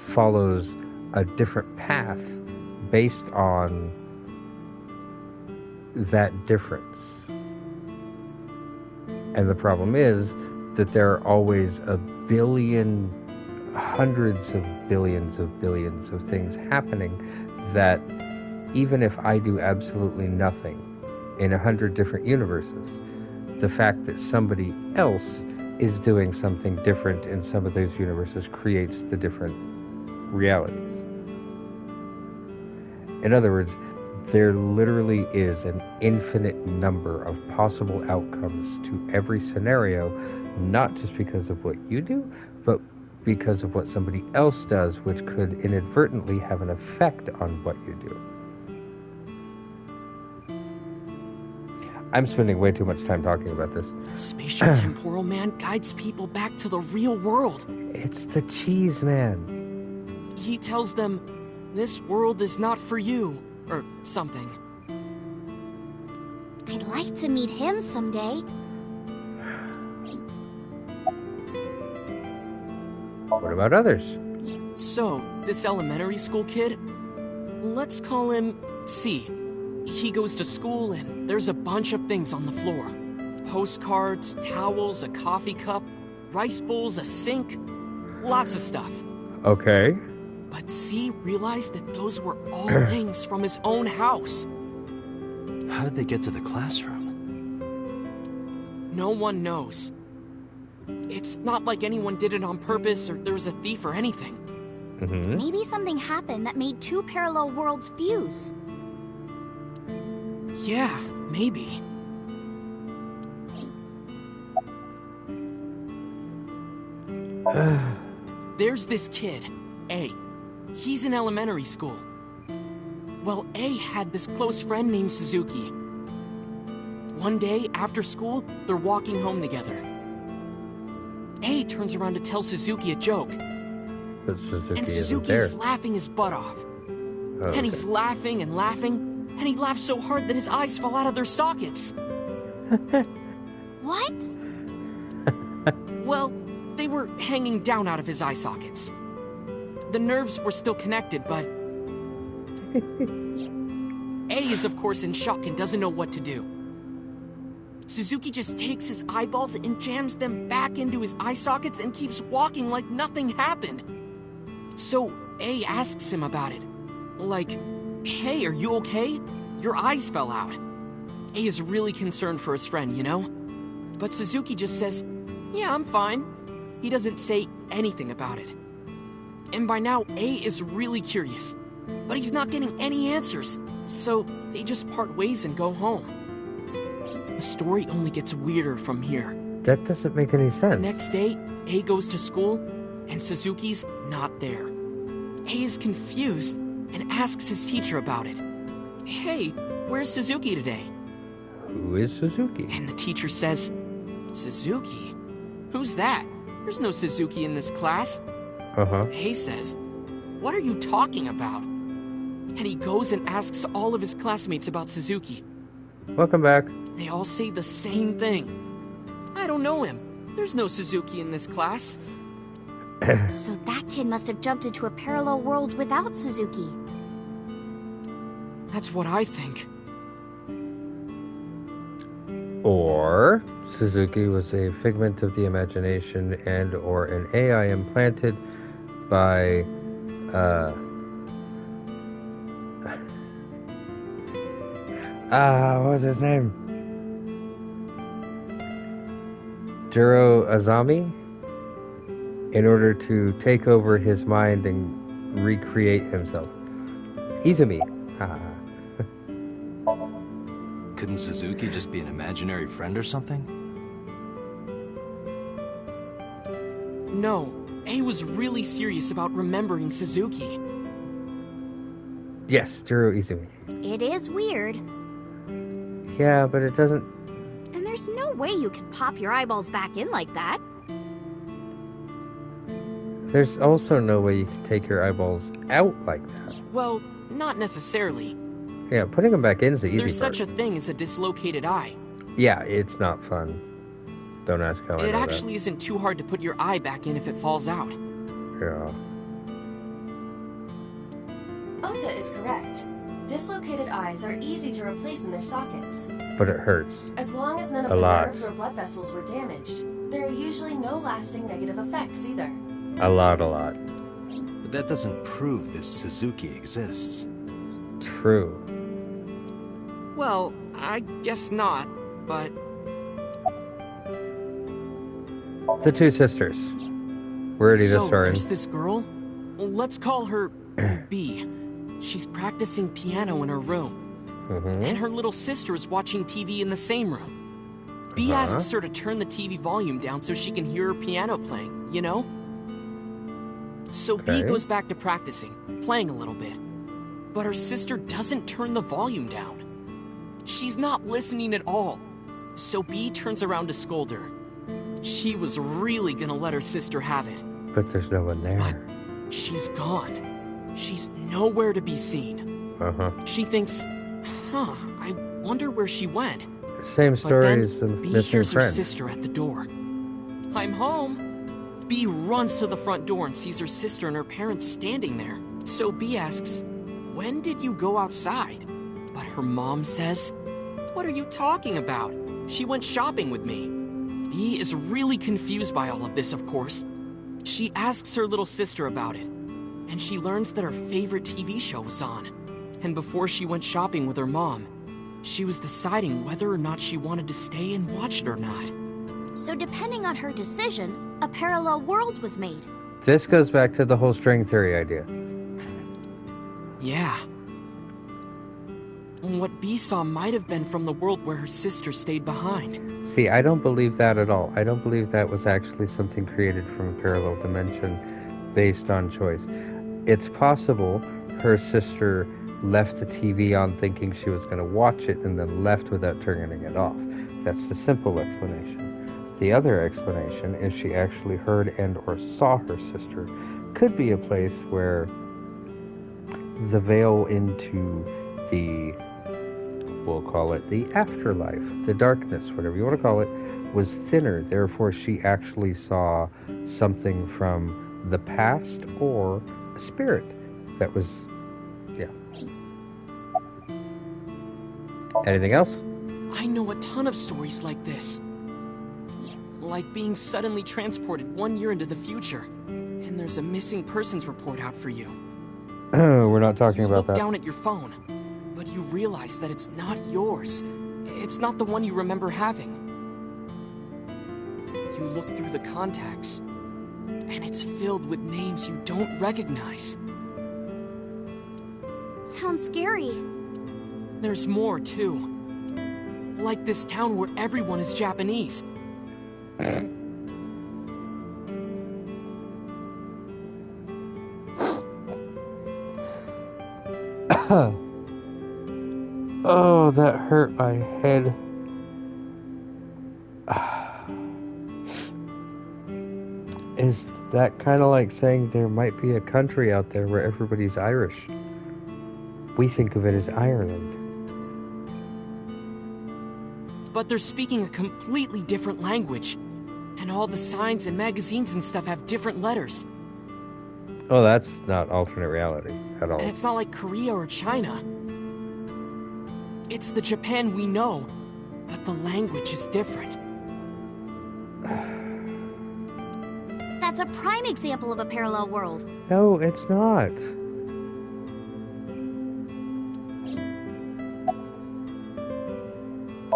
[SPEAKER 1] follows a different path based on that difference. And the problem is that there are always a billion, hundreds of billions of things happening that even if I do absolutely nothing in 100 different universes, the fact that somebody else is doing something different in some of those universes creates the different realities. In other words, there literally is an infinite number of possible outcomes to every scenario, not just because of what you do, but because of what somebody else does, which could inadvertently have an effect on what you do. I'm spending way too much time talking about this.
[SPEAKER 13] Spatial temporal man guides people back to the real world.
[SPEAKER 1] It's the cheese man.
[SPEAKER 13] He tells them, this world is not for you, or something.
[SPEAKER 6] I'd like to meet him someday.
[SPEAKER 1] What about others?
[SPEAKER 13] So, this elementary school kid, let's call him C. He goes to school and there's a bunch of things on the floor. Postcards, towels, a coffee cup, rice bowls, a sink, lots of stuff.
[SPEAKER 1] Okay.
[SPEAKER 13] But C realized that those were all things from his own house.
[SPEAKER 3] How did they get to the classroom?
[SPEAKER 13] No one knows. It's not like anyone did it on purpose or there was a thief or anything.
[SPEAKER 1] Mm-hmm.
[SPEAKER 6] Maybe something happened that made two parallel worlds fuse.
[SPEAKER 13] Yeah, maybe. There's this kid, A. He's in elementary school. Well, A had this close friend named Suzuki. One day, after school, they're walking home together. A turns around to tell Suzuki a joke.
[SPEAKER 1] But Suzuki
[SPEAKER 13] and
[SPEAKER 1] isn't there.
[SPEAKER 13] Suzuki's laughing his butt off.
[SPEAKER 1] Oh,
[SPEAKER 13] and he's laughing and laughing, and he laughed so hard that his eyes fell out of their sockets.
[SPEAKER 6] What?
[SPEAKER 13] Well, they were hanging down out of his eye sockets. The nerves were still connected, but... A is of course in shock and doesn't know what to do. Suzuki just takes his eyeballs and jams them back into his eye sockets and keeps walking like nothing happened. So A asks him about it. Like, hey, are you okay? Your eyes fell out. A is really concerned for his friend, you know? But Suzuki just says, yeah, I'm fine. He doesn't say anything about it. And by now, A is really curious. But he's not getting any answers. So they just part ways and go home. The story only gets weirder from here.
[SPEAKER 1] That doesn't make any sense.
[SPEAKER 13] The next day, A goes to school, and Suzuki's not there. A is confused and asks his teacher about it. Hey, where's Suzuki today?
[SPEAKER 1] Who is Suzuki?
[SPEAKER 13] And the teacher says, Suzuki? Who's that? There's no Suzuki in this class.
[SPEAKER 1] Uh-huh.
[SPEAKER 13] A says, what are you talking about? And he goes and asks all of his classmates about Suzuki.
[SPEAKER 1] Welcome back.
[SPEAKER 13] They all say the same thing. I don't know him. There's no Suzuki in this class.
[SPEAKER 6] So that kid must have jumped into a parallel world without Suzuki.
[SPEAKER 13] That's what I think.
[SPEAKER 1] Or Suzuki was a figment of the imagination and or an AI implanted by what was his name? Jiro Azami, in order to take over his mind and recreate himself. Izumi.
[SPEAKER 3] Couldn't Suzuki just be an imaginary friend or something?
[SPEAKER 13] No, A was really serious about remembering Suzuki.
[SPEAKER 1] Yes, Jiro Izumi.
[SPEAKER 6] It is weird.
[SPEAKER 1] Yeah, but it doesn't...
[SPEAKER 6] And there's no way you can pop your eyeballs back in like that.
[SPEAKER 1] There's also no way you can take your eyeballs out like that.
[SPEAKER 13] Well, not necessarily.
[SPEAKER 1] Yeah, putting them back in is the easy
[SPEAKER 13] There's
[SPEAKER 1] part.
[SPEAKER 13] such a thing as a dislocated eye.
[SPEAKER 1] Yeah, it's not fun. Don't ask how I know
[SPEAKER 13] It actually isn't too hard to put your eye back in if it falls out.
[SPEAKER 1] Yeah.
[SPEAKER 4] Ota is correct. Dislocated eyes are easy to replace in their sockets.
[SPEAKER 1] But it hurts.
[SPEAKER 4] As long as none of
[SPEAKER 1] A
[SPEAKER 4] the
[SPEAKER 1] lot.
[SPEAKER 4] nerves or blood vessels were damaged, there are usually no lasting negative effects either.
[SPEAKER 1] A lot.
[SPEAKER 3] But that doesn't prove this Suzuki exists.
[SPEAKER 1] True.
[SPEAKER 13] Well, I guess not, but...
[SPEAKER 1] The two sisters. We're already
[SPEAKER 13] So,
[SPEAKER 1] this far in.
[SPEAKER 13] there's this girl. Let's call her B. She's practicing piano in her room. And her little sister is watching TV in the same room. B asks her to turn the TV volume down so she can hear her piano playing, you know? So B goes back to practicing, playing a little bit. But her sister doesn't turn the volume down. She's not listening at all. So B turns around to scold her. She was really gonna let her sister have it.
[SPEAKER 1] But there's no one there.
[SPEAKER 13] But she's gone. She's nowhere to be seen. She thinks, I wonder where she went.
[SPEAKER 1] Same story as the
[SPEAKER 13] B
[SPEAKER 1] missing
[SPEAKER 13] hears her
[SPEAKER 1] friend.
[SPEAKER 13] sister at the door. I'm home. B runs to the front door and sees her sister and her parents standing there. So B asks, when did you go outside? But her mom says, what are you talking about? She went shopping with me. B is really confused by all of this, of course. She asks her little sister about it, and she learns that her favorite TV show was on. And before she went shopping with her mom, she was deciding whether or not she wanted to stay and watch it or not.
[SPEAKER 6] So depending on her decision, a parallel world was made.
[SPEAKER 1] This goes back to the whole string theory idea.
[SPEAKER 13] Yeah. What B saw might have been from the world where her sister stayed behind.
[SPEAKER 1] See, I don't believe that at all. I don't believe that was actually something created from a parallel dimension based on choice. It's possible her sister left the TV on thinking she was going to watch it and then left without turning it off. That's the simple explanation. The other explanation is she actually heard and or saw her sister. Could be a place where the veil into the, we'll call it the afterlife, the darkness, whatever you want to call it, was thinner. Therefore, she actually saw something from the past or a spirit that was, yeah. Anything else?
[SPEAKER 13] I know a ton of stories like this. Like being suddenly transported 1 year into the future, and there's a missing persons report out for you.
[SPEAKER 1] We're not talking about
[SPEAKER 13] You look
[SPEAKER 1] that.
[SPEAKER 13] down at your phone, but you realize that it's not yours. It's not the one you remember having. You look through the contacts, and it's filled with names you don't recognize.
[SPEAKER 6] Sounds scary.
[SPEAKER 13] There's more, too. Like this town where everyone is Japanese.
[SPEAKER 1] Oh, that hurt my head. Is that kind of like saying there might be a country out there where everybody's Irish? We think of it as Ireland.
[SPEAKER 13] But they're speaking a completely different language. And all the signs and magazines and stuff have different letters.
[SPEAKER 1] Oh, that's not alternate reality at all.
[SPEAKER 13] And it's not like Korea or China. It's the Japan we know, but the language is different.
[SPEAKER 6] That's a prime example of a parallel world.
[SPEAKER 1] No, it's not.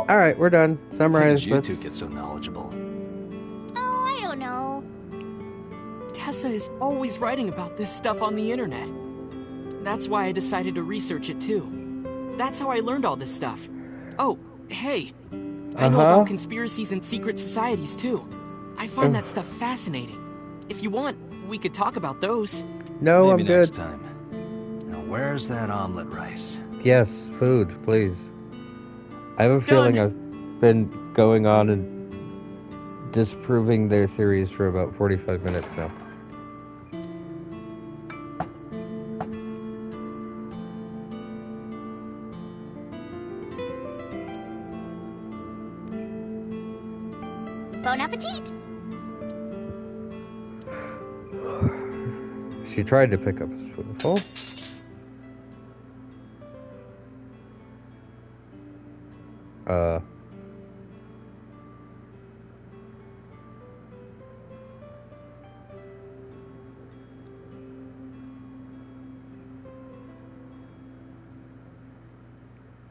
[SPEAKER 1] All right, we're done.
[SPEAKER 3] How
[SPEAKER 1] Summarize.
[SPEAKER 3] did you
[SPEAKER 1] Let's-
[SPEAKER 3] two get so knowledgeable?
[SPEAKER 6] Oh, I don't know.
[SPEAKER 13] Tessa is always writing about this stuff on the internet. That's why I decided to research it too. That's how I learned all this stuff. Oh, Hey, I know about conspiracies and secret societies too. I find that stuff fascinating. If you want, we could talk about those.
[SPEAKER 1] No,
[SPEAKER 3] Maybe
[SPEAKER 1] I'm good.
[SPEAKER 3] next time. Now, where's that omelet rice?
[SPEAKER 1] Yes, food, please. I have a feeling I've been going on and disproving their theories for about 45 minutes now.
[SPEAKER 6] Bon appetit!
[SPEAKER 1] She tried to pick up a spoonful.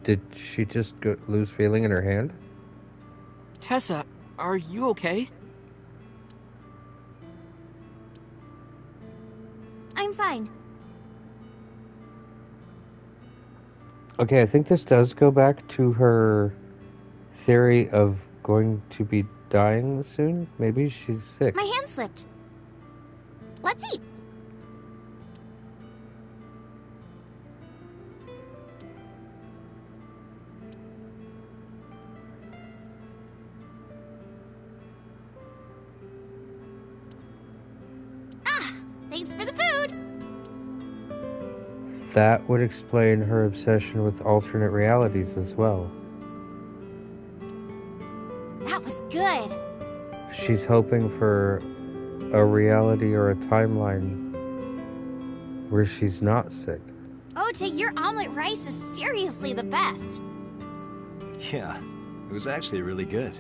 [SPEAKER 1] Did she just lose feeling in her hand?
[SPEAKER 13] Tessa, are you okay?
[SPEAKER 6] I'm fine.
[SPEAKER 1] Okay, I think this does go back to her theory of going to be dying soon. Maybe she's sick.
[SPEAKER 6] My hand slipped. Let's eat. Thanks for the food!
[SPEAKER 1] That would explain her obsession with alternate realities as well.
[SPEAKER 6] That was good.
[SPEAKER 1] She's hoping for a reality or a timeline where she's not sick.
[SPEAKER 6] Ota, your omelet rice is seriously the best.
[SPEAKER 3] Yeah, it was actually really good.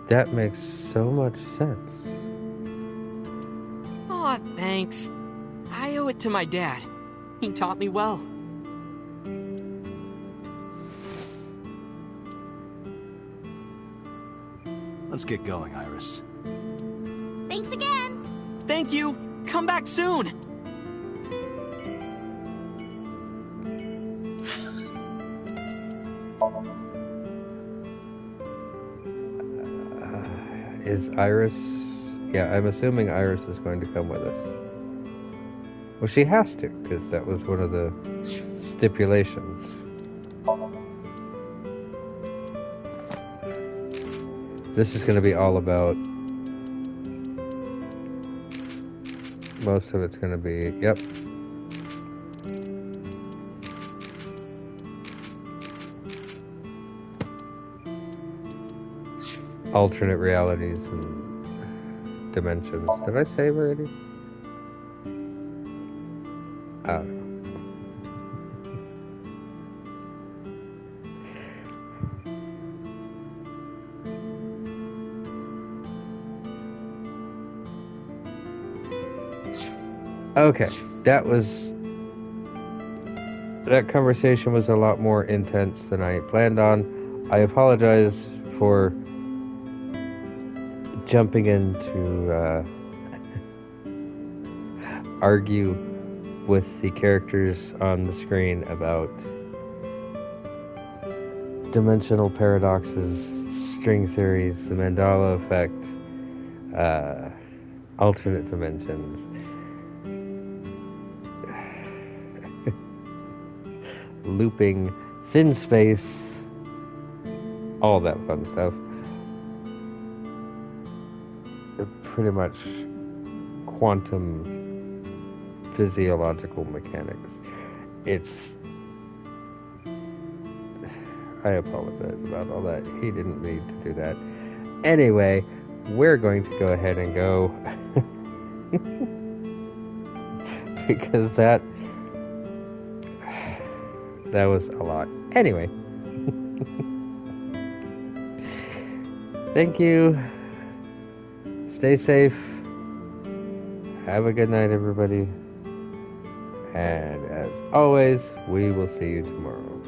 [SPEAKER 1] That makes so much sense.
[SPEAKER 13] Aw, thanks. I owe it to my dad. He taught me well.
[SPEAKER 3] Let's get going, Iris.
[SPEAKER 6] Thanks again!
[SPEAKER 13] Thank you! Come back soon!
[SPEAKER 1] Is Iris... Yeah, I'm assuming Iris is going to come with us. Well, she has to, because that was one of the stipulations. This is going to be all about... Most of it's going to be... Yep. Alternate realities and dimensions. Did I save already? I don't know. Okay, that conversation was a lot more intense than I planned on. I apologize for jumping in to argue with the characters on the screen about dimensional paradoxes, string theories, the Mandela effect, alternate dimensions, looping, thin space, all that fun stuff. Pretty much quantum physiological mechanics. I apologize about all that. He didn't need to do that. Anyway, we're going to go ahead and go because that was a lot. Anyway. Thank you. Stay safe. Have a good night, everybody. And as always, we will see you tomorrow.